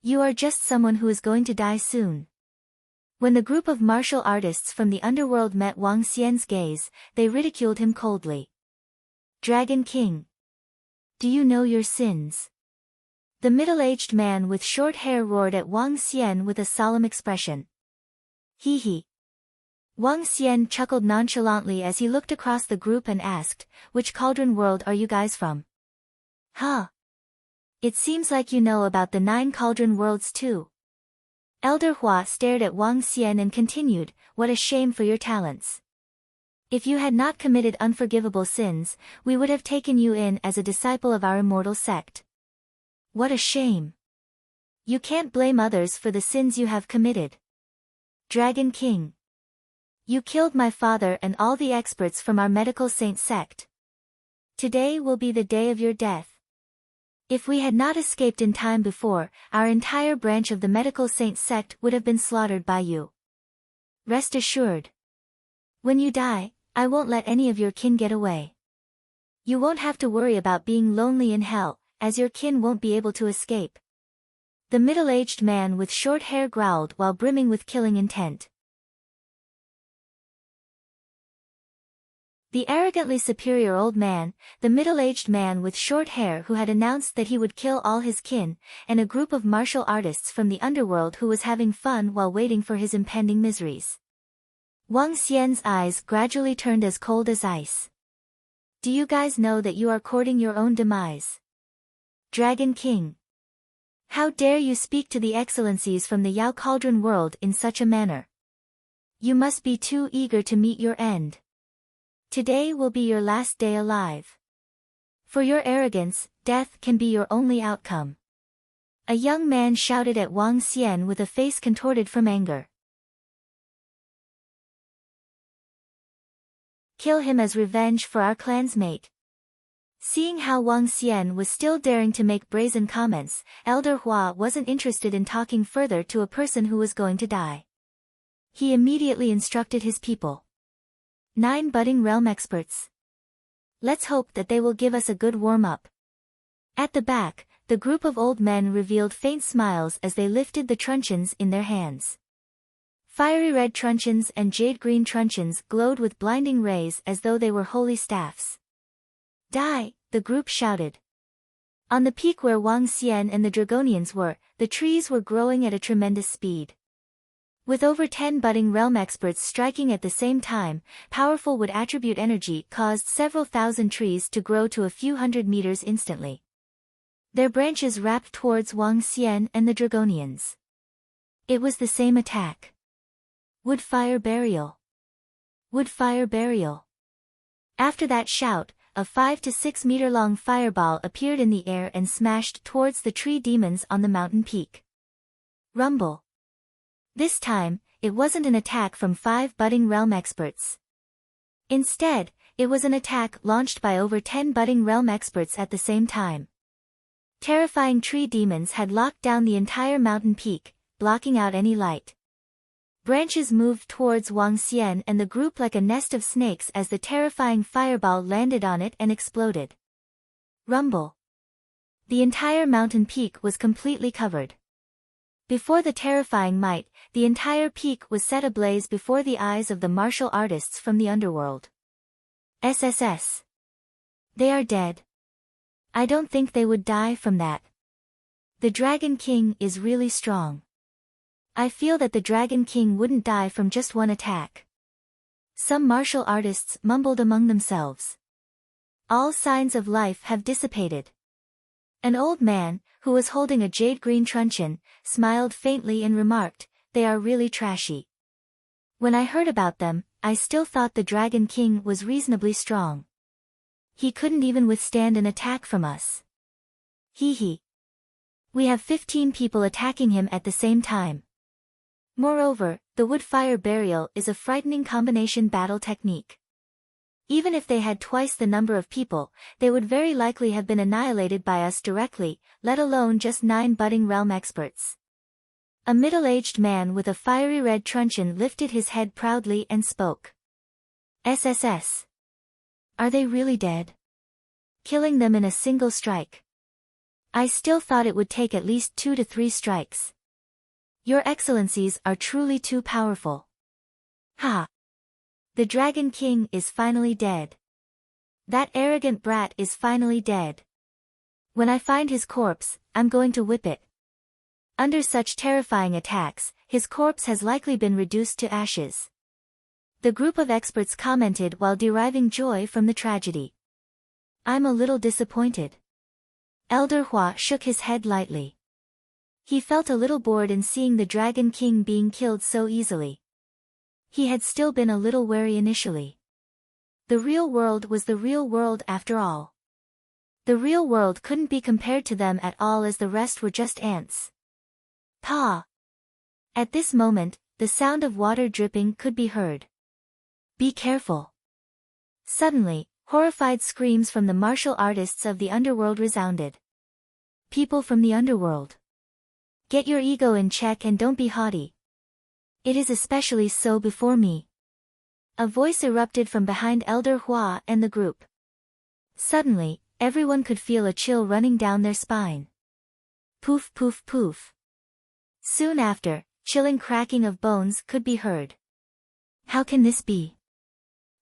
You are just someone who is going to die soon. When the group of martial artists from the underworld met Wang Xian's gaze, they ridiculed him coldly. Dragon King. Do you know your sins? The middle-aged man with short hair roared at Wang Xian with a solemn expression. Hee hee. Wang Xian chuckled nonchalantly as he looked across the group and asked, which cauldron world are you guys from? Huh. It seems like you know about the 9 cauldron worlds too. Elder Hua stared at Wang Xian and continued, what a shame for your talents. If you had not committed unforgivable sins, we would have taken you in as a disciple of our immortal sect. What a shame. You can't blame others for the sins you have committed. Dragon King. You killed my father and all the experts from our medical saint sect. Today will be the day of your death. If we had not escaped in time before, our entire branch of the medical saint sect would have been slaughtered by you. Rest assured. When you die, I won't let any of your kin get away. You won't have to worry about being lonely in hell, as your kin won't be able to escape. The middle-aged man with short hair growled while brimming with killing intent. The arrogantly superior old man, the middle-aged man with short hair who had announced that he would kill all his kin, and a group of martial artists from the underworld who was having fun while waiting for his impending miseries. Wang Xian's eyes gradually turned as cold as ice. Do you guys know that you are courting your own demise? Dragon King. How dare you speak to the excellencies from the Yao Cauldron world in such a manner? You must be too eager to meet your end. Today will be your last day alive. For your arrogance, death can be your only outcome. A young man shouted at Wang Xian with a face contorted from anger. Kill him as revenge for our clan's mate. Seeing how Wang Xian was still daring to make brazen comments, Elder Hua wasn't interested in talking further to a person who was going to die. He immediately instructed his people. 9 budding realm experts. Let's hope that they will give us a good warm-up. At the back, the group of old men revealed faint smiles as they lifted the truncheons in their hands. Fiery red truncheons and jade-green truncheons glowed with blinding rays as though they were holy staffs. Die, the group shouted. On the peak where Wang Xian and the Dragonians were, the trees were growing at a tremendous speed. With over 10 budding realm experts striking at the same time, powerful wood attribute energy caused several thousand trees to grow to a few hundred meters instantly. Their branches wrapped towards Wang Xian and the Dragonians. It was the same attack. Wood fire burial. Wood fire burial. After that shout, a 5 to 6 meter long fireball appeared in the air and smashed towards the tree demons on the mountain peak. Rumble. This time, it wasn't an attack from 5 budding realm experts. Instead, it was an attack launched by over 10 budding realm experts at the same time. Terrifying tree demons had locked down the entire mountain peak, blocking out any light. Branches moved towards Wang Xian and the group like a nest of snakes as the terrifying fireball landed on it and exploded. Rumble. The entire mountain peak was completely covered. Before the terrifying might, the entire peak was set ablaze before the eyes of the martial artists from the underworld. SSS. They are dead. I don't think they would die from that. The Dragon King is really strong. I feel that the Dragon King wouldn't die from just one attack. Some martial artists mumbled among themselves. All signs of life have dissipated. An old man, who was holding a jade-green truncheon, smiled faintly and remarked, they are really trashy. When I heard about them, I still thought the Dragon King was reasonably strong. He couldn't even withstand an attack from us. Hee hee. We have 15 people attacking him at the same time. Moreover, the wood fire burial is a frightening combination battle technique. Even if they had twice the number of people, they would very likely have been annihilated by us directly, let alone just 9 budding realm experts. A middle-aged man with a fiery red truncheon lifted his head proudly and spoke. SSS. Are they really dead? Killing them in a single strike. I still thought it would take at least 2 to 3 strikes. Your excellencies are truly too powerful. Ha! The Dragon King is finally dead. That arrogant brat is finally dead. When I find his corpse, I'm going to whip it. Under such terrifying attacks, his corpse has likely been reduced to ashes. The group of experts commented while deriving joy from the tragedy. I'm a little disappointed. Elder Hua shook his head lightly. He felt a little bored in seeing the Dragon King being killed so easily. He had still been a little wary initially. The real world was the real world after all. The real world couldn't be compared to them at all, as the rest were just ants. Pa! At this moment, the sound of water dripping could be heard. Be careful. Suddenly, horrified screams from the martial artists of the underworld resounded. People from the underworld. Get your ego in check and don't be haughty. It is especially so before me. A voice erupted from behind Elder Hua and the group. Suddenly, everyone could feel a chill running down their spine. Poof poof poof. Soon after, chilling cracking of bones could be heard. How can this be?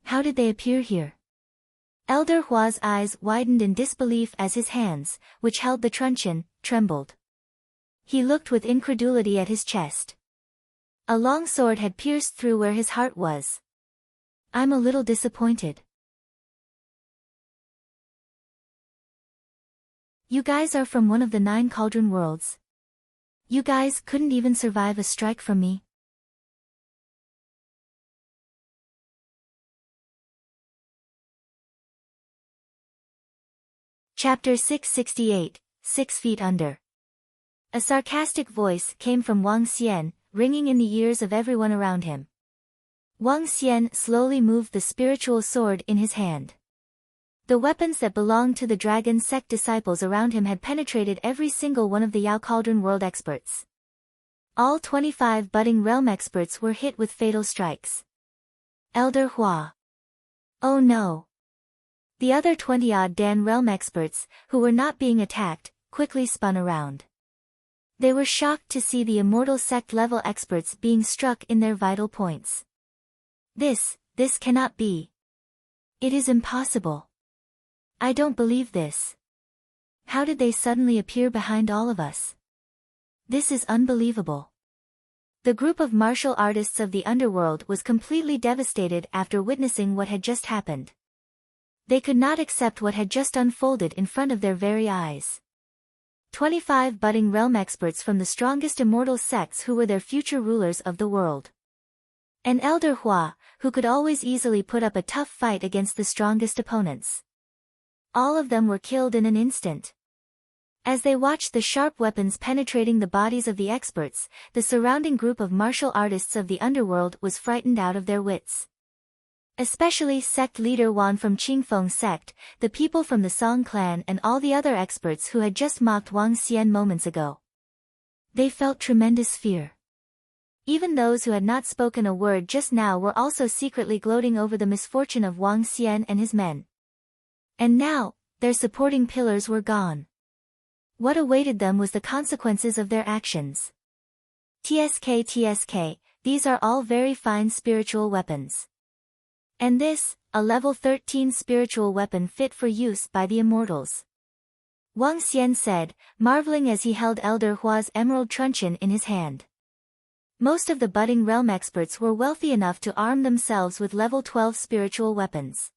How did they appear here? Elder Hua's eyes widened in disbelief as his hands, which held the truncheon, trembled. He looked with incredulity at his chest. A long sword had pierced through where his heart was. I'm a little disappointed. You guys are from one of the 9 cauldron worlds. You guys couldn't even survive a strike from me. Chapter 668, 6 Feet Under. A sarcastic voice came from Wang Xian, ringing in the ears of everyone around him. Wang Xian slowly moved the spiritual sword in his hand. The weapons that belonged to the dragon sect disciples around him had penetrated every single one of the Yao Cauldron world experts. All 25 budding realm experts were hit with fatal strikes. Elder Hua. Oh no. The other 20-odd Dan realm experts, who were not being attacked, quickly spun around. They were shocked to see the immortal sect level experts being struck in their vital points. This cannot be. It is impossible. I don't believe this. How did they suddenly appear behind all of us? This is unbelievable. The group of martial artists of the underworld was completely devastated after witnessing what had just happened. They could not accept what had just unfolded in front of their very eyes. 25 budding realm experts from the strongest immortal sects who were their future rulers of the world. An Elder Hua, who could always easily put up a tough fight against the strongest opponents. All of them were killed in an instant. As they watched the sharp weapons penetrating the bodies of the experts, the surrounding group of martial artists of the underworld was frightened out of their wits. Especially sect leader Wan from Qingfeng sect, the people from the Song clan and all the other experts who had just mocked Wang Xian moments ago. They felt tremendous fear. Even those who had not spoken a word just now were also secretly gloating over the misfortune of Wang Xian and his men. And now, their supporting pillars were gone. What awaited them was the consequences of their actions. TSK, these are all very fine spiritual weapons. And this, a level 13 spiritual weapon fit for use by the immortals. Wang Xian said, marveling as he held Elder Hua's emerald truncheon in his hand. Most of the budding realm experts were wealthy enough to arm themselves with level 12 spiritual weapons.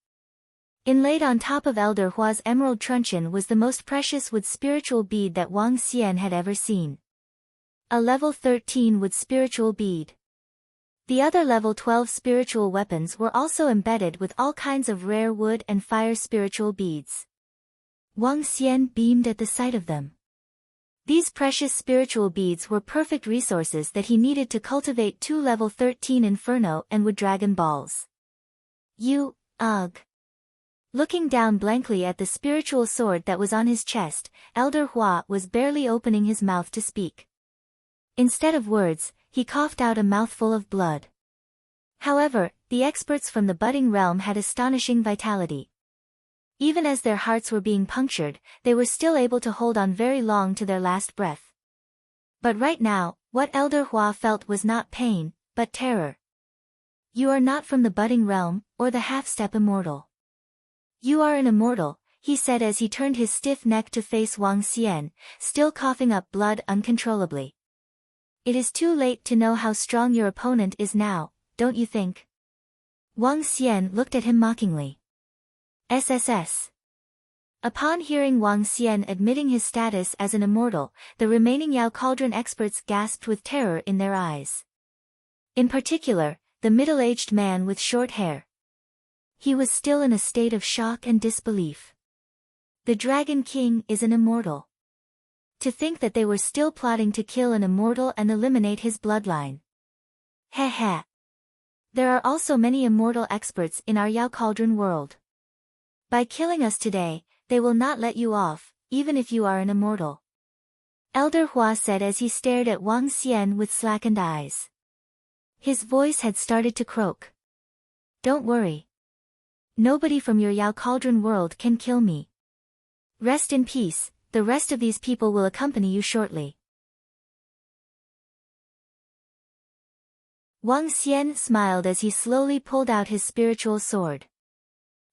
Inlaid on top of Elder Hua's emerald truncheon was the most precious wood spiritual bead that Wang Xian had ever seen. A level 13 wood spiritual bead. The other level 12 spiritual weapons were also embedded with all kinds of rare wood and fire spiritual beads. Wang Xian beamed at the sight of them. These precious spiritual beads were perfect resources that he needed to cultivate 2 level 13 Inferno and Wood Dragon balls. Ugh. Looking down blankly at the spiritual sword that was on his chest, Elder Hua was barely opening his mouth to speak. Instead of words, he coughed out a mouthful of blood. However, the experts from the budding realm had astonishing vitality. Even as their hearts were being punctured, they were still able to hold on very long to their last breath. But right now, what Elder Hua felt was not pain, but terror. You are not from the budding realm, or the half-step immortal. You are an immortal, he said as he turned his stiff neck to face Wang Xian, still coughing up blood uncontrollably. It is too late to know how strong your opponent is now, don't you think? Wang Xian looked at him mockingly. SSS. Upon hearing Wang Xian admitting his status as an immortal, the remaining Yao Cauldron experts gasped with terror in their eyes. In particular, the middle-aged man with short hair. He was still in a state of shock and disbelief. The Dragon King is an immortal. To think that they were still plotting to kill an immortal and eliminate his bloodline. Heh. There are also many immortal experts in our Yao Cauldron world. By killing us today, they will not let you off, even if you are an immortal. Elder Hua said as he stared at Wang Xian with slackened eyes. His voice had started to croak. Don't worry. Nobody from your Yao Cauldron world can kill me. Rest in peace, the rest of these people will accompany you shortly. Wang Xian smiled as he slowly pulled out his spiritual sword.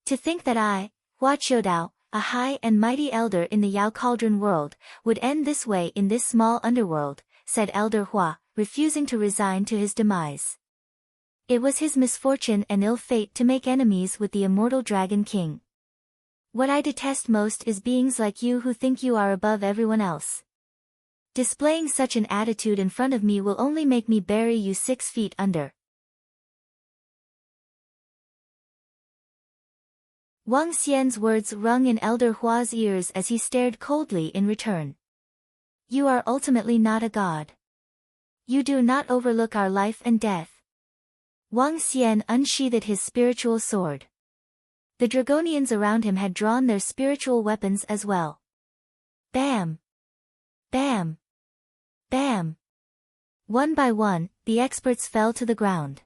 To think that I, Hua Qiudao, a high and mighty elder in the Yao Cauldron world, would end this way in this small underworld, said Elder Hua, refusing to resign to his demise. It was his misfortune and ill fate to make enemies with the immortal Dragon King. What I detest most is beings like you who think you are above everyone else. Displaying such an attitude in front of me will only make me bury you 6 feet under. Wang Xian's words rung in Elder Hua's ears as he stared coldly in return. You are ultimately not a god. You do not overlook our life and death. Wang Xian unsheathed his spiritual sword. The Dragonians around him had drawn their spiritual weapons as well. Bam! Bam! Bam! One by one, the experts fell to the ground.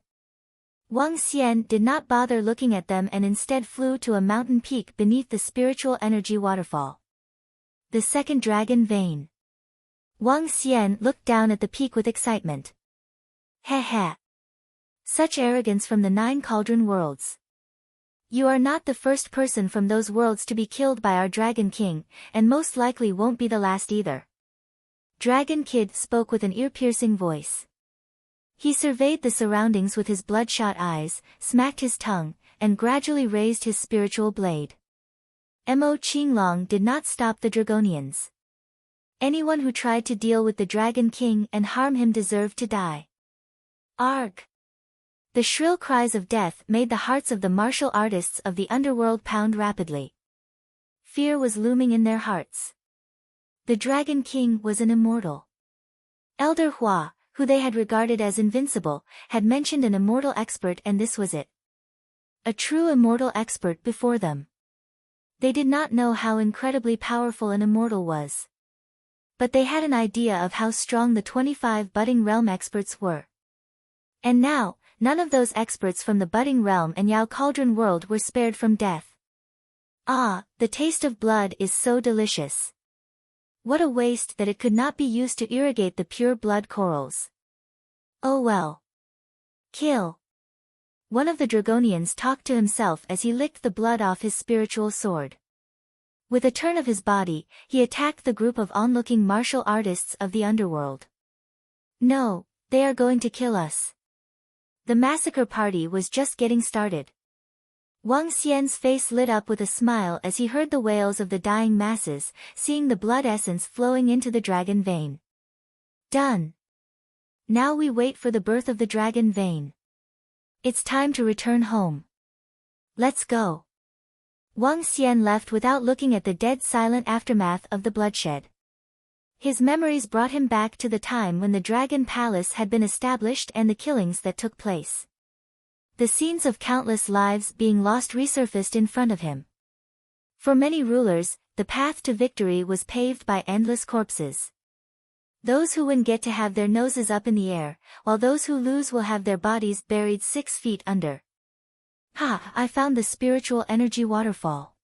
Wang Xian did not bother looking at them and instead flew to a mountain peak beneath the spiritual energy waterfall. The second dragon vein. Wang Xian looked down at the peak with excitement. Heh. Such arrogance from the 9 cauldron worlds. You are not the first person from those worlds to be killed by our Dragon King, and most likely won't be the last either. Dragon Kid spoke with an ear-piercing voice. He surveyed the surroundings with his bloodshot eyes, smacked his tongue, and gradually raised his spiritual blade. Mo Qinglong did not stop the Dragonians. Anyone who tried to deal with the Dragon King and harm him deserved to die. Arg! The shrill cries of death made the hearts of the martial artists of the underworld pound rapidly. Fear was looming in their hearts. The Dragon King was an immortal. Elder Hua, who they had regarded as invincible, had mentioned an immortal expert, and this was it. A true immortal expert before them. They did not know how incredibly powerful an immortal was. But they had an idea of how strong the 25 budding realm experts were. And now, none of those experts from the budding realm and Yao Cauldron world were spared from death. Ah, the taste of blood is so delicious. What a waste that it could not be used to irrigate the pure blood corals. Oh well. Kill. One of the Dragonians talked to himself as he licked the blood off his spiritual sword. With a turn of his body, he attacked the group of onlooking martial artists of the underworld. No, they are going to kill us. The massacre party was just getting started. Wang Xian's face lit up with a smile as he heard the wails of the dying masses, seeing the blood essence flowing into the dragon vein. Done. Now we wait for the birth of the dragon vein. It's time to return home. Let's go. Wang Xian left without looking at the dead silent aftermath of the bloodshed. His memories brought him back to the time when the Dragon Palace had been established and the killings that took place. The scenes of countless lives being lost resurfaced in front of him. For many rulers, the path to victory was paved by endless corpses. Those who win get to have their noses up in the air, while those who lose will have their bodies buried 6 feet under. Ha! I found the spiritual energy waterfall.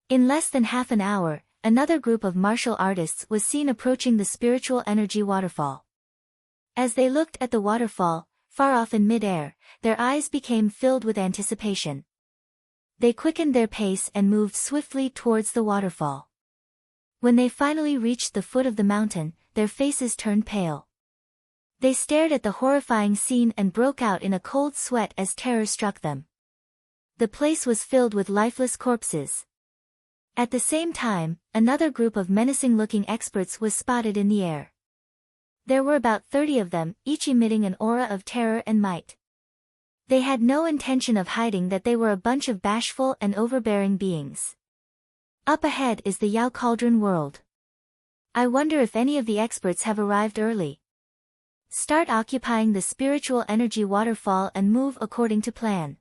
In less than half an hour, another group of martial artists was seen approaching the spiritual energy waterfall. As they looked at the waterfall, far off in mid-air, their eyes became filled with anticipation. They quickened their pace and moved swiftly towards the waterfall. When they finally reached the foot of the mountain, their faces turned pale. They stared at the horrifying scene and broke out in a cold sweat as terror struck them. The place was filled with lifeless corpses. At the same time, another group of menacing-looking experts was spotted in the air. There were about 30 of them, each emitting an aura of terror and might. They had no intention of hiding that they were a bunch of bashful and overbearing beings. Up ahead is the Yao Cauldron world. I wonder if any of the experts have arrived early. Start occupying the spiritual energy waterfall and move according to plan.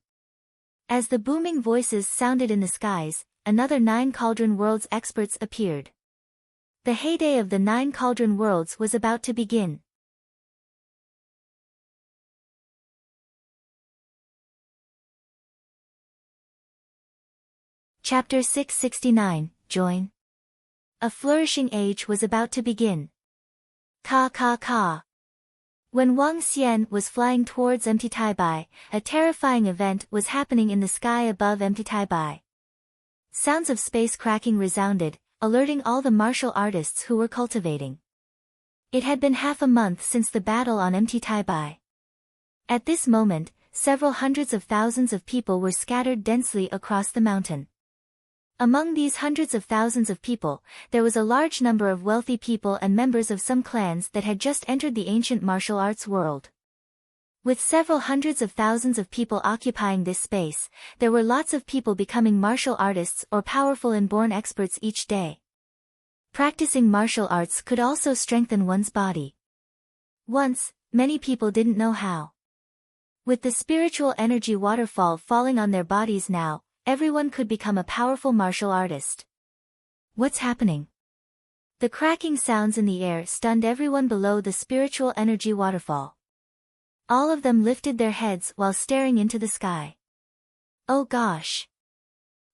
As the booming voices sounded in the skies, another 9 Cauldron Worlds experts appeared. The heyday of the 9 Cauldron Worlds was about to begin. Chapter 669, Join. A flourishing age was about to begin. Ka ka ka. When Wang Xian was flying towards Empty Taibai, a terrifying event was happening in the sky above Empty Taibai. Sounds of space cracking resounded, alerting all the martial artists who were cultivating. It had been half a month since the battle on Empty Taibai. At this moment, several hundreds of thousands of people were scattered densely across the mountain. Among these hundreds of thousands of people, there was a large number of wealthy people and members of some clans that had just entered the ancient martial arts world. With several hundreds of thousands of people occupying this space, there were lots of people becoming martial artists or powerful inborn experts each day. Practicing martial arts could also strengthen one's body. Once, many people didn't know how. With the spiritual energy waterfall falling on their bodies now, everyone could become a powerful martial artist. What's happening? The cracking sounds in the air stunned everyone below the spiritual energy waterfall. All of them lifted their heads while staring into the sky. Oh gosh!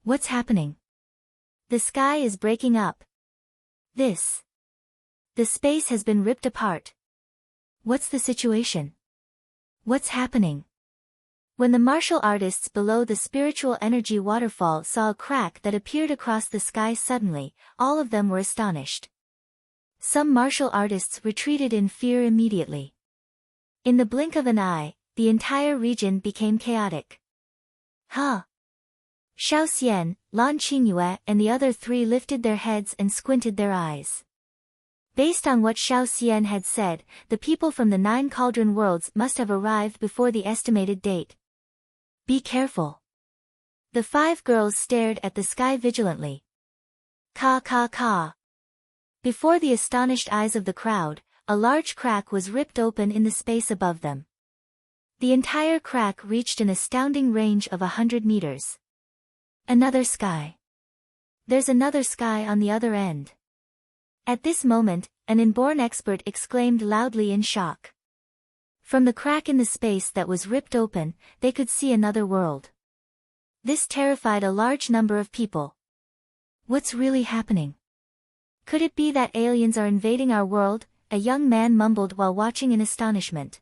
What's happening? The sky is breaking up. The space has been ripped apart. What's the situation? What's happening? When the martial artists below the spiritual energy waterfall saw a crack that appeared across the sky suddenly, all of them were astonished. Some martial artists retreated in fear immediately. In the blink of an eye, the entire region became chaotic. Huh? Xiao Xian, Lan Qingyue and the other 3 lifted their heads and squinted their eyes. Based on what Xiao Xian had said, the people from the 9 Cauldron Worlds must have arrived before the estimated date. Be careful. The 5 girls stared at the sky vigilantly. Ka ka ka. Before the astonished eyes of the crowd, a large crack was ripped open in the space above them. The entire crack reached an astounding range of 100 meters. Another sky. There's another sky on the other end. At this moment, an inborn expert exclaimed loudly in shock. From the crack in the space that was ripped open, they could see another world. This terrified a large number of people. What's really happening? Could it be that aliens are invading our world? A young man mumbled while watching in astonishment.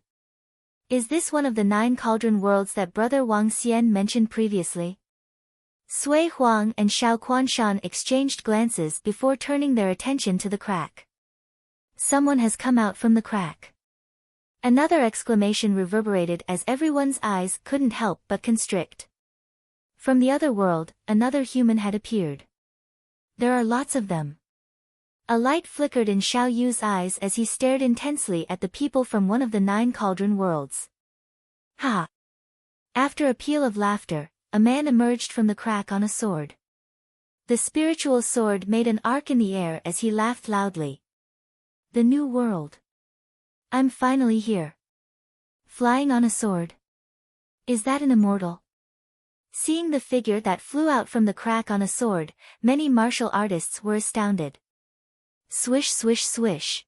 Is this one of the 9 Cauldron Worlds that Brother Wang Xian mentioned previously? Sui Huang and Xiao Quanshan exchanged glances before turning their attention to the crack. Someone has come out from the crack. Another exclamation reverberated as everyone's eyes couldn't help but constrict. From the other world, another human had appeared. There are lots of them. A light flickered in Xiao Yu's eyes as he stared intensely at the people from one of the 9 Cauldron Worlds. Ha! After a peal of laughter, a man emerged from the crack on a sword. The spiritual sword made an arc in the air as he laughed loudly. The new world. I'm finally here. Flying on a sword. Is that an immortal? Seeing the figure that flew out from the crack on a sword, many martial artists were astounded. Swish swish swish.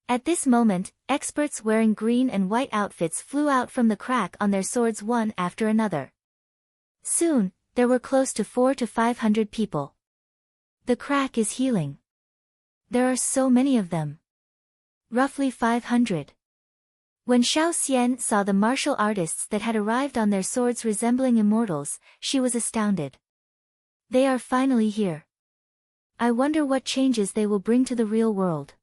At this moment, experts wearing green and white outfits flew out from the crack on their swords one after another. Soon, there were close to 400 to 500 people. The crack is healing. There are so many of them. Roughly 500. When Xiao Xian saw the martial artists that had arrived on their swords resembling immortals, she was astounded. They are finally here. I wonder what changes they will bring to the real world.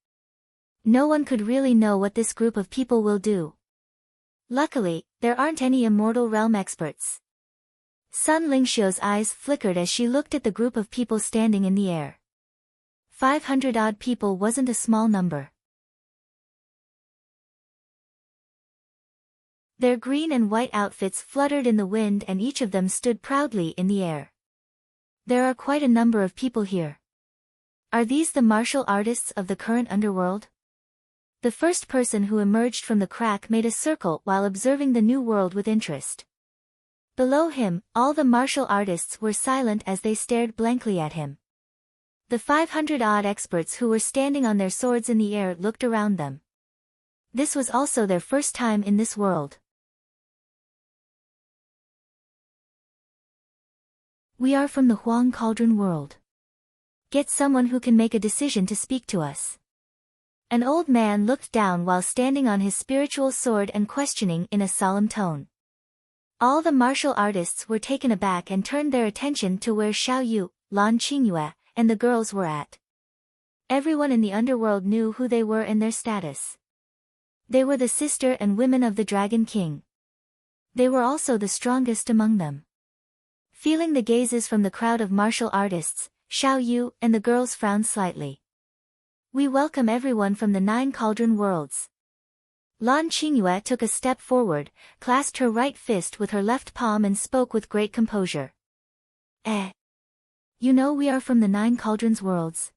No one could really know what this group of people will do. Luckily, there aren't any immortal realm experts. Sun Lingxiu's eyes flickered as she looked at the group of people standing in the air. 500-odd people wasn't a small number. Their green and white outfits fluttered in the wind and each of them stood proudly in the air. There are quite a number of people here. Are these the martial artists of the current underworld? The first person who emerged from the crack made a circle while observing the new world with interest. Below him, all the martial artists were silent as they stared blankly at him. The 500-odd experts who were standing on their swords in the air looked around them. This was also their first time in this world. We are from the Huang Cauldron world. Get someone who can make a decision to speak to us. An old man looked down while standing on his spiritual sword and questioning in a solemn tone. All the martial artists were taken aback and turned their attention to where Xiao Yu, Lan Qingyue, and the girls were at. Everyone in the underworld knew who they were and their status. They were the sister and women of the Dragon King. They were also the strongest among them. Feeling the gazes from the crowd of martial artists, Xiao Yu and the girls frowned slightly. We welcome everyone from the 9 Cauldron worlds. Lan Qingyue took a step forward, clasped her right fist with her left palm and spoke with great composure. You know we are from the 9 Cauldrons worlds.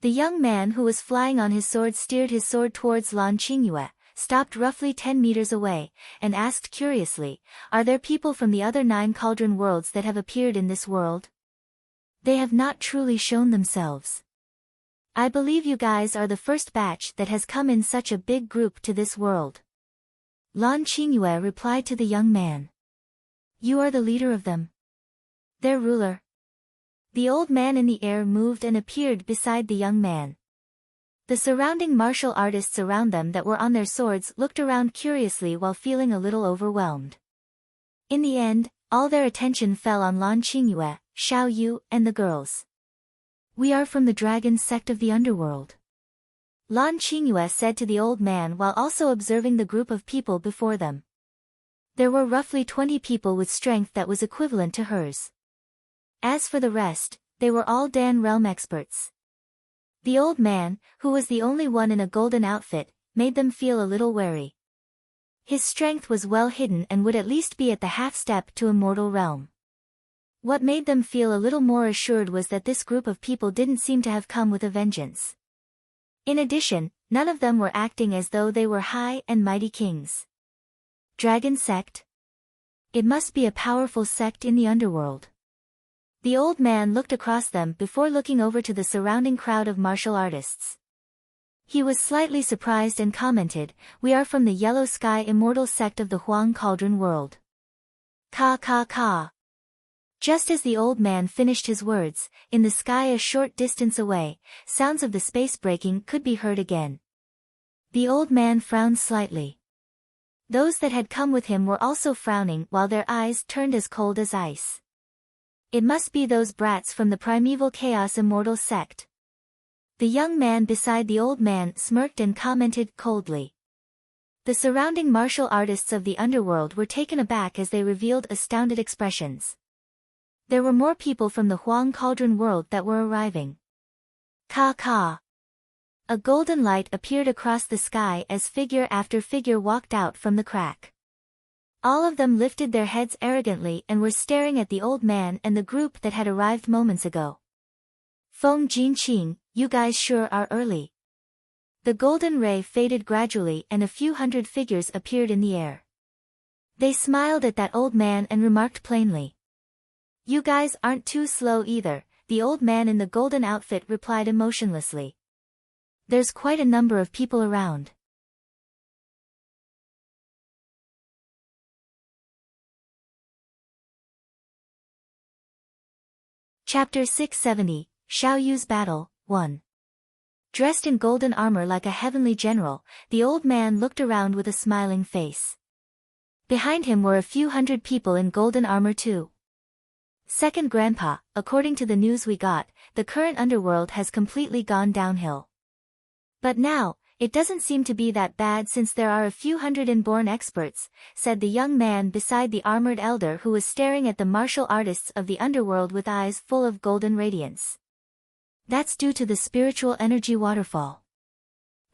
The young man who was flying on his sword steered his sword towards Lan Qingyue, stopped roughly 10 meters away, and asked curiously, are there people from the other 9 Cauldron worlds that have appeared in this world? They have not truly shown themselves. I believe you guys are the first batch that has come in such a big group to this world. Lan Qingyue replied to the young man. You are the leader of them. Their ruler. The old man in the air moved and appeared beside the young man. The surrounding martial artists around them that were on their swords looked around curiously while feeling a little overwhelmed. In the end, all their attention fell on Lan Qingyue, Xiao Yu, and the girls. We are from the dragon sect of the underworld. Lan Qingyue said to the old man while also observing the group of people before them. There were roughly 20 people with strength that was equivalent to hers. As for the rest, they were all Dan realm experts. The old man, who was the only one in a golden outfit, made them feel a little wary. His strength was well hidden and would at least be at the half-step to immortal realm. What made them feel a little more assured was that this group of people didn't seem to have come with a vengeance. In addition, none of them were acting as though they were high and mighty kings. Dragon sect? It must be a powerful sect in the underworld. The old man looked across them before looking over to the surrounding crowd of martial artists. He was slightly surprised and commented, we are from the Yellow Sky Immortal sect of the Huang Cauldron world. Ka ka ka. Just as the old man finished his words, in the sky a short distance away, sounds of the space breaking could be heard again. The old man frowned slightly. Those that had come with him were also frowning while their eyes turned as cold as ice. It must be those brats from the primeval chaos immortal sect. The young man beside the old man smirked and commented coldly. The surrounding martial artists of the underworld were taken aback as they revealed astounded expressions. There were more people from the Huang Cauldron world that were arriving. Ka ka. A golden light appeared across the sky as figure after figure walked out from the crack. All of them lifted their heads arrogantly and were staring at the old man and the group that had arrived moments ago. Feng Jinqing, you guys sure are early. The golden ray faded gradually and a few hundred figures appeared in the air. They smiled at that old man and remarked plainly. You guys aren't too slow either, the old man in the golden outfit replied emotionlessly. There's quite a number of people around. Chapter 670, Xiao Yu's Battle, 1. Dressed in golden armor like a heavenly general, the old man looked around with a smiling face. Behind him were a few hundred people in golden armor too. Second Grandpa, according to the news we got, the current underworld has completely gone downhill. But now, it doesn't seem to be that bad since there are a few hundred inborn experts, said the young man beside the armored elder who was staring at the martial artists of the underworld with eyes full of golden radiance. That's due to the spiritual energy waterfall.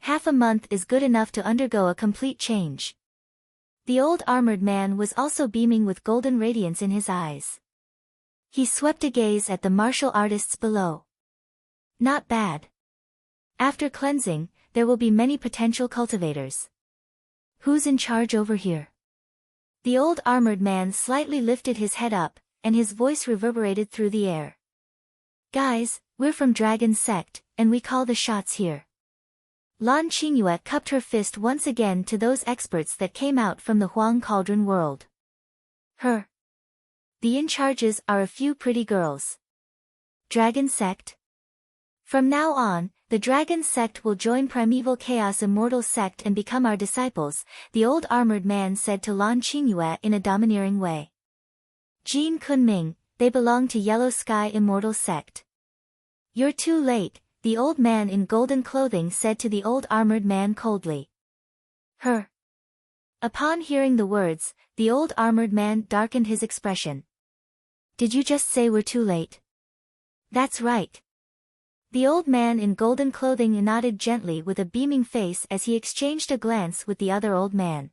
Half a month is good enough to undergo a complete change. The old armored man was also beaming with golden radiance in his eyes. He swept a gaze at the martial artists below. Not bad. After cleansing, there will be many potential cultivators. Who's in charge over here? The old armored man slightly lifted his head up, and his voice reverberated through the air. Guys, we're from Dragon Sect, and we call the shots here. Lan Qingyue cupped her fist once again to those experts that came out from the Huang Cauldron world. The in-charges are a few pretty girls. Dragon Sect? From now on, the Dragon Sect will join Primeval Chaos Immortal Sect and become our disciples, the old armored man said to Lan Qingyue in a domineering way. Jin Kunming, they belong to Yellow Sky Immortal Sect. You're too late, the old man in golden clothing said to the old armored man coldly. Upon hearing the words, the old armored man darkened his expression. Did you just say we're too late? That's right. The old man in golden clothing nodded gently with a beaming face as he exchanged a glance with the other old man.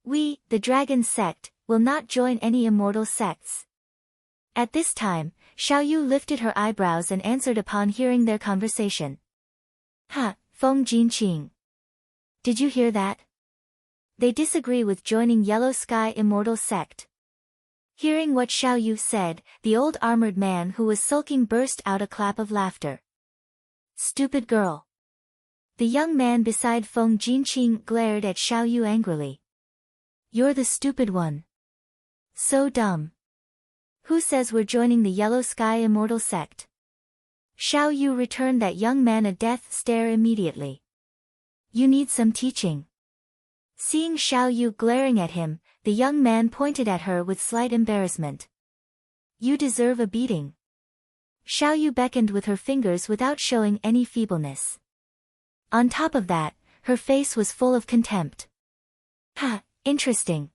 We, the Dragon Sect, will not join any immortal sects. At this time, Xiao Yu lifted her eyebrows and answered upon hearing their conversation. Feng Jinqing. Did you hear that? They disagree with joining Yellow Sky Immortal Sect. Hearing what Xiao Yu said, the old armored man who was sulking burst out a clap of laughter. Stupid girl. The young man beside Feng Jinqing glared at Xiao Yu angrily. You're the stupid one. So dumb. Who says we're joining the Yellow Sky Immortal Sect? Xiao Yu returned that young man a death stare immediately. You need some teaching. Seeing Xiao Yu glaring at him, the young man pointed at her with slight embarrassment. You deserve a beating. Xiao Yu beckoned with her fingers without showing any feebleness. On top of that, her face was full of contempt. Interesting.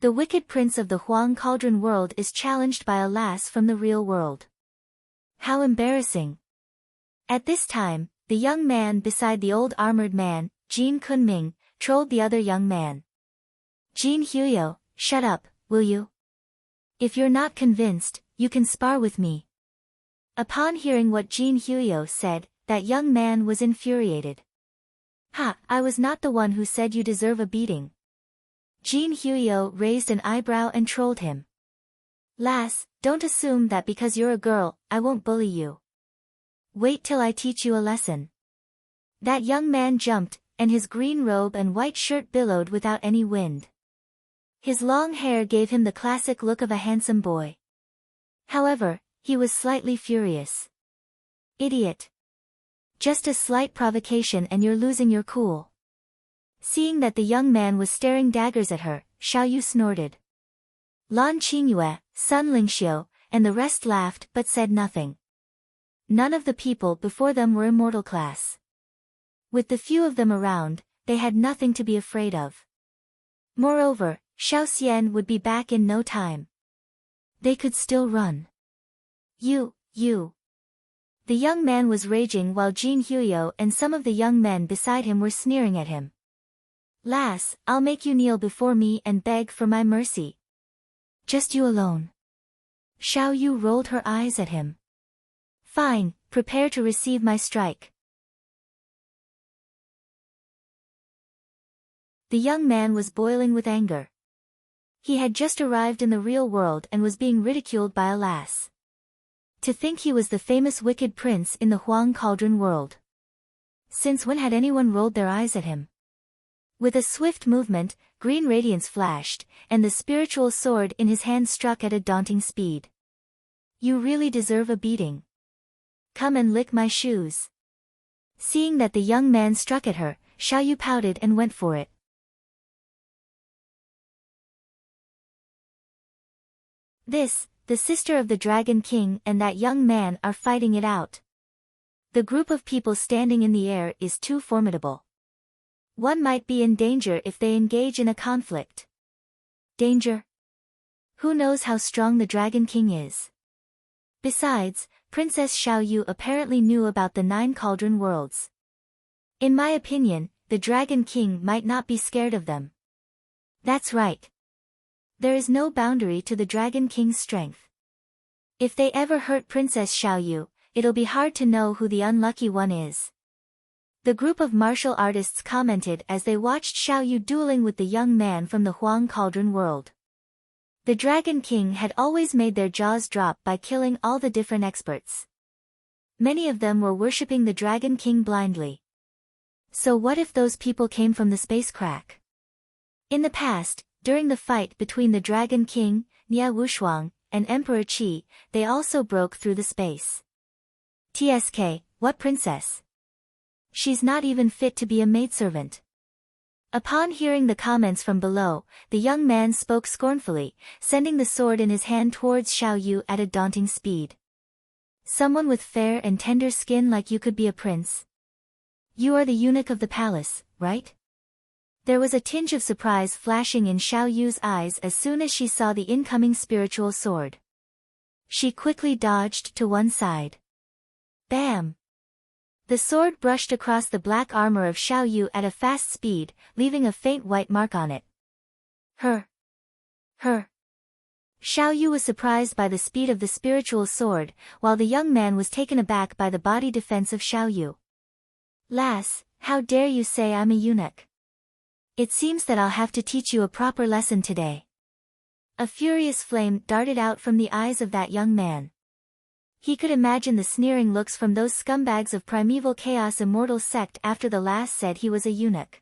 The wicked prince of the Huang Cauldron world is challenged by a lass from the real world. How embarrassing. At this time, the young man beside the old armored man, Jin Kunming, trolled the other young man. Jin Huyo, shut up, will you? If you're not convinced, you can spar with me. Upon hearing what Jin Huyo said, that young man was infuriated. I was not the one who said you deserve a beating. Jin Huyo raised an eyebrow and trolled him. Lass, don't assume that because you're a girl, I won't bully you. Wait till I teach you a lesson. That young man jumped, and his green robe and white shirt billowed without any wind. His long hair gave him the classic look of a handsome boy. However, he was slightly furious. Idiot. Just a slight provocation and you're losing your cool. Seeing that the young man was staring daggers at her, Xiao Yu snorted. Lan Qingyue, Sun Lingxiu, and the rest laughed but said nothing. None of the people before them were immortal class. With the few of them around, they had nothing to be afraid of. Moreover, Xiao Xian would be back in no time. They could still run. You. The young man was raging while Jin Huyo and some of the young men beside him were sneering at him. Lass, I'll make you kneel before me and beg for my mercy. Just you alone. Xiao Yu rolled her eyes at him. Fine, prepare to receive my strike. The young man was boiling with anger. He had just arrived in the real world and was being ridiculed by a lass. To think he was the famous wicked prince in the Huang Cauldron world. Since when had anyone rolled their eyes at him? With a swift movement, green radiance flashed, and the spiritual sword in his hand struck at a daunting speed. You really deserve a beating. Come and lick my shoes. Seeing that the young man struck at her, Xiaoyu pouted and went for it. The sister of the Dragon King and that young man are fighting it out. The group of people standing in the air is too formidable. One might be in danger if they engage in a conflict. Danger? Who knows how strong the Dragon King is? Besides, Princess Xiaoyu apparently knew about the 9 cauldron worlds. In my opinion, the Dragon King might not be scared of them. That's right. There is no boundary to the Dragon King's strength. If they ever hurt Princess Xiaoyu, it'll be hard to know who the unlucky one is. The group of martial artists commented as they watched Xiaoyu dueling with the young man from the Huang Cauldron world. The Dragon King had always made their jaws drop by killing all the different experts. Many of them were worshipping the Dragon King blindly. So what if those people came from the space crack? In the past, during the fight between the Dragon King, Nia Wushuang, and Emperor Qi, they also broke through the space. TSK, what princess? She's not even fit to be a maidservant. Upon hearing the comments from below, the young man spoke scornfully, sending the sword in his hand towards Xiaoyu at a daunting speed. Someone with fair and tender skin like you could be a prince? You are the eunuch of the palace, right? There was a tinge of surprise flashing in Xiaoyu's eyes as soon as she saw the incoming spiritual sword. She quickly dodged to one side. Bam! The sword brushed across the black armor of Xiaoyu at a fast speed, leaving a faint white mark on it. Her. Xiaoyu was surprised by the speed of the spiritual sword, while the young man was taken aback by the body defense of Xiaoyu. Lass, how dare you say I'm a eunuch? It seems that I'll have to teach you a proper lesson today. A furious flame darted out from the eyes of that young man. He could imagine the sneering looks from those scumbags of primeval chaos immortal sect after the last said he was a eunuch.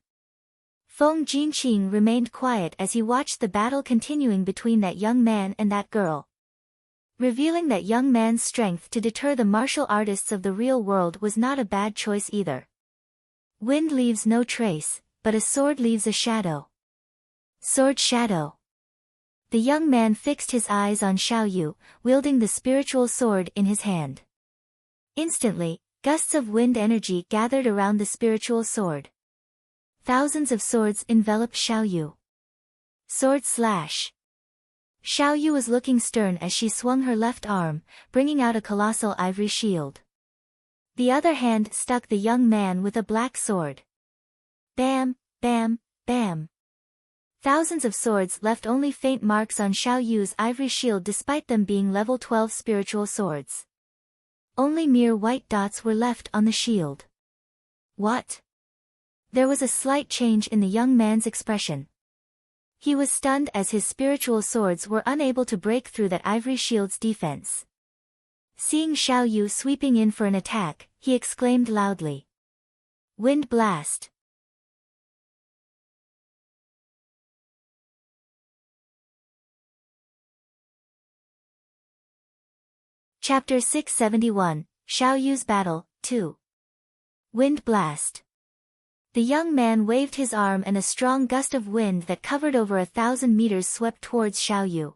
Feng Jinqing remained quiet as he watched the battle continuing between that young man and that girl. Revealing that young man's strength to deter the martial artists of the real world was not a bad choice either. Wind leaves no trace, but a sword leaves a shadow. Sword shadow. The young man fixed his eyes on Xiaoyu, wielding the spiritual sword in his hand. Instantly, gusts of wind energy gathered around the spiritual sword. Thousands of swords enveloped Xiaoyu. Sword slash. Xiaoyu was looking stern as she swung her left arm, bringing out a colossal ivory shield. The other hand stuck the young man with a black sword. Bam, bam, bam. Thousands of swords left only faint marks on Xiaoyu's ivory shield despite them being level 12 spiritual swords. Only mere white dots were left on the shield. What? There was a slight change in the young man's expression. He was stunned as his spiritual swords were unable to break through that ivory shield's defense. Seeing Xiaoyu sweeping in for an attack, he exclaimed loudly. Wind blast. Chapter 671, Xiaoyu's Battle, 2. Wind blast. The young man waved his arm and a strong gust of wind that covered over 1,000 meters swept towards Xiaoyu.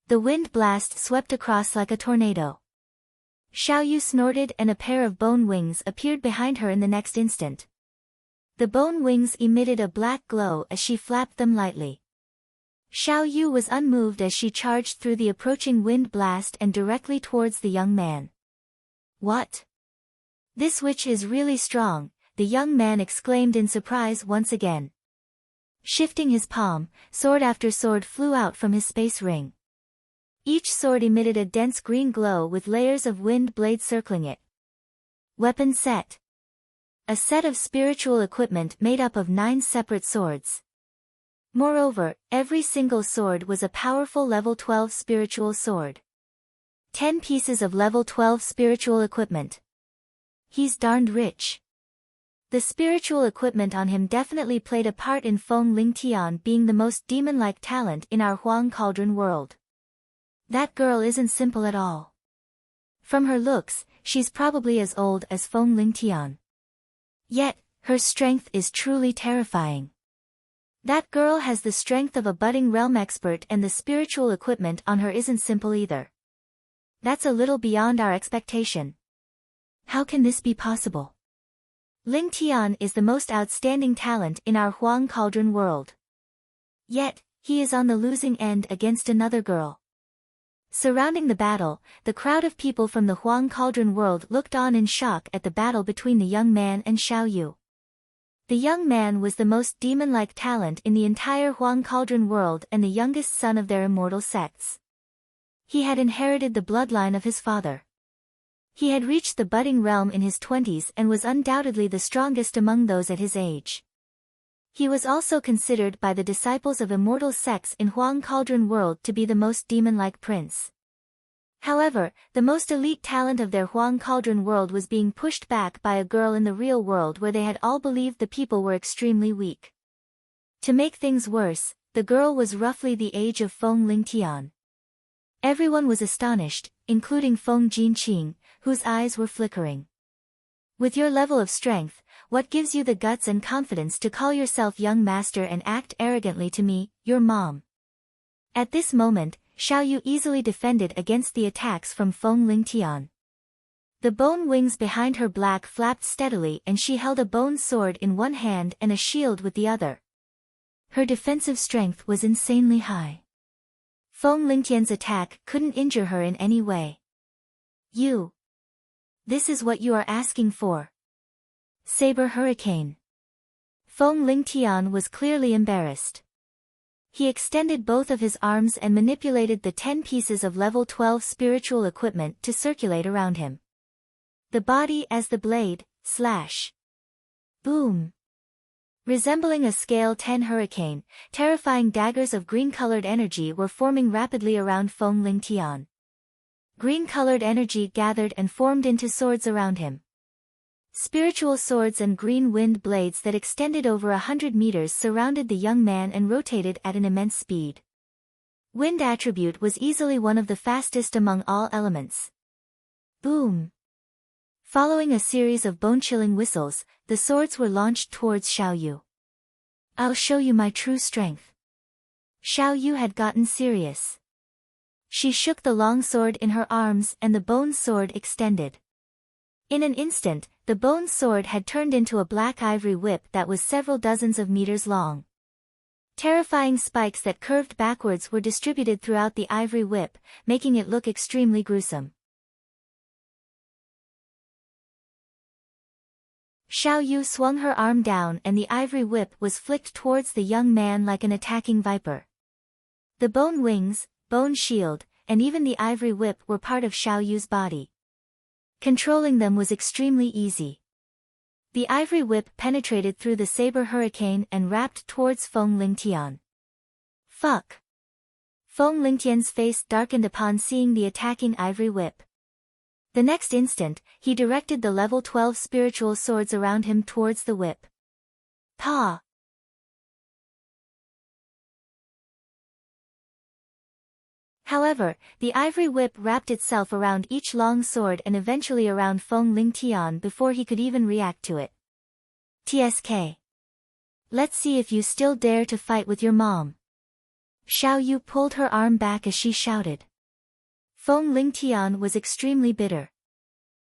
The wind blast swept across like a tornado. Xiaoyu snorted and a pair of bone wings appeared behind her in the next instant. The bone wings emitted a black glow as she flapped them lightly. Xiaoyu was unmoved as she charged through the approaching wind blast and directly towards the young man. What? This witch is really strong, the young man exclaimed in surprise once again. Shifting his palm, sword after sword flew out from his space ring. Each sword emitted a dense green glow with layers of wind blades circling it. Weapon set. A set of spiritual equipment made up of 9 separate swords. Moreover, every single sword was a powerful level 12 spiritual sword. 10 pieces of level 12 spiritual equipment. He's darned rich. The spiritual equipment on him definitely played a part in Feng Lingtian being the most demon-like talent in our Huang Cauldron world. That girl isn't simple at all. From her looks, she's probably as old as Feng Lingtian. Yet, her strength is truly terrifying. That girl has the strength of a budding realm expert, and the spiritual equipment on her isn't simple either. That's a little beyond our expectation. How can this be possible? Ling Tian is the most outstanding talent in our Huang Cauldron world. Yet, he is on the losing end against another girl. Surrounding the battle, the crowd of people from the Huang Cauldron world looked on in shock at the battle between the young man and Xiao Yu. The young man was the most demon-like talent in the entire Huang Cauldron world and the youngest son of their immortal sects. He had inherited the bloodline of his father. He had reached the budding realm in his 20s and was undoubtedly the strongest among those at his age. He was also considered by the disciples of immortal sects in Huang Cauldron world to be the most demon-like prince. However, the most elite talent of their Huang Cauldron world was being pushed back by a girl in the real world where they had all believed the people were extremely weak. To make things worse, the girl was roughly the age of Feng Lingtian. Everyone was astonished, including Feng Jinqing, whose eyes were flickering. With your level of strength, what gives you the guts and confidence to call yourself young master and act arrogantly to me, your mom? At this moment, Xiao Yu easily defended against the attacks from Feng Lingtian. The bone wings behind her black flapped steadily and she held a bone sword in one hand and a shield with the other. Her defensive strength was insanely high. Feng Lingtian's attack couldn't injure her in any way. You. This is what you are asking for. Saber Hurricane. Feng Lingtian was clearly embarrassed. He extended both of his arms and manipulated the 10 pieces of level 12 spiritual equipment to circulate around him. The body as the blade, slash. Boom. Resembling a scale 10 hurricane, terrifying daggers of green-colored energy were forming rapidly around Feng Lingtian. Green-colored energy gathered and formed into swords around him. Spiritual swords and green wind blades that extended over 100 meters surrounded the young man and rotated at an immense speed. Wind attribute was easily one of the fastest among all elements. Boom! Following a series of bone-chilling whistles, the swords were launched towards Xiao Yu. I'll show you my true strength. Xiao Yu had gotten serious. She shook the long sword in her arms and the bone sword extended. In an instant, the bone sword had turned into a black ivory whip that was several dozens of meters long. Terrifying spikes that curved backwards were distributed throughout the ivory whip, making it look extremely gruesome. Xiao Yu swung her arm down and the ivory whip was flicked towards the young man like an attacking viper. The bone wings, bone shield, and even the ivory whip were part of Xiao Yu's body. Controlling them was extremely easy. The ivory whip penetrated through the saber hurricane and wrapped towards Feng Lingtian. Fuck! Feng Lingtian's face darkened upon seeing the attacking ivory whip. The next instant, he directed the level 12 spiritual swords around him towards the whip. Pa! However, the ivory whip wrapped itself around each long sword and eventually around Feng Lingtian before he could even react to it. TSK. Let's see if you still dare to fight with your mom. Xiao Yu pulled her arm back as she shouted. Feng Lingtian was extremely bitter.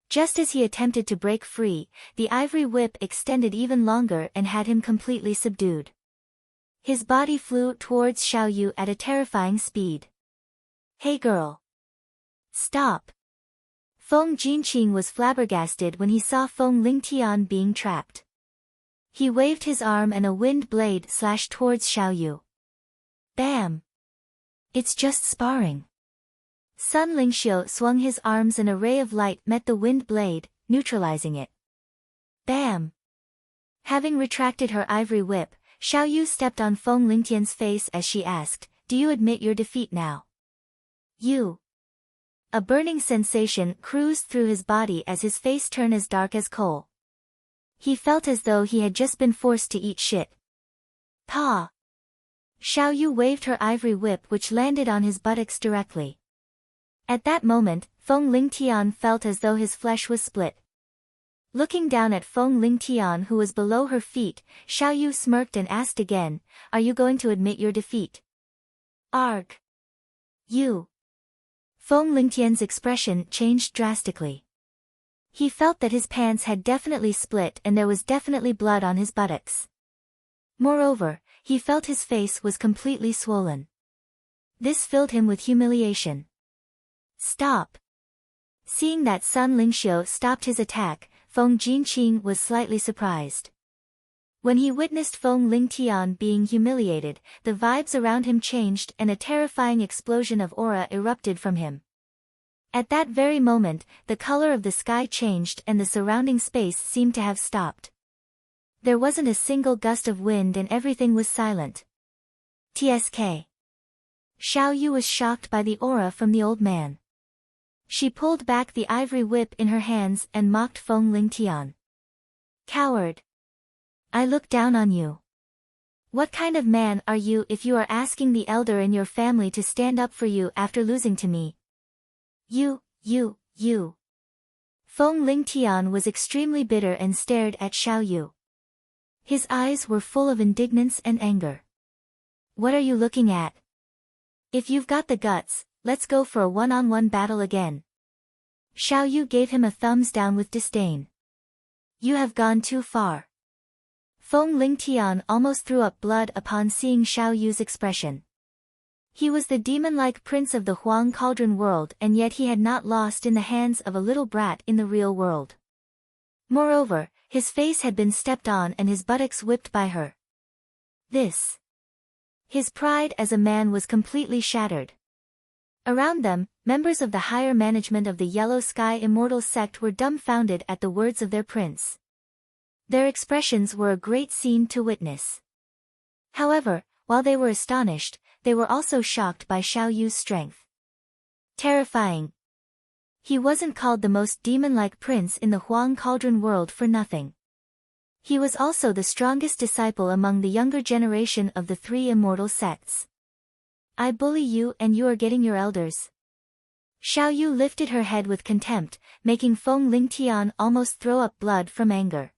Just as he attempted to break free, the ivory whip extended even longer and had him completely subdued. His body flew towards Xiao Yu at a terrifying speed. Hey girl! Stop! Feng Jinqing was flabbergasted when he saw Feng Lingtian being trapped. He waved his arm and a wind blade slashed towards Xiao Yu. Bam! It's just sparring. Sun Lingxiu swung his arms and a ray of light met the wind blade, neutralizing it. Bam! Having retracted her ivory whip, Xiao Yu stepped on Feng Lingtian's face as she asked, "Do you admit your defeat now?" You. A burning sensation cruised through his body as his face turned as dark as coal. He felt as though he had just been forced to eat shit. Pa! Xiao Yu waved her ivory whip which landed on his buttocks directly. At that moment, Feng Lingtian felt as though his flesh was split. Looking down at Feng Lingtian who was below her feet, Xiao Yu smirked and asked again, "Are you going to admit your defeat?" Arg! You! Feng Lingtian's expression changed drastically. He felt that his pants had definitely split and there was definitely blood on his buttocks. Moreover, he felt his face was completely swollen. This filled him with humiliation. Stop! Seeing that Sun Lingxiu stopped his attack, Feng Jinqing was slightly surprised. When he witnessed Feng Lingtian being humiliated, the vibes around him changed and a terrifying explosion of aura erupted from him. At that very moment, the color of the sky changed and the surrounding space seemed to have stopped. There wasn't a single gust of wind and everything was silent. TSK. Xiao Yu was shocked by the aura from the old man. She pulled back the ivory whip in her hands and mocked Feng Lingtian. Coward! I look down on you. What kind of man are you if you are asking the elder in your family to stand up for you after losing to me? You. Feng Lingtian was extremely bitter and stared at Xiao Yu. His eyes were full of indignance and anger. What are you looking at? If you've got the guts, let's go for a one-on-one battle again. Xiao Yu gave him a thumbs down with disdain. You have gone too far. Feng Lingtian almost threw up blood upon seeing Xiao Yu's expression. He was the demon-like prince of the Huang Cauldron world and yet he had not lost in the hands of a little brat in the real world. Moreover, his face had been stepped on and his buttocks whipped by her. His pride as a man was completely shattered. Around them, members of the higher management of the Yellow Sky Immortal sect were dumbfounded at the words of their prince. Their expressions were a great scene to witness. However, while they were astonished, they were also shocked by Xiao Yu's strength. Terrifying. He wasn't called the most demon-like prince in the Huang Cauldron world for nothing. He was also the strongest disciple among the younger generation of the three immortal sects. I bully you and you are getting your elders. Xiao Yu lifted her head with contempt, making Feng Lingtian almost throw up blood from anger.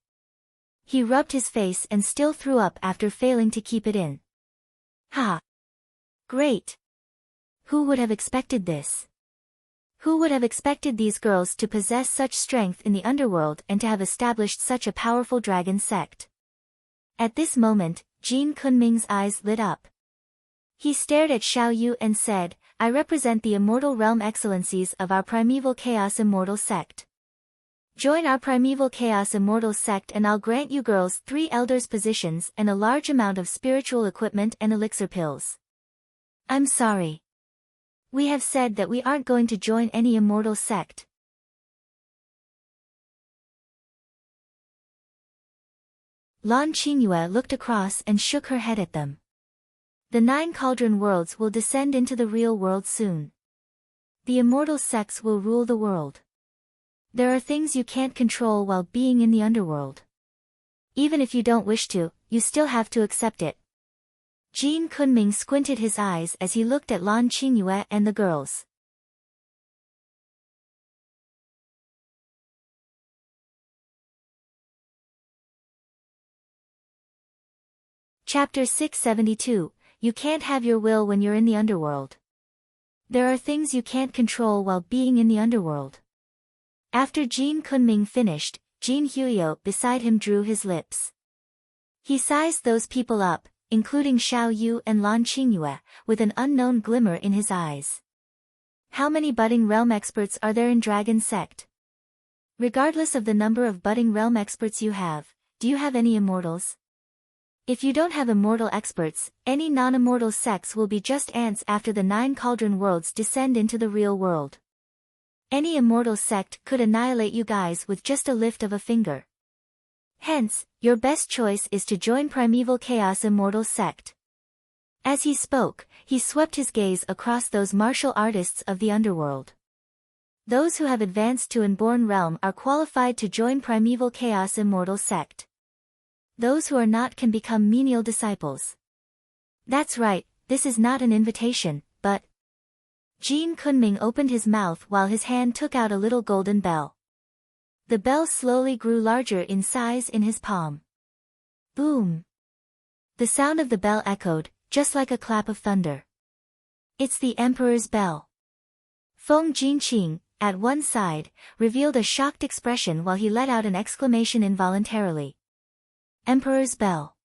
He rubbed his face and still threw up after failing to keep it in. Ha! Great! Who would have expected this? Who would have expected these girls to possess such strength in the underworld and to have established such a powerful dragon sect? At this moment, Jin Kunming's eyes lit up. He stared at Xiao Yu and said, I represent the immortal realm excellencies of our primeval chaos immortal sect. Join our primeval chaos immortal sect and I'll grant you girls 3 elders positions and a large amount of spiritual equipment and elixir pills. I'm sorry. We have said that we aren't going to join any immortal sect. Lan Qingyue looked across and shook her head at them. The 9 cauldron worlds will descend into the real world soon. The immortal sects will rule the world. There are things you can't control while being in the underworld. Even if you don't wish to, you still have to accept it. Jin Kunming squinted his eyes as he looked at Lan Qingyue and the girls. Chapter 672, You can't have your will when you're in the underworld. There are things you can't control while being in the underworld. After Jin Kunming finished, Jin Huio beside him drew his lips. He sized those people up, including Xiao Yu and Lan Qingyue, with an unknown glimmer in his eyes. How many budding realm experts are there in Dragon Sect? Regardless of the number of budding realm experts you have, do you have any immortals? If you don't have immortal experts, any non-immortal sects will be just ants after the 9 cauldron worlds descend into the real world. Any immortal sect could annihilate you guys with just a lift of a finger. Hence, your best choice is to join Primeval Chaos Immortal Sect. As he spoke, he swept his gaze across those martial artists of the underworld. Those who have advanced to Inborn Realm are qualified to join Primeval Chaos Immortal Sect. Those who are not can become menial disciples. That's right, this is not an invitation, but... Jin Kunming opened his mouth while his hand took out a little golden bell. The bell slowly grew larger in size in his palm. Boom! The sound of the bell echoed, just like a clap of thunder. It's the Emperor's bell. Feng Jinqing, at one side, revealed a shocked expression while he let out an exclamation involuntarily. Emperor's bell.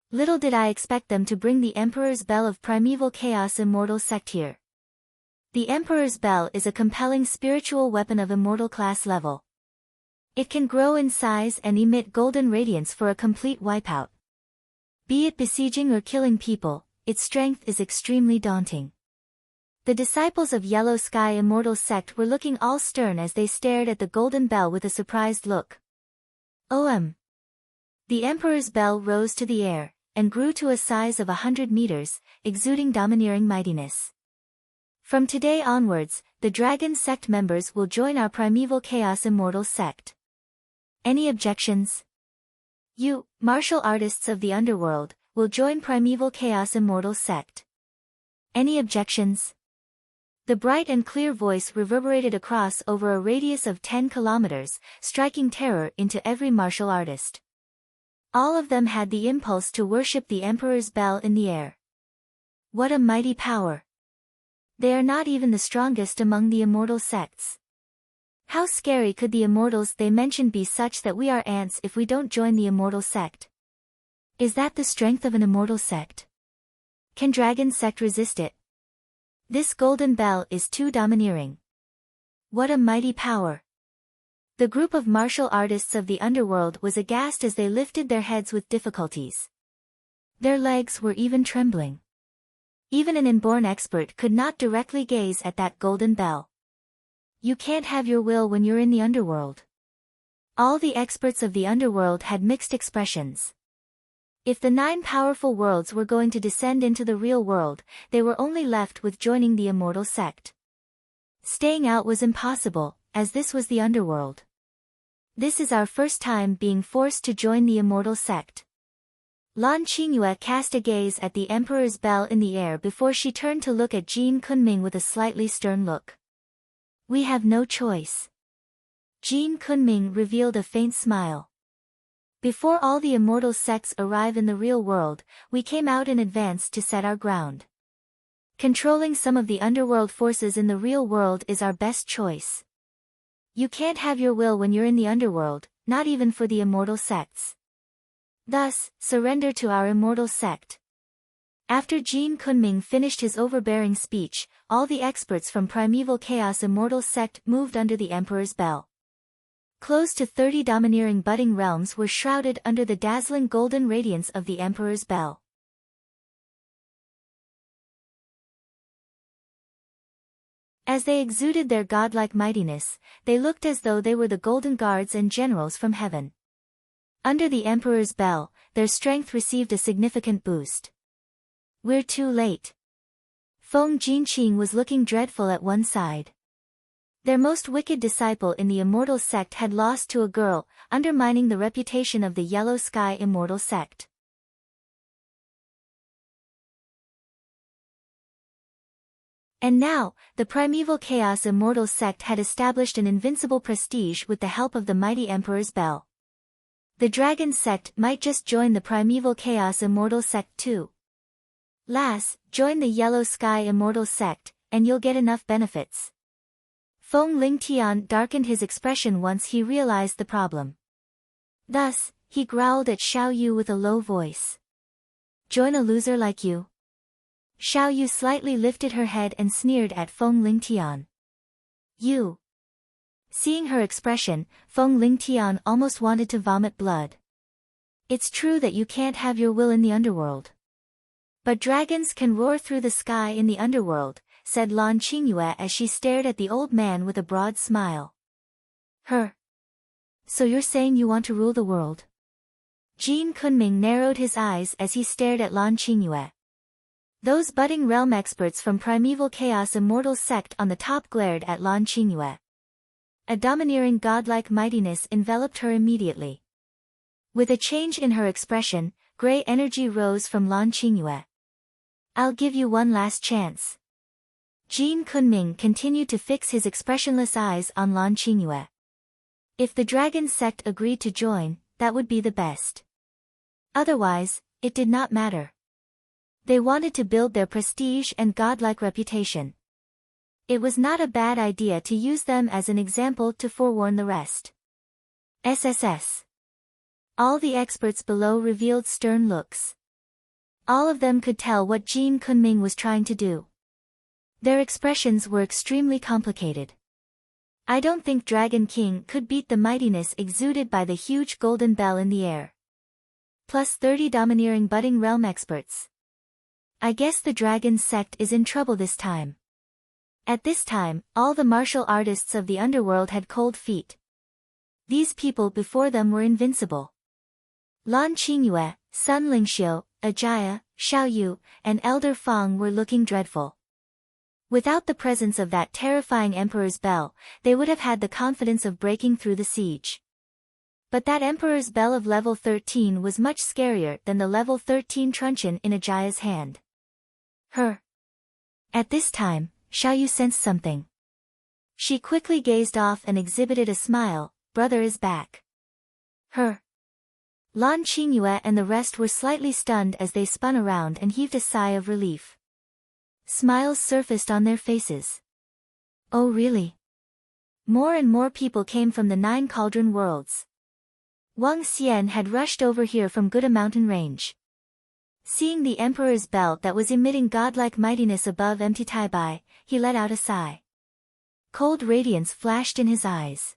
Little did I expect them to bring the Emperor's bell of Primeval Chaos Immortal Sect here. The Emperor's bell is a compelling spiritual weapon of immortal class level. It can grow in size and emit golden radiance for a complete wipeout. Be it besieging or killing people, its strength is extremely daunting. The disciples of Yellow Sky Immortal Sect were looking all stern as they stared at the golden bell with a surprised look. OM. The Emperor's bell rose to the air, and grew to a size of 100 meters, exuding domineering mightiness. From today onwards, the Dragon Sect members will join our Primeval Chaos Immortal Sect. Any objections? You, martial artists of the underworld, will join Primeval Chaos Immortal Sect. Any objections? The bright and clear voice reverberated across over a radius of 10 kilometers, striking terror into every martial artist. All of them had the impulse to worship the Emperor's bell in the air. What a mighty power! They are not even the strongest among the immortal sects. How scary could the immortals they mentioned be such that we are ants if we don't join the immortal sect? Is that the strength of an immortal sect? Can Dragon Sect resist it? This golden bell is too domineering. What a mighty power! The group of martial artists of the underworld was aghast as they lifted their heads with difficulties. Their legs were even trembling. Even an inborn expert could not directly gaze at that golden bell. You can't have your will when you're in the underworld. All the experts of the underworld had mixed expressions. If the 9 powerful worlds were going to descend into the real world, they were only left with joining the immortal sect. Staying out was impossible, as this was the underworld. This is our first time being forced to join the immortal sect. Lan Qingyue cast a gaze at the Emperor's bell in the air before she turned to look at Jin Kunming with a slightly stern look. We have no choice. Jin Kunming revealed a faint smile. Before all the immortal sects arrive in the real world, we came out in advance to set our ground. Controlling some of the underworld forces in the real world is our best choice. You can't have your will when you're in the underworld, not even for the immortal sects. Thus, surrender to our immortal sect. After Jin Kunming finished his overbearing speech, all the experts from Primeval Chaos Immortal Sect moved under the Emperor's bell. Close to 30 domineering budding realms were shrouded under the dazzling golden radiance of the Emperor's bell. As they exuded their godlike mightiness, they looked as though they were the golden guards and generals from heaven. Under the Emperor's bell, their strength received a significant boost. We're too late. Feng Jinqing was looking dreadful at one side. Their most wicked disciple in the immortal sect had lost to a girl, undermining the reputation of the Yellow Sky Immortal Sect. And now, the Primeval Chaos Immortal Sect had established an invincible prestige with the help of the mighty Emperor's bell. The Dragon Sect might just join the Primeval Chaos Immortal Sect too. Lass, join the Yellow Sky Immortal Sect, and you'll get enough benefits. Feng Lingtian darkened his expression once he realized the problem. Thus, he growled at Xiao Yu with a low voice. Join a loser like you? Xiao Yu slightly lifted her head and sneered at Feng Lingtian. You. Seeing her expression, Feng Lingtian almost wanted to vomit blood. It's true that you can't have your will in the underworld. But dragons can roar through the sky in the underworld, said Lan Qingyue as she stared at the old man with a broad smile. So you're saying you want to rule the world? Jin Kunming narrowed his eyes as he stared at Lan Qingyue. Those budding realm experts from Primeval Chaos Immortal Sect on the top glared at Lan Qingyue. A domineering godlike mightiness enveloped her immediately. With a change in her expression, gray energy rose from Lan Qingyue. I'll give you one last chance. Jin Kunming continued to fix his expressionless eyes on Lan Qingyue. If the dragon sect agreed to join, that would be the best. Otherwise, it did not matter. They wanted to build their prestige and godlike reputation. It was not a bad idea to use them as an example to forewarn the rest. SSS. All the experts below revealed stern looks. All of them could tell what Jin Kunming was trying to do. Their expressions were extremely complicated. I don't think Dragon King could beat the mightiness exuded by the huge golden bell in the air. Plus 30 domineering budding realm experts. I guess the dragon sect is in trouble this time. At this time, all the martial artists of the underworld had cold feet. These people before them were invincible. Lan Qingyue, Sun Lingxiu, Ajaya, Xiaoyu, and Elder Fang were looking dreadful. Without the presence of that terrifying Emperor's Bell, they would have had the confidence of breaking through the siege. But that Emperor's Bell of level 13 was much scarier than the level 13 truncheon in Ajaya's hand. At this time, Xiaoyu sensed something. She quickly gazed off and exhibited a smile. Brother is back. Lan Qingyue and the rest were slightly stunned as they spun around and heaved a sigh of relief. Smiles surfaced on their faces. Oh really? More and more people came from the 9 cauldron worlds. Wang Xian had rushed over here from Guda Mountain Range. Seeing the Emperor's belt that was emitting godlike mightiness above empty Taibai, he let out a sigh. Cold radiance flashed in his eyes.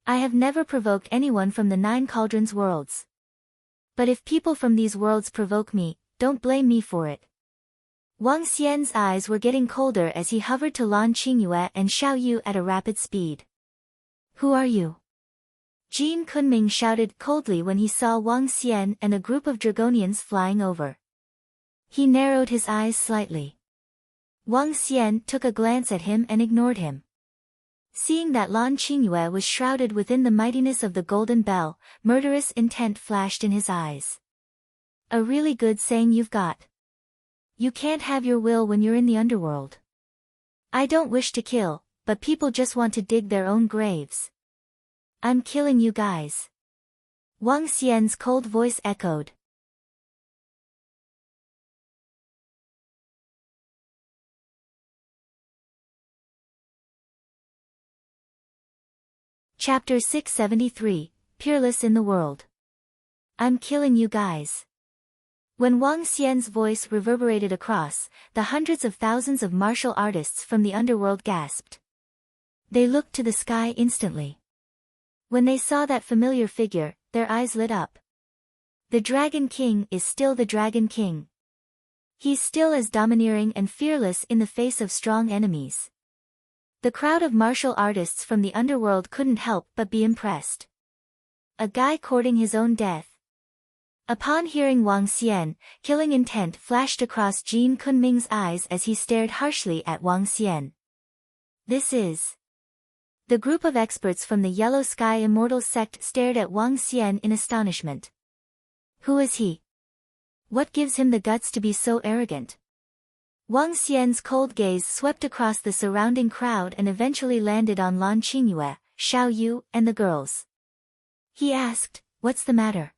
I have never provoked anyone from the 9 cauldrons worlds. But if people from these worlds provoke me, don't blame me for it. Wang Xian's eyes were getting colder as he hovered to Lan Qingyue and Xiaoyu at a rapid speed. Who are you? Jin Kunming shouted coldly when he saw Wang Xian and a group of Dragonians flying over. He narrowed his eyes slightly. Wang Xian took a glance at him and ignored him. Seeing that Lan Qingyue was shrouded within the mightiness of the golden bell, murderous intent flashed in his eyes. A really good saying you've got. You can't have your will when you're in the underworld. I don't wish to kill, but people just want to dig their own graves. I'm killing you guys. Wang Xian's cold voice echoed. Chapter 673, Peerless in the World. I'm killing you guys. When Wang Xian's voice reverberated across, the hundreds of thousands of martial artists from the underworld gasped. They looked to the sky instantly. When they saw that familiar figure, their eyes lit up. The Dragon King is still the Dragon King. He's still as domineering and fearless in the face of strong enemies. The crowd of martial artists from the underworld couldn't help but be impressed. A guy courting his own death. Upon hearing Wang Xian, killing intent flashed across Jin Kunming's eyes as he stared harshly at Wang Xian. This is... The group of experts from the Yellow Sky Immortal Sect stared at Wang Xian in astonishment. Who is he? What gives him the guts to be so arrogant? Wang Xian's cold gaze swept across the surrounding crowd and eventually landed on Lan Qingyue, Xiaoyu, and the girls. He asked, "What's the matter?"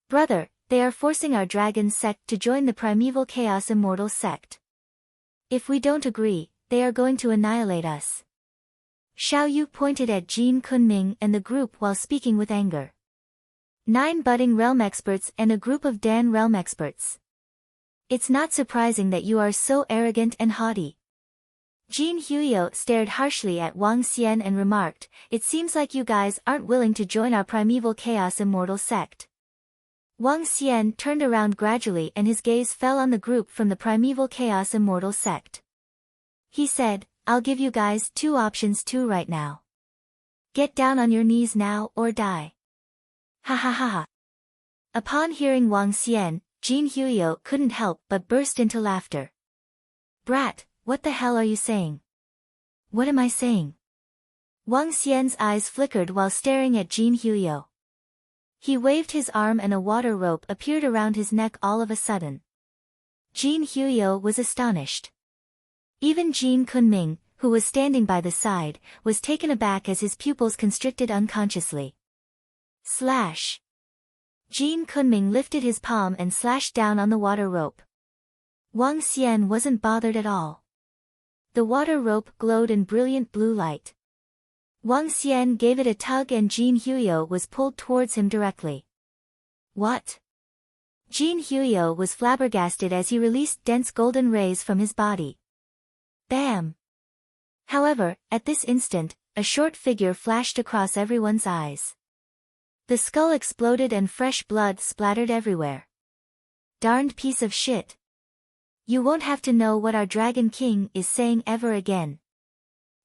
"Brother, they are forcing our dragon sect to join the Primeval Chaos Immortal Sect. If we don't agree, they are going to annihilate us." Xiaoyu pointed at Jin Kunming and the group while speaking with anger. 9 budding realm experts and a group of Dan realm experts. It's not surprising that you are so arrogant and haughty. Jin Huio stared harshly at Wang Xian and remarked, "It seems like you guys aren't willing to join our Primeval Chaos Immortal Sect." Wang Xian turned around gradually and his gaze fell on the group from the Primeval Chaos Immortal Sect. He said, "I'll give you guys 2 options too right now. Get down on your knees now or die." Ha ha ha ha. Upon hearing Wang Xian, Jin Huyo couldn't help but burst into laughter. Brat, what the hell are you saying? What am I saying? Wang Xian's eyes flickered while staring at Jin Huyo. He waved his arm and a water rope appeared around his neck all of a sudden. Jin Huyo was astonished. Even Jin Kunming, who was standing by the side, was taken aback as his pupils constricted unconsciously. Slash! Jin Kunming lifted his palm and slashed down on the water rope. Wang Xian wasn't bothered at all. The water rope glowed in brilliant blue light. Wang Xian gave it a tug and Jin Huyo was pulled towards him directly. What? Jin Huyo was flabbergasted as he released dense golden rays from his body. Bam! However, at this instant, a short figure flashed across everyone's eyes. The skull exploded and fresh blood splattered everywhere. Darned piece of shit. You won't have to know what our Dragon King is saying ever again.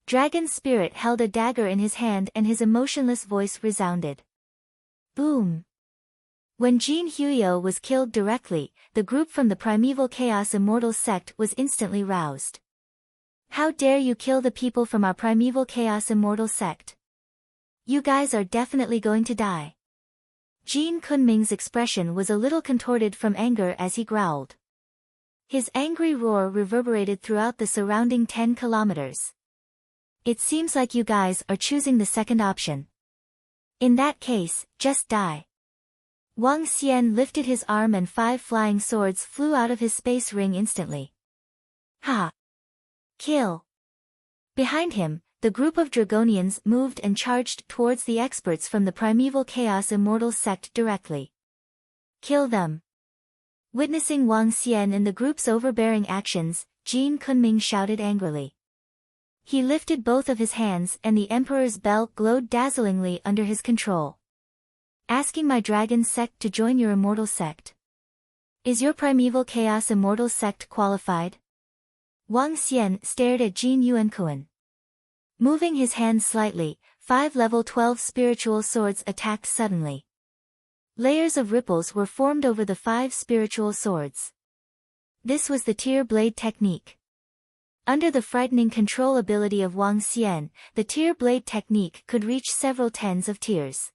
Dragon Spirit held a dagger in his hand and his emotionless voice resounded. Boom! When Jin Huyo was killed directly, the group from the Primeval Chaos Immortal sect was instantly roused. How dare you kill the people from our Primeval Chaos Immortal sect? You guys are definitely going to die. Jin Kunming's expression was a little contorted from anger as he growled. His angry roar reverberated throughout the surrounding 10 kilometers. It seems like you guys are choosing the second option. In that case, just die. Wang Xian lifted his arm and 5 flying swords flew out of his space ring instantly. Ha! Kill! Behind him, the group of Dragonians moved and charged towards the experts from the Primeval Chaos Immortal sect directly. Kill them! Witnessing Wang Xian and the group's overbearing actions, Jin Kunming shouted angrily. He lifted both of his hands and the Emperor's bell glowed dazzlingly under his control. Asking my dragon sect to join your immortal sect. Is your Primeval Chaos Immortal sect qualified? Wang Xian stared at Jin Yuankuan. Moving his hand slightly, 5 level 12 spiritual swords attacked suddenly. Layers of ripples were formed over the 5 spiritual swords. This was the tear blade technique. Under the frightening control ability of Wang Xian, the tear blade technique could reach several tens of tiers.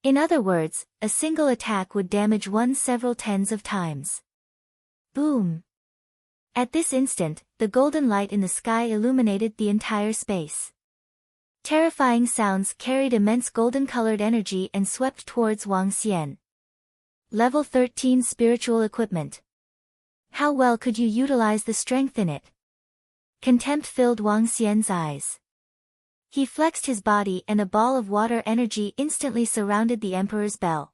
In other words, a single attack would damage one several tens of times. Boom! At this instant, the golden light in the sky illuminated the entire space. Terrifying sounds carried immense golden-colored energy and swept towards Wang Xian. Level 13 Spiritual Equipment. How well could you utilize the strength in it? Contempt filled Wang Xian's eyes. He flexed his body and a ball of water energy instantly surrounded the Emperor's bell.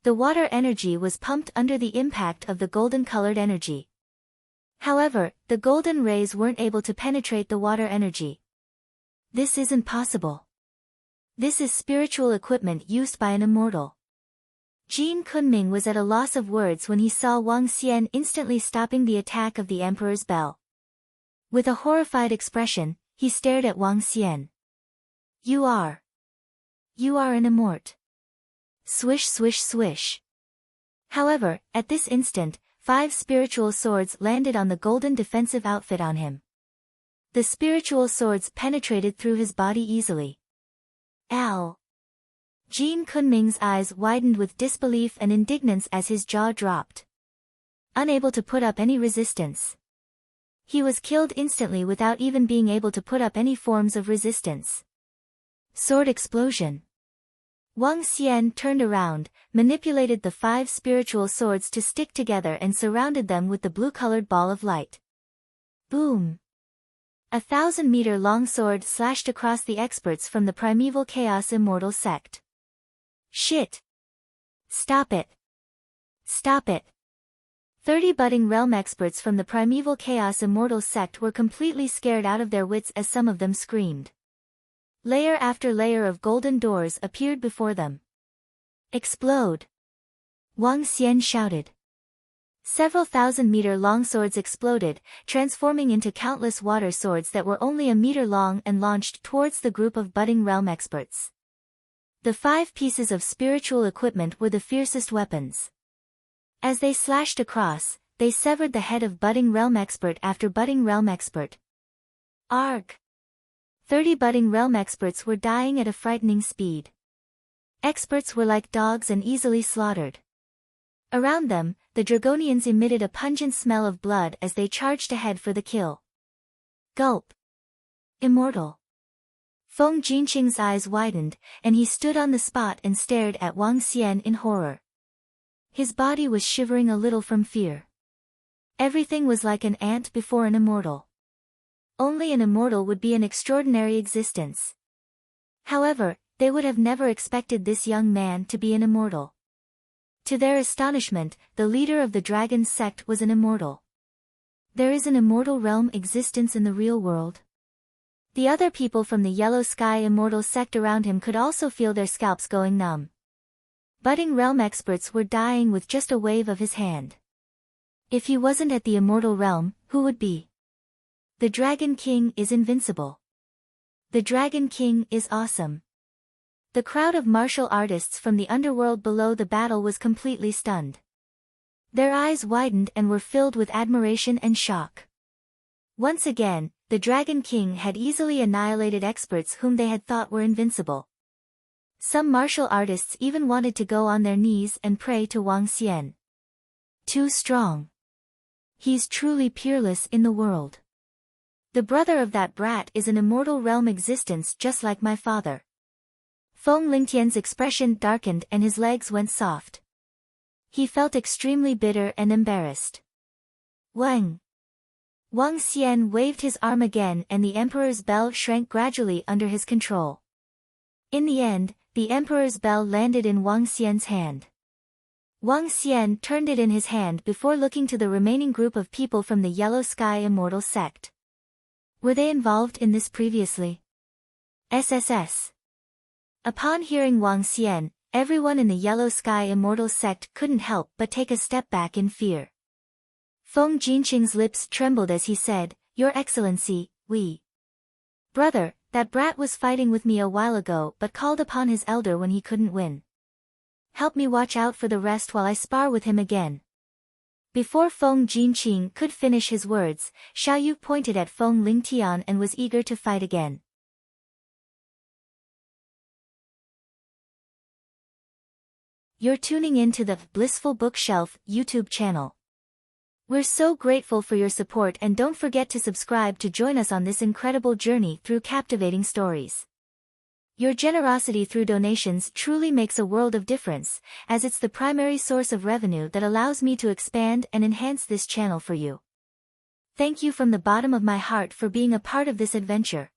The water energy was pumped under the impact of the golden-colored energy. However, the golden rays weren't able to penetrate the water energy. This isn't possible. This is spiritual equipment used by an immortal. Jin Kunming was at a loss of words when he saw Wang Xian instantly stopping the attack of the Emperor's bell. With a horrified expression, he stared at Wang Xian. You are an immort. Swish swish swish. However, at this instant, 5 spiritual swords landed on the golden defensive outfit on him. The spiritual swords penetrated through his body easily. Ow! Jin Kunming's eyes widened with disbelief and indignance as his jaw dropped. Unable to put up any resistance. He was killed instantly without even being able to put up any forms of resistance. Sword explosion. Wang Xian turned around, manipulated the 5 spiritual swords to stick together and surrounded them with the blue-colored ball of light. Boom! A 1,000-meter-long sword slashed across the experts from the Primeval Chaos Immortal sect. Shit! Stop it! Stop it! 30 budding realm experts from the Primeval Chaos Immortal sect were completely scared out of their wits as some of them screamed. Layer after layer of golden doors appeared before them. Explode! Wang Xian shouted. Several thousand-meter long swords exploded, transforming into countless water swords that were only a meter long and launched towards the group of budding realm experts. The 5 pieces of spiritual equipment were the fiercest weapons. As they slashed across, they severed the head of budding realm expert after budding realm expert. Arg! 30 budding realm experts were dying at a frightening speed. Experts were like dogs and easily slaughtered. Around them, the Dragonians emitted a pungent smell of blood as they charged ahead for the kill. Gulp! Immortal! Feng Jinqing's eyes widened, and he stood on the spot and stared at Wang Xian in horror. His body was shivering a little from fear. Everything was like an ant before an immortal. Only an immortal would be an extraordinary existence. However, they would have never expected this young man to be an immortal. To their astonishment, the leader of the dragon sect was an immortal. There is an immortal realm existence in the real world. The other people from the Yellow Sky immortal sect around him could also feel their scalps going numb. Budding realm experts were dying with just a wave of his hand. If he wasn't at the immortal realm, who would be? The Dragon King is invincible. The Dragon King is awesome. The crowd of martial artists from the underworld below the battle was completely stunned. Their eyes widened and were filled with admiration and shock. Once again, the Dragon King had easily annihilated experts whom they had thought were invincible. Some martial artists even wanted to go on their knees and pray to Wang Xian. Too strong. He's truly peerless in the world. The brother of that brat is an immortal realm existence just like my father. Feng Lingtian's expression darkened and his legs went soft. He felt extremely bitter and embarrassed. Wang! Wang Xian waved his arm again and the emperor's bell shrank gradually under his control. In the end, the emperor's bell landed in Wang Xian's hand. Wang Xian turned it in his hand before looking to the remaining group of people from the Yellow Sky immortal sect. Were they involved in this previously? SSS. Upon hearing Wang Xian, everyone in the Yellow Sky immortal sect couldn't help but take a step back in fear. Feng Jinqing's lips trembled as he said, "Your Excellency, we..." "Brother, that brat was fighting with me a while ago but called upon his elder when he couldn't win. Help me watch out for the rest while I spar with him again." Before Feng Jinqing could finish his words, Xiao Yu pointed at Feng Lingtian and was eager to fight again. You're tuning in to the Blissful Bookshelf YouTube channel. We're so grateful for your support and don't forget to subscribe to join us on this incredible journey through captivating stories. Your generosity through donations truly makes a world of difference, as it's the primary source of revenue that allows me to expand and enhance this channel for you. Thank you from the bottom of my heart for being a part of this adventure.